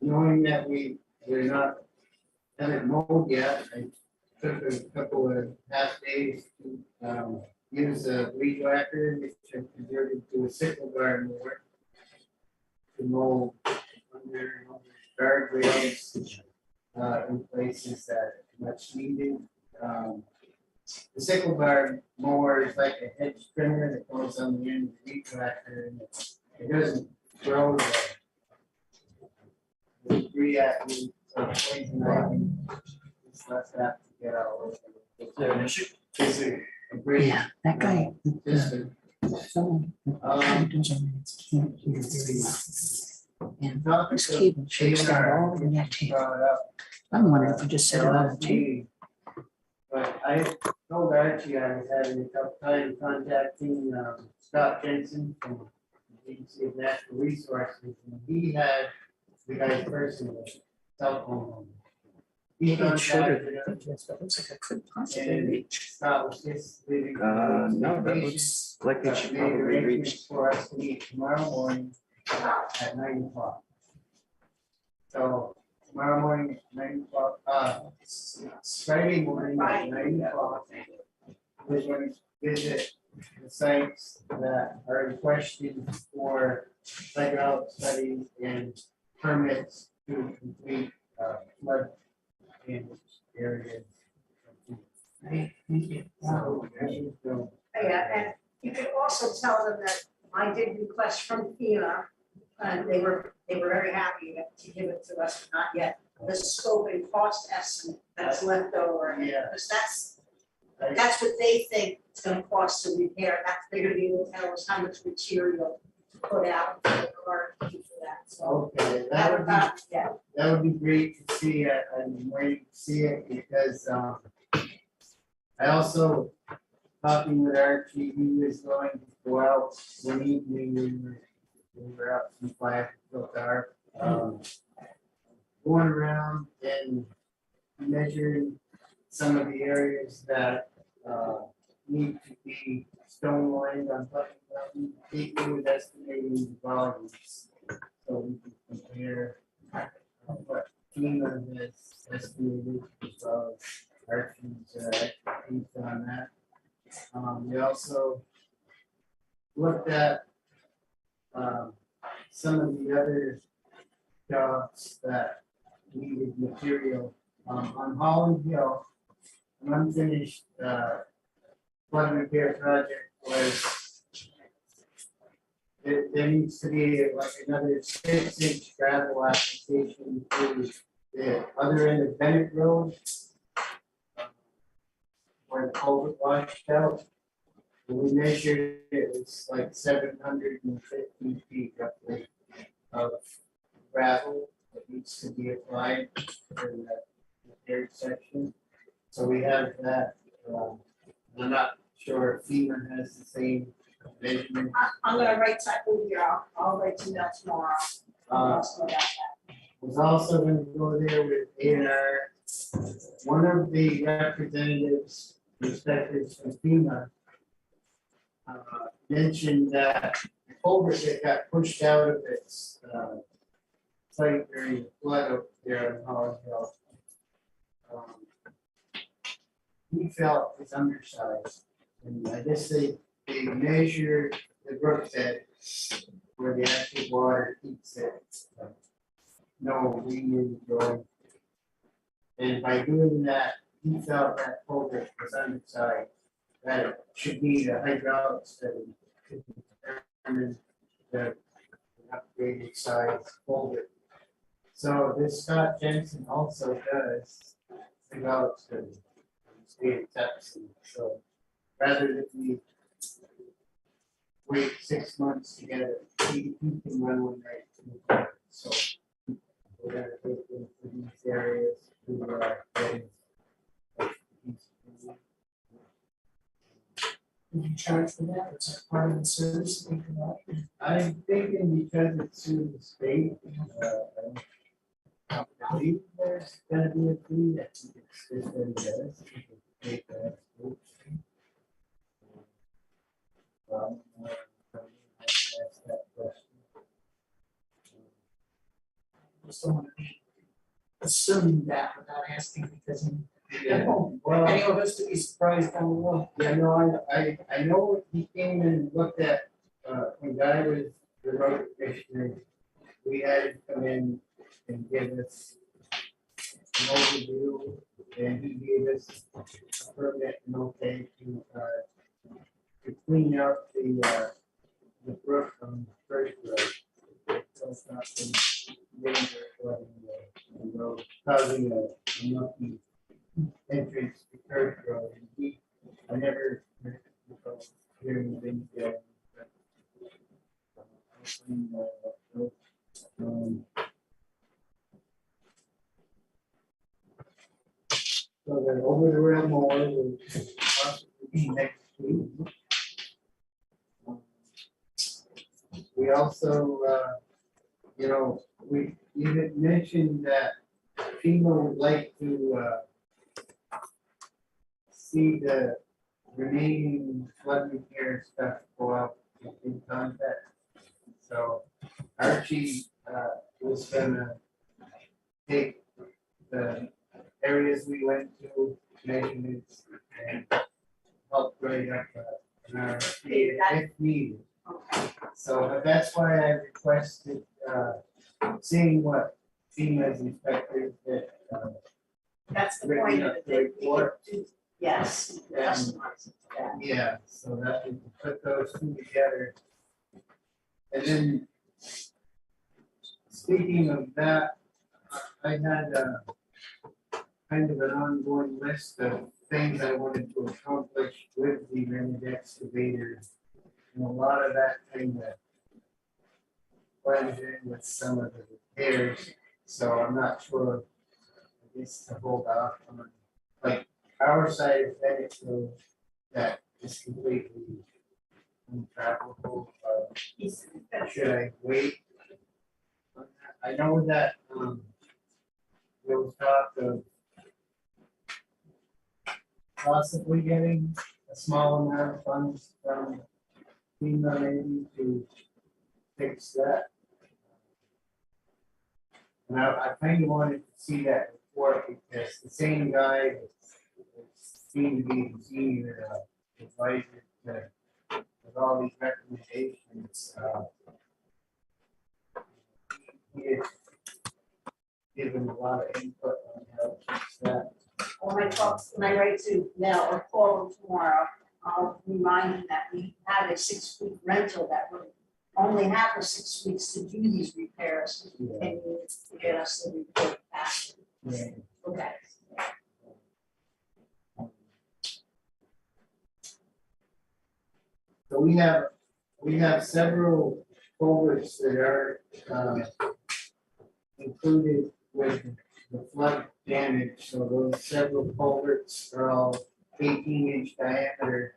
knowing that we're not haven't mowed yet, I took a couple of half days to, use a weed whacker, which I converted to a sickle guard mower to mow under guardrails, in places that are much needed. The sickle guard mower is like a hedge trimmer that goes on the end of the weed whacker, and it doesn't grow the debris at you, so poison ivy, it's less apt to get all over. Is there an issue? Is it a great? Yeah, that guy, Just a, phone, can't hear very well. And this cable shakes out all over that tape. brought up. I'm wondering if we just set it on the tape. But I told Archie I was having a tough time contacting Scott Jensen from the Agency of Natural Resources, and he had the guy's personal cell phone number. He Maybe it's shorter contacted than him, this, but it looks like I couldn't possibly and reach. Scott was just leaving. No, that looks like it should probably reach. For us to meet tomorrow morning at 9 o'clock. So tomorrow morning at 9 o'clock, Friday morning at 9 o'clock. We're going to visit the sites that are in question for psychedelic studies and permits to complete flood damaged areas. Right, thank you. So, I should go. Yeah, and you could also tell them that I did request from FEMA, and they were very happy to give it to us, but not yet. The scope and cost estimate that's left over, Yeah. because that's what they think it's gonna cost to repair, that's, they're gonna be able to tell us how much material to put out or for that, so. Okay, that would be. Yeah, That would be great to see. I'm waiting to see it because I also talking with Archie, he was going to go out one evening, we were out from 5 till dark. Going around and measuring some of the areas that need to be stone lined on Putney Mountain. He was estimating the volumes, so we can compare what FEMA has estimated as well as Archie's expertise on that. We also looked at some of the other jobs that needed material. On Holland Hill, an unfinished flood repair project was there needs to be like another 6-inch gravel application to the other end of Bennett Road, where the culvert washed out. When we measured, it was like 750 feet roughly of gravel that needs to be applied in that repaired section. So we have that, I'm not sure if FEMA has the same measurement. I'm gonna write that over here, I'll write to Mel tomorrow. Uh, Ask him about that. was also gonna go there with A&R. One of the representatives, inspectors from FEMA, mentioned that the culvert that got pushed out of its, site during the flood up there in Holland Hill. He felt it's undersized, and I guess they measured the brook bed where the actual water keeps it. No, we need to go. And by doing that, he felt that culvert was undersized, that it should need a hydraulic study to determine the upgraded size culvert. So this Scott Jensen also does hydraulic study. State taxing, so rather than we wait 6 months to get it, he can run one right. So we're gonna take them to these areas who are getting. Would you charge for that? It's a part of the service that we provide. I'm thinking because it's through the state, I believe there's gonna be a fee that it's just very generous. Take that. Ask that question. Just don't want to be assuming that without asking because Yeah, well, any of us to be surprised down the road. yeah, no, I know he came and looked at, when I was the road commissioner, we had him come in and give us an overview, and he gave us a permit and okay to clean out the brook on First Road. So it's not been danger flooding the road, causing a milky entrance to First Road. And I never hearing things there. So then over the rail more will possibly be next week. We also, we even mentioned that FEMA would like to see the remaining flood repair stuff go out in contact. So Archie was gonna take the areas we went to, measurements, and help write up an RFP if needed. Okay. So that's why I requested, seeing what FEMA's inspectors that, That's the written point of up it, the they report. could do, yes, customize it, yeah. Yeah, so that we can put those two together. And then, speaking of that, I had kind of an ongoing list of things I wanted to accomplish with the Rented excavator. And a lot of that kind of blends in with some of the repairs, so I'm not sure, I guess to hold off on, like, our side of Bennett Road that is completely untravelable. Should I wait? I know that, there was talk of possibly getting a small amount of funds from FEMA maybe to fix that. And I kind of wanted to see that report because the same guy that seemed to be the senior advisor with all these recommendations. He had given a lot of input on how to fix that. When I write to Mel or call him tomorrow, I'll remind him that we had a 6-week rental that would only have for 6 weeks to do these repairs. Yeah. And you to get us the report back. Yeah. Okay. So we have several culverts that are included with the flood damage. So those several culverts are all 18-inch diameter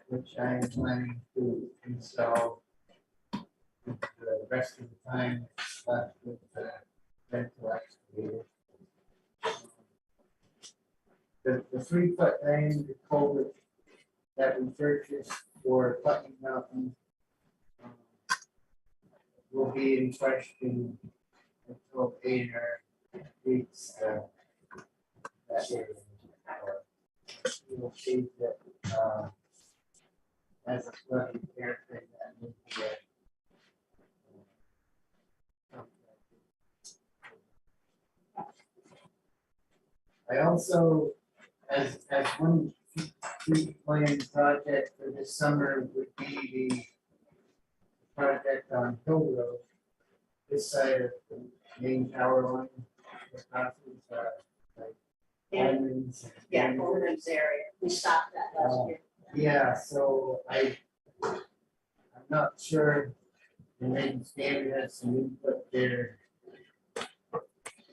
which I am planning to install the rest of the time left with the rental excavator. The 3-foot diameter culvert that we purchased for Putney Mountain will be in question until 8 or 8 weeks. That area. We'll see that, as a flood repair thing, that would be I also, as one key plan project for this summer would be the project on Hill Road, this side of the main power line. The houses are like Yeah. Almonds and- Yeah, Golden's area, we stopped that last year. Yeah, so I'm not sure, and maybe Standard has some input there.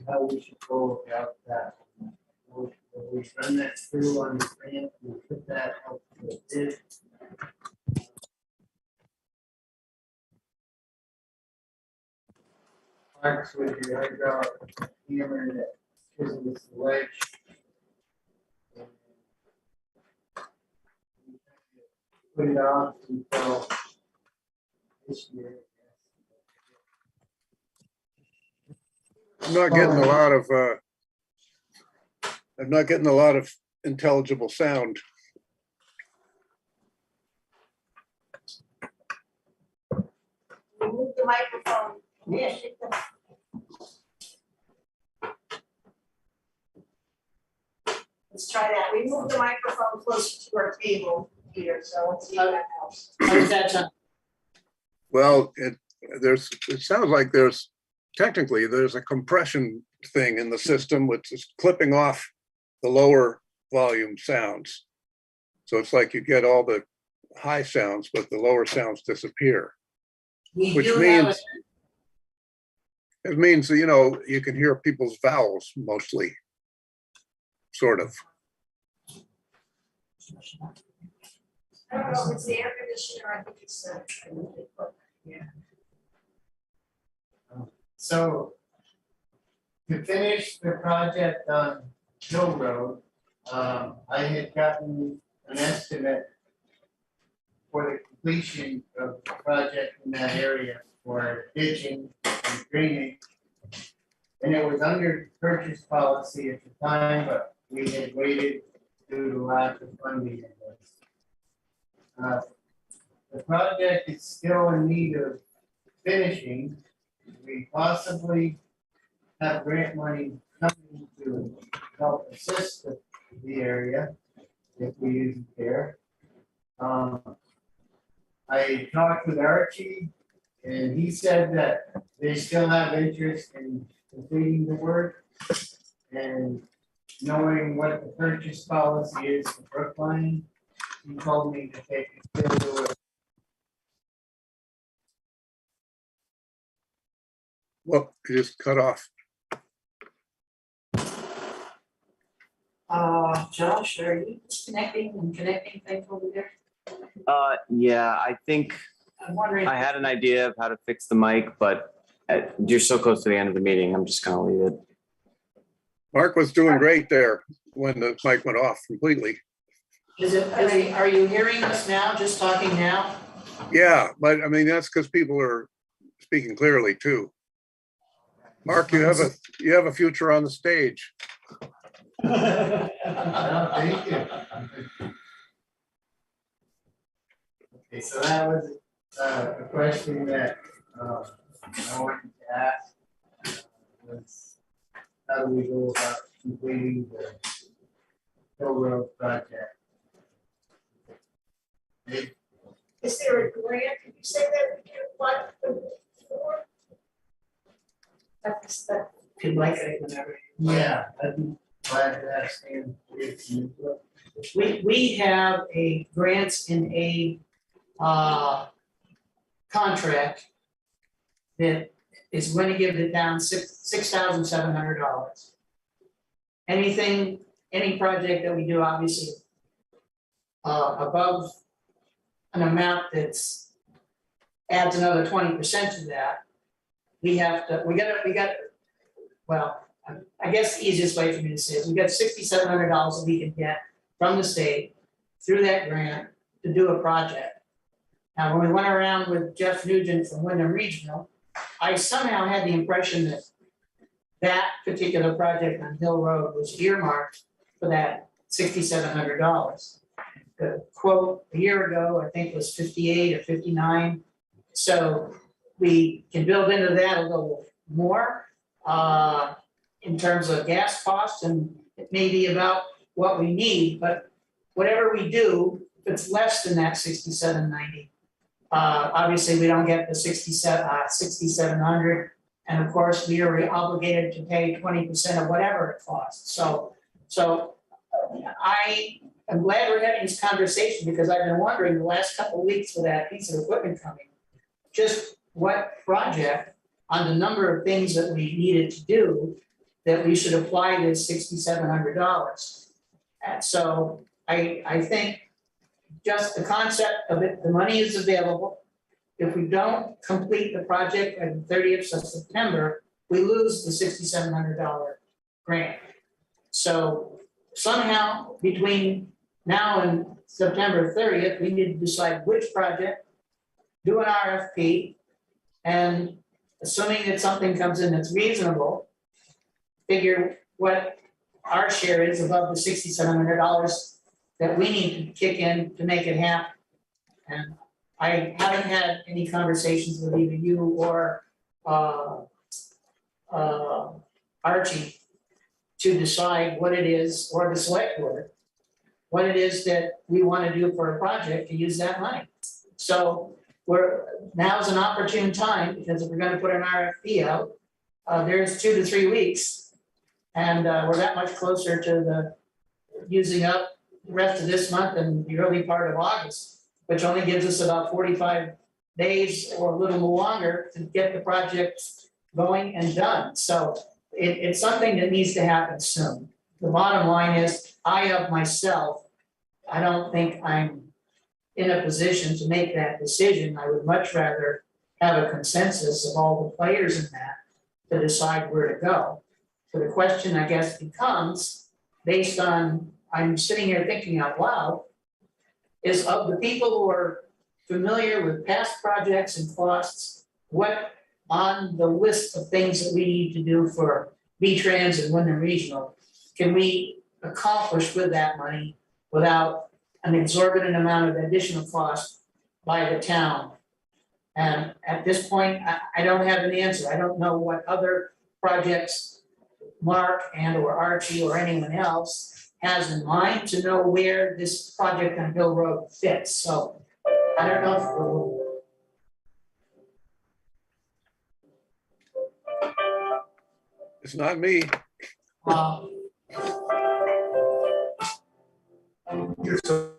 How we should go about that. Will we run that through on the grant, we put that out to the bid? Parks with your hydraulic hammer that chisels the ledge. Put it off until this year. I'm not getting a lot of, I'm not getting a lot of intelligible sound. Move the microphone. Yeah. Let's try that. We moved the microphone closer to our table here, so let's see if that helps. How does that sound? Well, it sounds like technically there's a compression thing in the system which is clipping off the lower volume sounds. So it's like you get all the high sounds, but the lower sounds disappear. We Which do have means, it means, you know, you can hear people's vowels mostly, sort of. I don't know if it's the air conditioner, I think it's yeah. So to finish the project on Hill Road, I had gotten an estimate for the completion of the project in that area for ditching and drainage. And it was under purchase policy at the time, but we had waited due to lack of funding. The project is still in need of finishing. We possibly have grant money coming to help assist the area if we use it there. I talked with Archie and he said that they still have interest in completing the work. And knowing what the purchase policy is for Brookline, he told me that they could still do it. Well, it just cut off. Josh, are you disconnecting and connecting things over there? Yeah, I think I'm wondering. I had an idea of how to fix the mic, but you're so close to the end of the meeting, I'm just gonna leave it. Mark was doing great there when the mic went off completely. are you hearing us now, just talking now? Yeah, but I mean, that's because people are speaking clearly too. Mark, you have a future on the stage. Thank you. Okay, so that was a question that I wanted to ask. Was how do we go about completing the Hill Road project? Is there a grant, did you say that we can apply for? That's the. Could like it whenever. Yeah, I'd be glad to ask him. We have a grants in a contract that is going to give it down $6,700. Anything, any project that we do, obviously, above an amount that's adds another 20% to that, we gotta, well, I guess the easiest way for me to say is we got $6,700 that we can get from the state through that grant to do a project. Now, when we went around with Jeff Nugent from Wyndham Regional, I somehow had the impression that that particular project on Hill Road was earmarked for that $6,700. The quote a year ago, I think, was 58 or 59. So we can build into that a little more in terms of gas costs, and it may be about what we need, but whatever we do, if it's less than that 6790, obviously we don't get the 6,700, and of course we are obligated to pay 20% of whatever it costs. So I am glad we're having this conversation, because I've been wondering the last couple of weeks with that piece of equipment coming, just what project on the number of things that we needed to do that we should apply this $6,700. And so I think just the concept of it, the money is available. If we don't complete the project by the 30th of September, we lose the $6,700 grant. So somehow between now and September 30th, we need to decide which project, do an RFP, and assuming that something comes in that's reasonable, figure what our share is above the $6,700 that we need to kick in to make it happen. And I haven't had any conversations with either you or Archie to decide what it is, or the select board, what it is that we want to do for a project to use that money. So now's an opportune time, because if we're going to put an RFP out, there's 2 to 3 weeks. And we're that much closer to the using up the rest of this month and the early part of August, which only gives us about 45 days or a little longer to get the project going and done. So it's something that needs to happen soon. The bottom line is, I don't think I'm in a position to make that decision. I would much rather have a consensus of all the players in that to decide where to go. So the question, I guess, becomes, based on, I'm sitting here thinking out loud, is of the people who are familiar with past projects and costs, what on the list of things that we need to do for V-Trans and Wyndham Regional can we accomplish with that money without an exorbitant amount of additional cost by the town? And at this point, I don't have an answer. I don't know what other projects Mark and or Archie or anyone else has in mind to know where this project on Hill Road fits. So I don't know if It's not me. You're still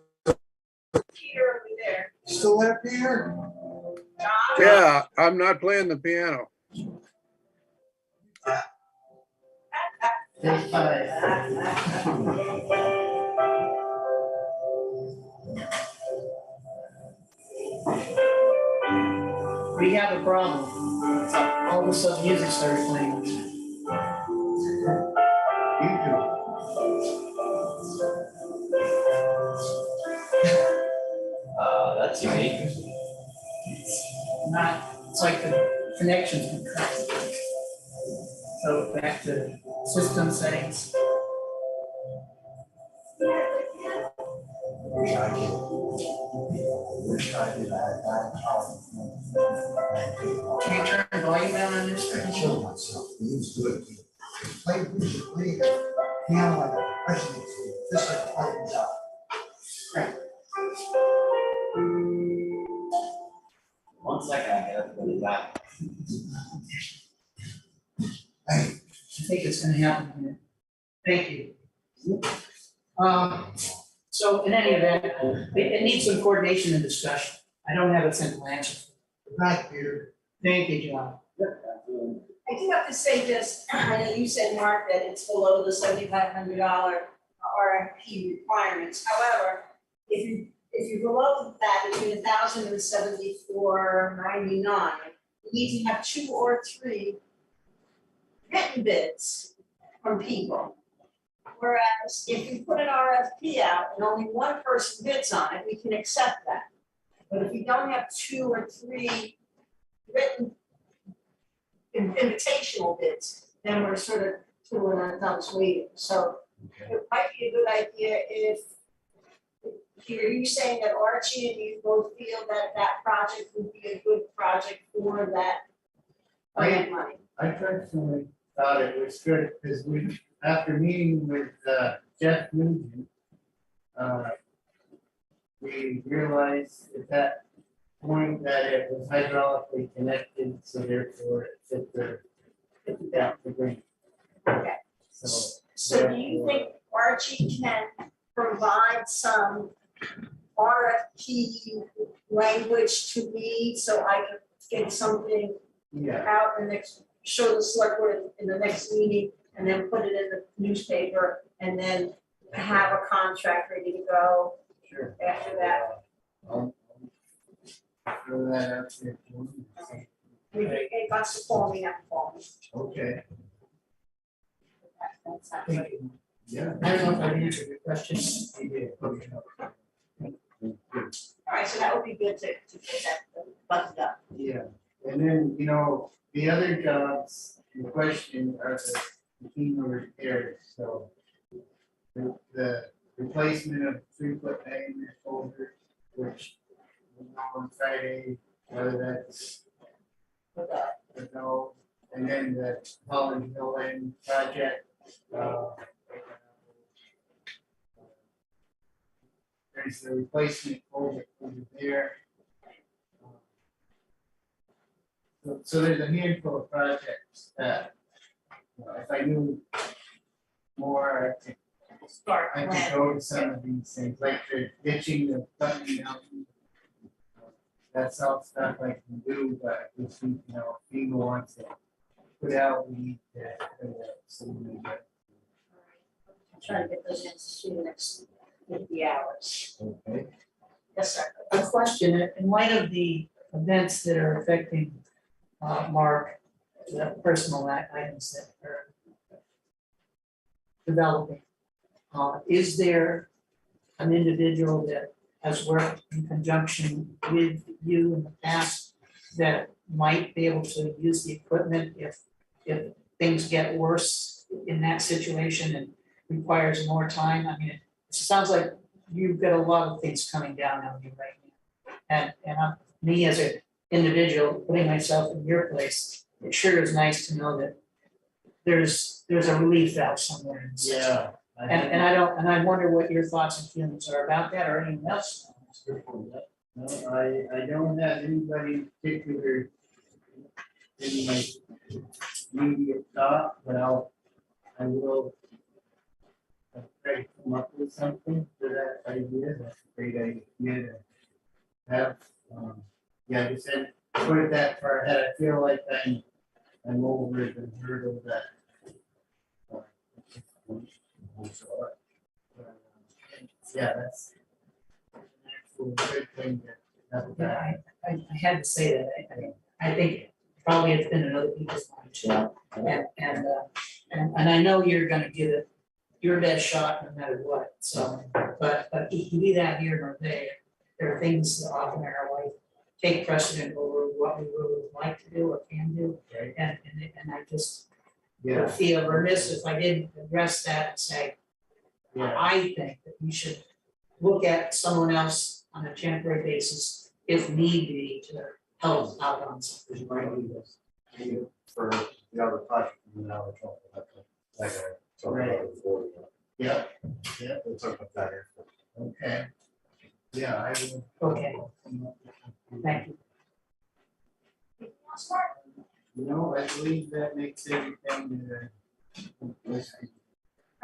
Peter, over there. there, Peter? John? Yeah, I'm not playing the piano. we have a problem. All of a sudden music started playing. You do. That's unique. It's like the connection's been cut. So back to system settings. Wish I did. Wish I did. I had Can you turn the volume down on this? I killed myself. He was good. He played piano like a president. Just like Parkinson's out. One second, I gotta put it back. I think it's gonna happen here. Thank you. So in any event, it needs some coordination and discussion. I don't have a simple answer. Good night, Peter. Thank you, John. I do have to say this, I know you said, Mark, that it's below the $7,500 RFP requirements. However, if if you're below that, between 1,000 and 74.99, you need to have 2 or 3 written bids from people. Whereas if you put an RFP out and only one person bids on it, we can accept that. But if you don't have 2 or 3 written invitational bids, then we're sort of twiddling our thumbs waiting. So it might be a good idea if you're saying that Archie and you both feel that that project would be a good project for that grant money. I personally thought it was good, because we, after meeting with Jeff Nugent, we realized at that point that it was hydraulically connected, so therefore it fit the green. Okay. So do you think Archie can provide some RFP language to me so I can get something Yeah, out and show the select board in the next meeting and then put it in the newspaper and then have a contract ready to go sure. after that? I'll throw that out there. If it wants to call me, have to call me. Okay, That's not- Thank you. yeah. I don't know if I answered your question. You did. Okay. All right, so that would be good to get that buttoned up. Yeah, and then, the other jobs in question are the FEMA repairs, so the replacement of 3-foot diameter culvert, which we know on Friday, whether that's no, and then the Holland Hill Lane project. There's the replacement culvert over there. So there's a handful of projects that, if I knew more, Start I could plan. go to some of these things, like the ditching, the buttoning out. That's all stuff I can do, but if FEMA wants to put out, we need to. So we get. I'm trying to get those answers to you in the next 50 hours. Okay. Yes, sir. A question, in light of the events that are affecting Mark, the personal items that are developing, is there an individual that has worked in conjunction with you in the past that might be able to use the equipment if things get worse in that situation and requires more time? I mean, it sounds like you've got a lot of things coming down on you right now. And me as an individual, putting myself in your place, it sure is nice to know that there's a relief valve somewhere in this. Yeah. And I wonder what your thoughts and feelings are about that or anyone else. No, I don't have anybody in particular in my immediate thought, but I will try to come up with something for that idea. That's a great idea to have. Yeah, just said, put it that far ahead. I feel like I'm over the hurdle that. Yeah, that's an actual good thing to have. Yeah, I had to say that, I think probably it's been in other people's minds too. And I know you're gonna give it your best shot no matter what, so, but it can be that here or there are things that often in our life take precedent over what we really would like to do or can do. Right. And I just would Yeah, feel remiss if I didn't address that and say, yeah, I think that we should look at someone else on a temporary basis if need be to help out on something. Because you might need this, for the other project, and now we're talking about like talking about it before. yeah, We'll talk about that here. okay. Yeah, I will. Okay, thank you. No, I believe that makes everything.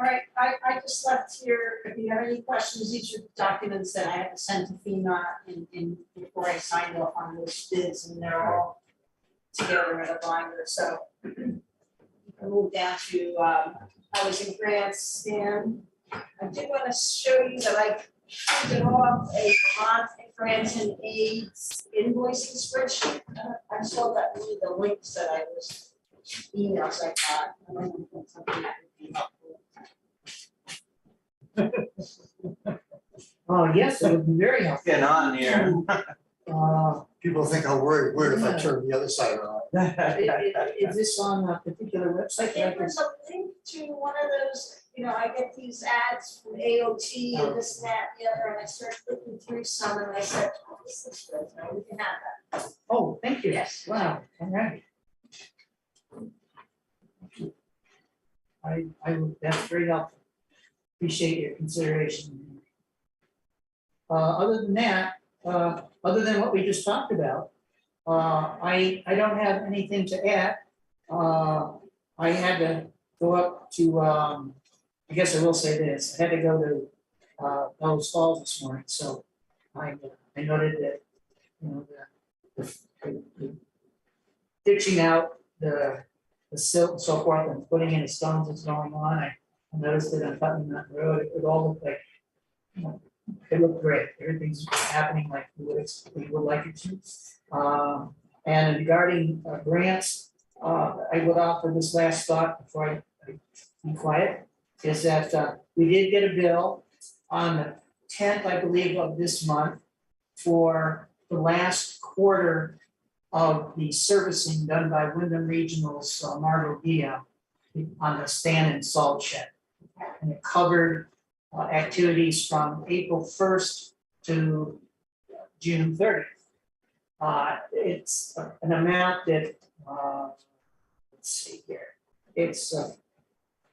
All right, I just left here, if you have any questions, these are documents that I had to send to FEMA in before I signed off on those bids, and they're all together in a binder, so. I moved down to, I was in grants, and I did want to show you that I printed off a Vermont grants and aids invoicing spreadsheet. I saw that with the links that I was, emails I got. I don't know if that's something that would be helpful. Oh, yes, it would be very helpful. Getting on here. People think I'm worried if I turn the other side around. Is this on a particular website? It was a link to one of those, I get these ads from AOT and this and that, and the other, and I started looking through some and I said, oh, this looks good, no, we can have that. Oh, thank you. Yes. Wow, all right. That's very helpful. Appreciate your consideration. Other than that, other than what we just talked about, I don't have anything to add. I had to go up to, I guess I will say this, I had to go to, Bellows Falls this morning, so I noted that, the ditching out the silt and so forth and putting in the stones is going on. I noticed it on Putnam Mountain Road, it all looked like, it looked great, everything's happening like we would like it to. And regarding grants, I would offer this last thought before I be quiet, is that we did get a bill on the 10th, I believe, of this month for the last quarter of the servicing done by Wyndham Regional's Margot Dia on the stand and salt shed. And it covered activities from April 1st to June 30th. It's an amount that, let's see here, it's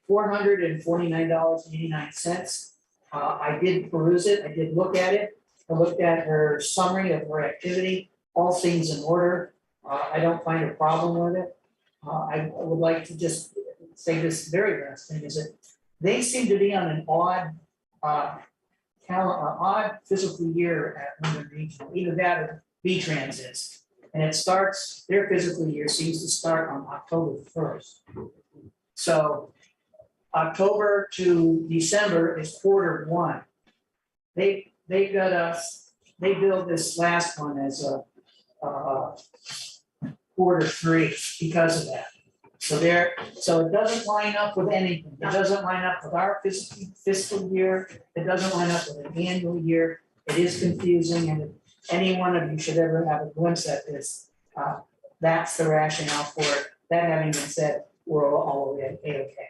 $449.89. I did peruse it, I did look at it, I looked at her summary of her activity, all things in order. I don't find a problem with it. I would like to just say this very last thing is that they seem to be on an odd odd physical year at Wyndham Regional, either that or V-Trans is. And it starts, their physical year seems to start on October 1st. So October to December is quarter one. They got us, they billed this last one as a quarter three because of that. So it doesn't line up with anything. It doesn't line up with our fiscal year. It doesn't line up with an annual year. It is confusing, and if any one of you should ever have a glimpse at this, that's the rationale for it. That having been said, we're all A-okay.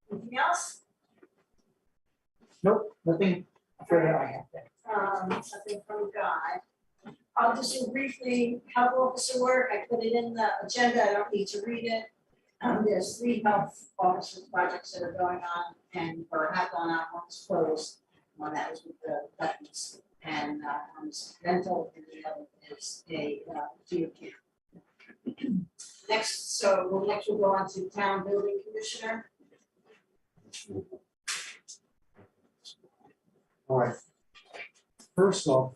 Anything else? Nope, nothing further I have there. Something from Guy. I'll just do briefly, health officer work, I put it in the agenda, I don't need to read it. There's 3 health officer projects that are going on and, or have gone on, one's closed. One that was with the buttons, and one's dental, and the other is a geocamp. Next we'll go on to town building commissioner. All right. First off,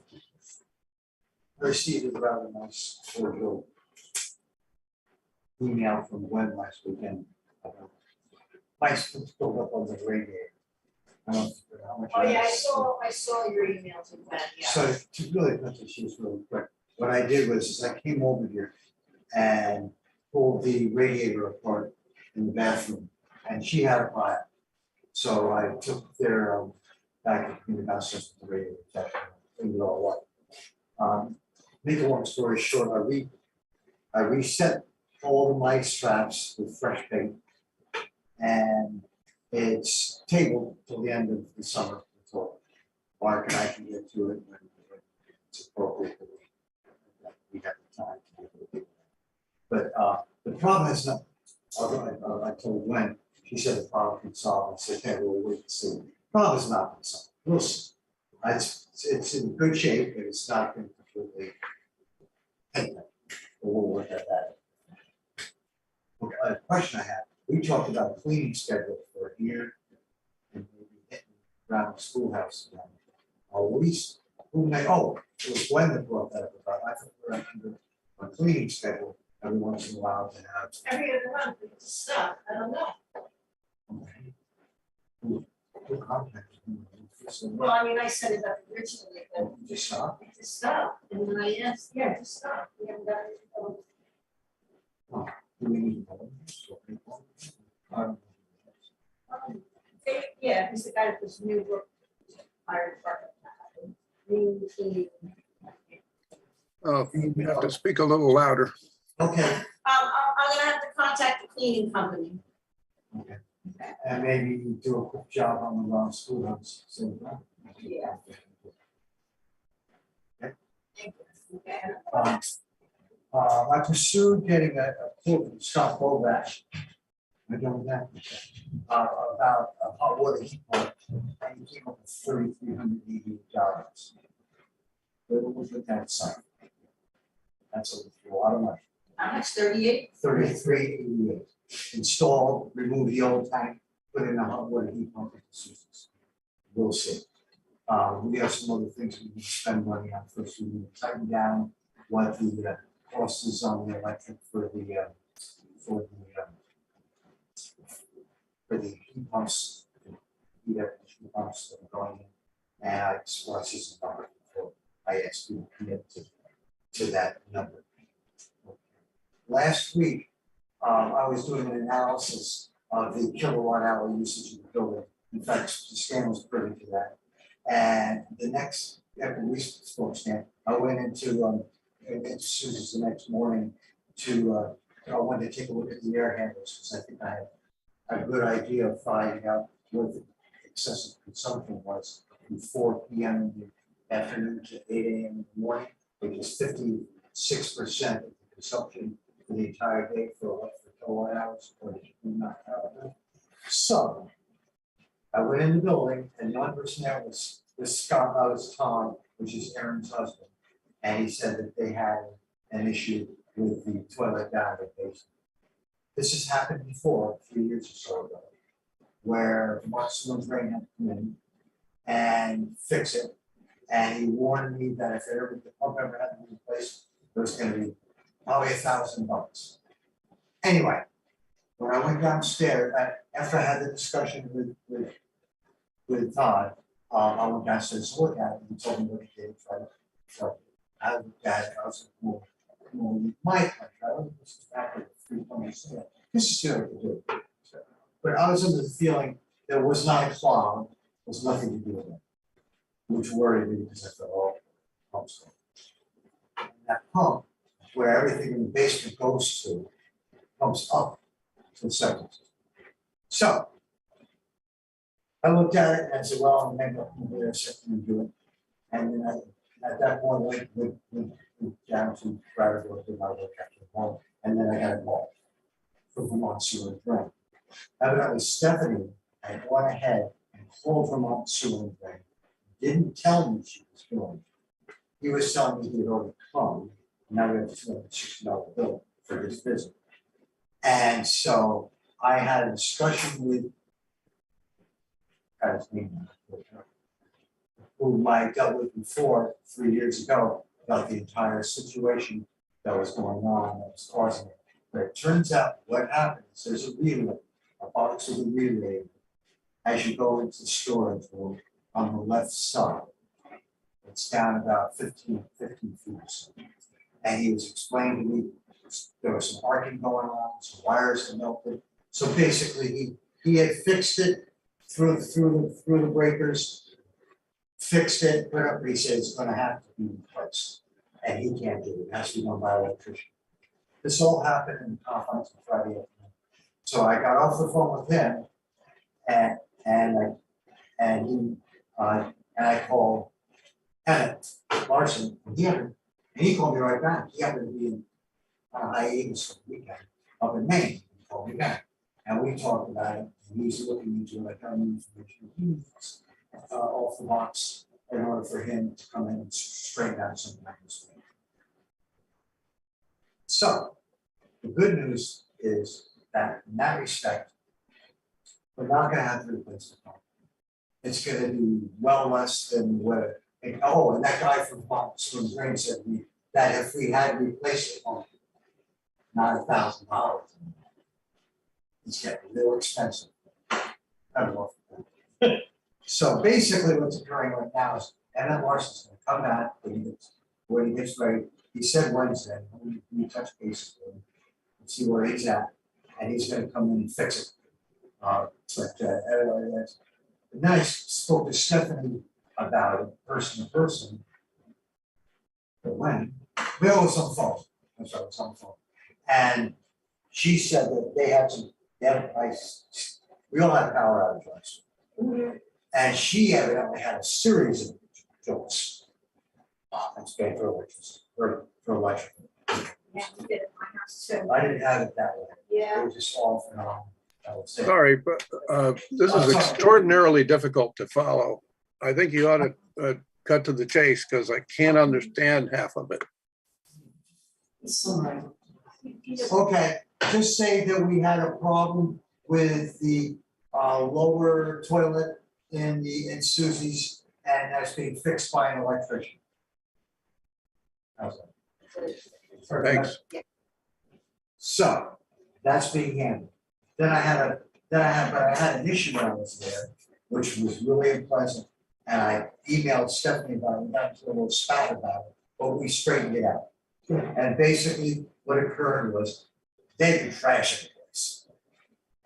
I received a rather nice cordial email from Gwen last weekend. Nice to build up on the radiator. I don't know how much. Oh, yeah, I saw your emails with that, yeah. So to really cut the shoes really quick, what I did was I came over here and pulled the radiator apart in the bathroom, and she had a file. So I took their back in the bathroom with the radiator, cleaned it all up. Make a long story short, I reset all the mic straps with fresh paint, and it's tabled till the end of the summer until Mark and I can get to it when it's appropriate. We have the time to do it. But the problem is not, I told Gwen, she said the problem can solve. I said, okay, we'll wait and see. The problem is not been solved. We'll see. It's in good shape, but it's not been completely. We'll work at that. Okay, a question I have, we talked about a cleaning schedule for here and maybe hitting around the schoolhouse again. It was Gwen that brought that up about, I think we're under a cleaning schedule every once in a while to have. Every other month, it's stuff, I don't know. Who contacted me? Well, I mean, I set it up originally, but You just saw? to stop, and then I asked, yeah, to stop, we haven't done it. Do we need to? Yeah, he's the guy that was new work fire department. Oh, you have to speak a little louder. Okay, I'm gonna have to contact the cleaning company. and maybe do a quick job on the wrong schoolhouse, so. Yeah. Okay. Thank you. Okay. I pursued getting a quote from Scott Bovash. I don't know, about a hot water heat pump, and he came up with $3,388. What was with that site? That's a lot of money. How much, 38? $33,88. Install, remove the old tank, put in a hot water heat pump at the Susans. We'll see. We have some other things we need to spend money on. First, we need to tighten down what the cost is on the electric for the heat pumps, heat air conditioning pumps that are going in. And I expressed his number before I asked you to commit to that number. Last week, I was doing an analysis of the kilowatt hour usage of the building. In fact, Stan was privy to that. And the next, after we spoke, Stan, I went into Susan's the next morning to, I wanted to take a look at the air handlers, because I think I had a good idea of finding out what the excessive consumption was from 4 p.m. in the afternoon to 8 a.m. in the morning, which is 56% of the consumption for the entire day for kilowatt hours, or not. So I went in the building, and the only person there was Scott, was Tom, which is Aaron's husband, and he said that they had an issue with the toilet down in the basement. This has happened before, 3 years or so ago, where Mark Slim's Drain had to come in and fix it, and he warned me that if the pump ever had to be replaced, there was going to be probably $1,000. Anyway, when I went downstairs, after I had the discussion with Todd, I went downstairs to look at it, and he told me what he did. So I looked at it, I was like, well, my country, I don't think this is after 3.0. This is what to do. But I was under the feeling there was not a clog, was nothing to do with it, which worried me because I thought, oh, pump's going. And that pump, where everything in the basement goes to, pumps up to the septic system. So I looked at it and I said, well, I'm going to go there, something to do it. And then at that point, went down to Bradford, did my work after home, and then I got a call from Vermont Sewer and Drain. Evidently, Stephanie had gone ahead and called Vermont Sewer and Drain, didn't tell me she was doing it. He was telling me he had already come, and now we have a $260 bill for his visit. And so I had a discussion with, his name, whom I dealt with before 3 years ago about the entire situation that was going on that was causing it. But it turns out what happened is there's a relay, a box with a relay as you go into the storage room on the left side. It's down about 15 feet or so. And he was explaining to me there was some arcing going on, some wires had melted. So basically he had fixed it through the breakers, fixed it, put up, but he said it's gonna have to be replaced. And he can't do it, it has to be done by an electrician. This all happened in the confines of Friday afternoon. So I got off the phone with him and I called Kenneth Larson, and he called me right back. He happened to be in hiatus for the weekend up in Maine. He called me back. And we talked about it, and he's looking into like how many information he needs off the box in order for him to come in and straighten out something like this. So the good news is that in that respect, we're not gonna have to replace the pump. It's gonna be well less than what, and that guy from Swim Drain said to me that if we had replaced the pump, not $1,000. It's getting real expensive. I don't know. So basically what's occurring right now is Emmett Larson's gonna come back when he gets ready. He said Wednesday, we touch bases with him, and see where he's at, and he's gonna come in and fix it. Anyway, then I spoke to Stephanie about it, person to person. But when, we was on the phone, I'm sorry, it was on the phone. And she said that they had a price, we all had power outage last week. And she evidently had a series of jokes. That's bad for electricity, for electric. Yeah, we did it at my house too. I didn't have it that way. Yeah. It was just all phenomenal, I would say. Sorry, but this is extraordinarily difficult to follow. I think you ought to cut to the chase because I can't understand half of it. Sorry. Okay, just say that we had a problem with the lower toilet in Susie's, and that's being fixed by an electrician. How's that? Thanks. So, that's being handled. Then I had an issue when I was there, which was really unpleasant. And I emailed Stephanie about it, got into a little spat about it, but we straightened it out. And basically what occurred was they've been trashing the place.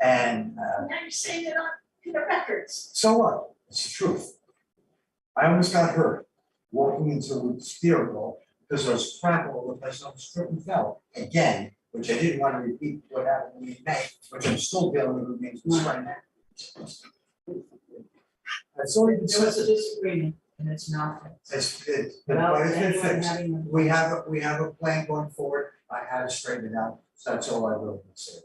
And Now you're saying it on the records. so what? It's the truth. I almost got hurt walking into the steering wheel because there was crap all over the place. I was tripping and fell again, which I didn't want to repeat what happened in May, which I'm still dealing with remains right now. That's only been There was a said. disagreement and it's not. But Without it's been anyone fixed. having. We have a plan going forward. I had to straighten it out. So that's all I really can say.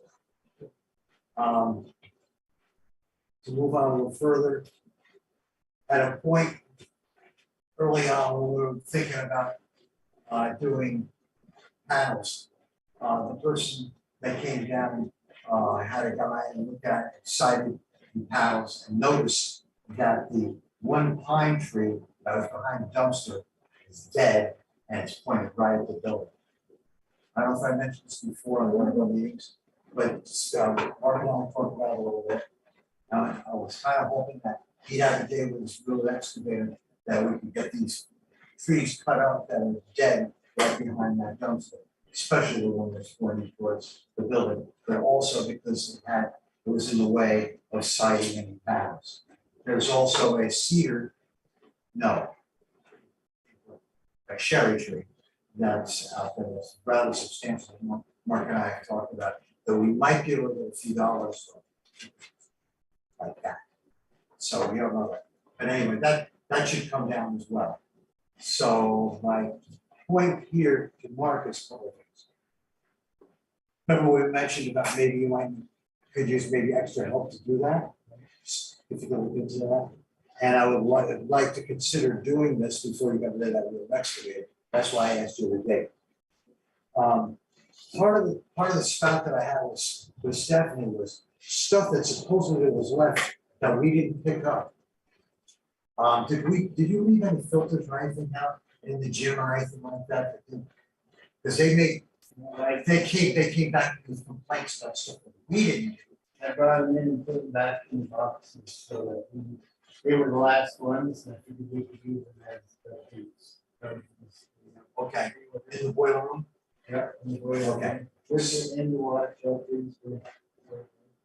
To move on a little further, at a point early on when we were thinking about doing panels, the person that came down had a guy and looked at it, cited the panels and noticed that the one pine tree that was behind the dumpster is dead and it's pointed right at the building. I don't know if I mentioned this before in one of our meetings, but Mark and I talked about it a little bit. I was kind of hoping that he'd have a day with his real excavator that we could get these trees cut out that are dead right behind that dumpster, especially the one that's pointing towards the building, but also because it was in the way of siding any panels. There's also a cedar, a cherry tree that's out there that's rather substantial. Mark and I have talked about that we might be able to get a few dollars for like that. So we don't know that. But anyway, that should come down as well. So my point here to Mark is a couple of things. Remember we mentioned about maybe you could use maybe extra help to do that? If you go look into that. And I would like to consider doing this before you get rid of that real excavator. That's why I asked you the date. Part of the spat that I had with Stephanie was stuff that supposedly was left that we didn't pick up. Did you leave any filters or anything out in the gym or anything like that? Because they came back with complaints about stuff that we didn't do. I brought them in and put them back in the boxes so that they were the last ones that we could use them as the Okay, in the boiler room? Yeah. Okay. This in the water filters.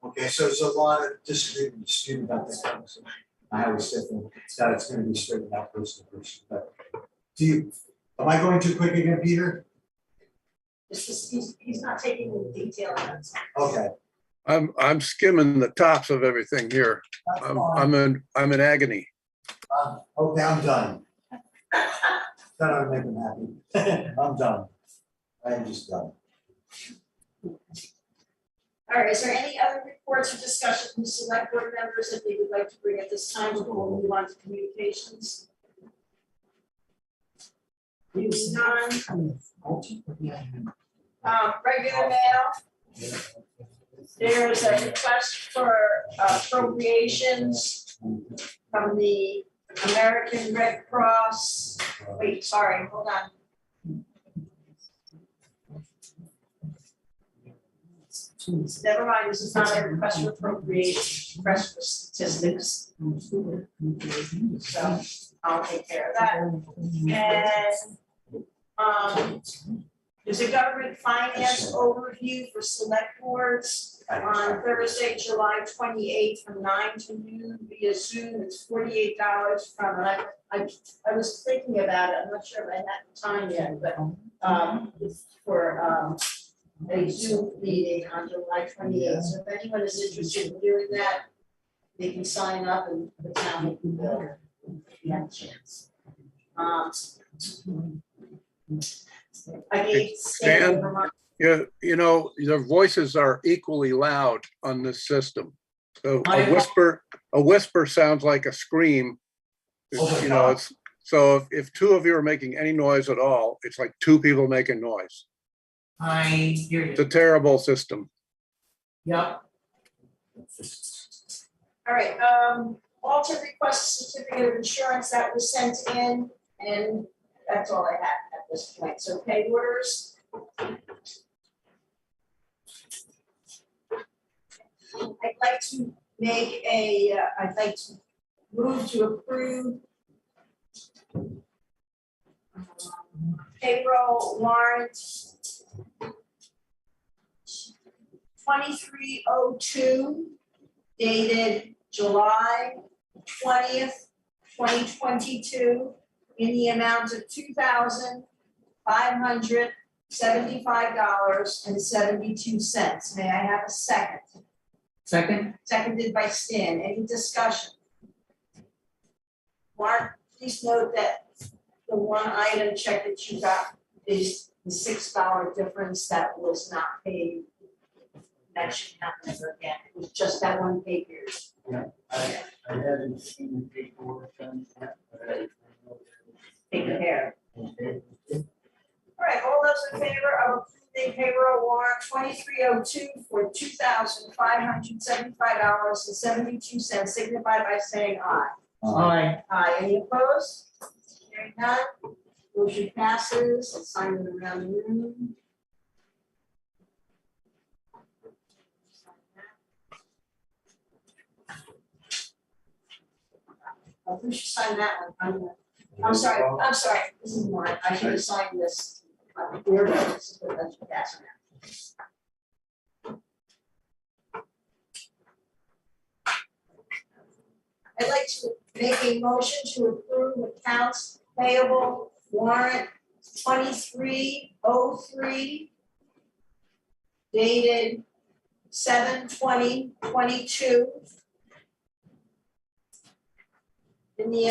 Okay, so there's a lot of disagreement and dispute about that. I was thinking that it's gonna be straightened out person to person, but am I going too quick again, Peter? It's just, he's not taking the detail of it. Okay. I'm skimming the tops of everything here. That's fine. I'm in agony. Okay, I'm done. That ought to make him happy. I'm done. I am just done. All right, is there any other reports or discussion from select board members that they would like to bring at this time before we move on to communications? None. Regular mail, there's a request for appropriations from the American Red Cross. Wait, sorry, hold on. Never mind, this is not a request for appropriation, request for statistics, so I'll take care of that. And, there's a government finance overview for select boards on Thursday, July 28th from 9 to noon via Zoom. It's $48 from, I was thinking about it, I'm not sure if I had the time yet, but it's for a Zoom meeting on July 28th. So if anyone is interested in doing that, they can sign up and the town will be there if you have a chance. I gave Stan Vermont. Yeah, you know, their voices are equally loud on this system. So a whisper sounds like a scream. You know, it's, so if two of you are making any noise at all, it's like two people making noise. I hear It's a you. terrible system. Yep. All right, Walter requests a certificate of insurance that was sent in, and that's all I have at this point. So pay orders. I'd like to make a, I'd like to move to approve payroll warrant 2302 dated July 20th, 2022 in the amount of $2,575.72. May I have a second? Second, Seconded by Stan. Any discussion? Mark, please note that the one item check that you got is the $6 difference that was not paid. That should happen ever again. It was just that one pay period. I haven't seen the paperwork on that, but I. Take care. Okay. All right, all those in favor of approving payroll warrant 2302 for $2,575.72 signify by saying aye. aye. Aye, any opposed? Hearing none, motion passes. Let's sign it around the room. Oh, who should sign that one? I'm sorry, this is mine, I should have signed this. Here, this is what that's passing out. I'd like to make a motion to approve accounts payable warrant 2303 dated 7/20/22 in the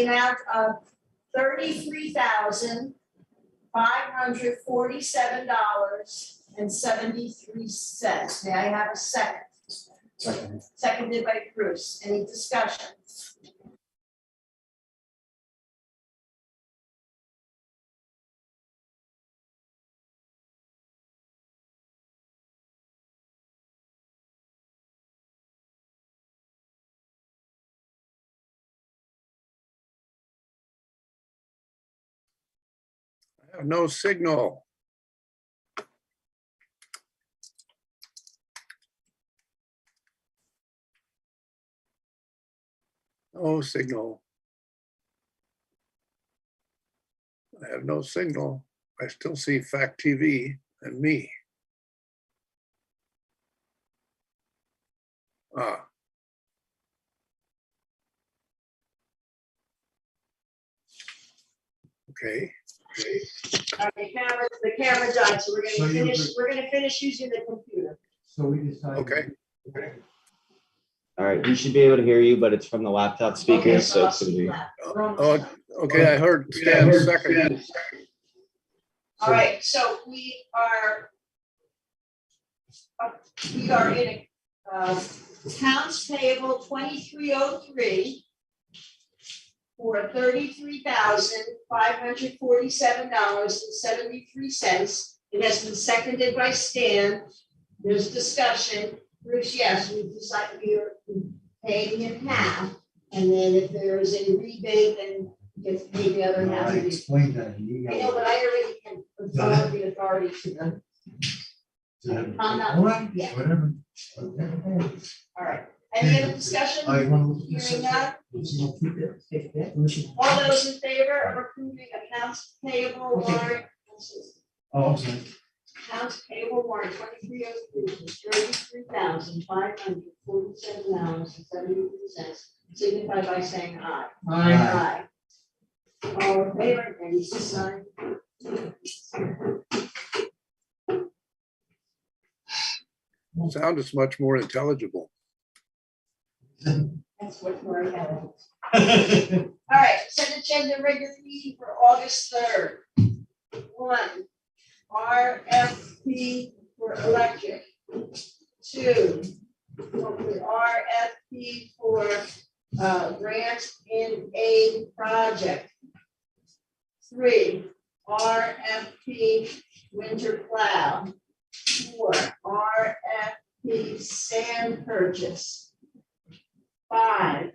amount of $33,547.73. May I have a second? Second. Seconded by Bruce. Any discussion? I have no signal. No signal. I have no signal. I still see Fact TV and me. Ah. Okay. All right, the camera died, so So you we're gonna finish using the computer. So we decided. Okay. All right, we should be able to hear you, but it's from the laptop Okay, speakers, so I'll it's gonna see be. that. Oh, okay, I heard Stan's second. All right, so we are in accounts payable 2303 for $33,547.73. It has been seconded by Stan. There's discussion. Bruce, yes, we decided we are paying in half. And then if there is a rebate, then gets paid the other half I of the. explained that, and you I know, but I already can absorb the authority to them. I'm not- All right, yeah. whatever. Okay. All right, any other discussion? I want to. Hearing none, Take that motion. all those in favor of approving accounts payable warrant, Oh, I'm sorry. accounts payable warrant 2303 for $33,547.72, signify by saying aye. Aye. All in favor, any sign? Sound is much more intelligible. That's what we're having. All right, set agenda regular meeting for August 3rd. 1, RFP for electric. 2, RFP for grant in aid project. 3, RFP winter plow. 4, RFP sand purchase. 5,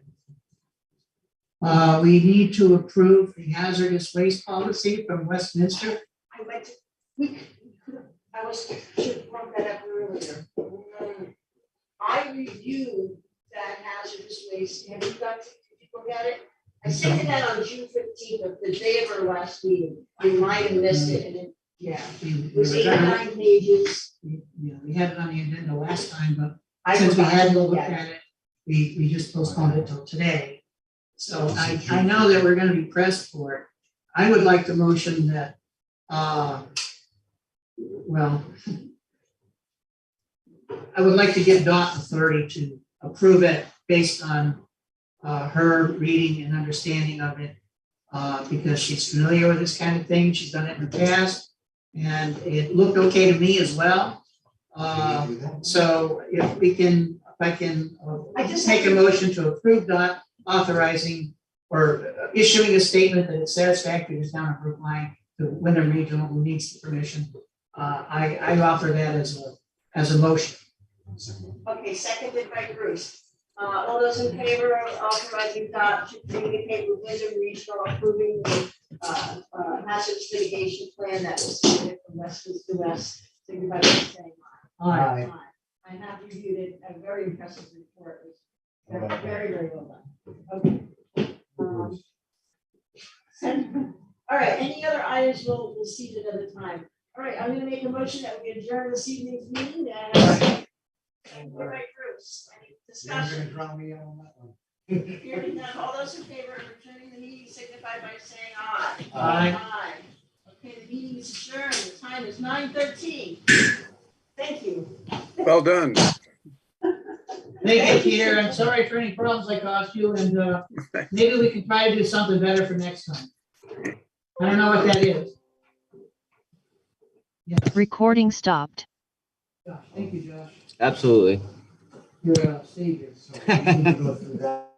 We need to approve the hazardous waste policy from Westminster. I went to, we could, I was, should have brought that up earlier. I reviewed that hazardous waste, have you got, did you look at it? I sent it out on June 15th, but the day of our last meeting, I might have missed it, and it, yeah, it was 8 or 9 pages. Yeah, we had it on the agenda last time, but I since we forgot hadn't to look looked at it. at it, we just postponed it till today. So I know that we're gonna be pressed for it. I would like to motion that, well, I would like to give Dot authority to approve it based on her reading and understanding of it, because she's familiar with this kind of thing. She's done it in the past, and it looked okay to me as well. So if we can, if I can I just make a motion to approve Dot authorizing or issuing a statement that it's satisfactory to town of Brookline, to Wyndham Regional, who needs the permission. I offer that as a motion. Okay, seconded by Bruce. All those in favor of authorizing Dot to communicate with Wyndham Regional approving the hazardous mitigation plan that was submitted from Westminster West, signify by saying Aye. aye. I have reviewed it, a very impressive report. It was very, very well done. Okay. All right, any other items we'll see at another time. All right, I'm gonna make a motion that we adjourn this evening's meeting and. All right, Bruce, any You're gonna discussion? drown me out on that one. Hearing none, all those in favor of returning the meeting signify by saying aye. Aye. Aye. Okay, the meeting is adjourned, the time is 9:13. Thank you. Well done. Thank you, Peter. I'm sorry for any problems I caused you, and maybe we can try to do something better for next time. I don't know what that is. Yeah, Recording stopped. Josh, thank you, Josh. Absolutely. You're a savior. So we need to go through that.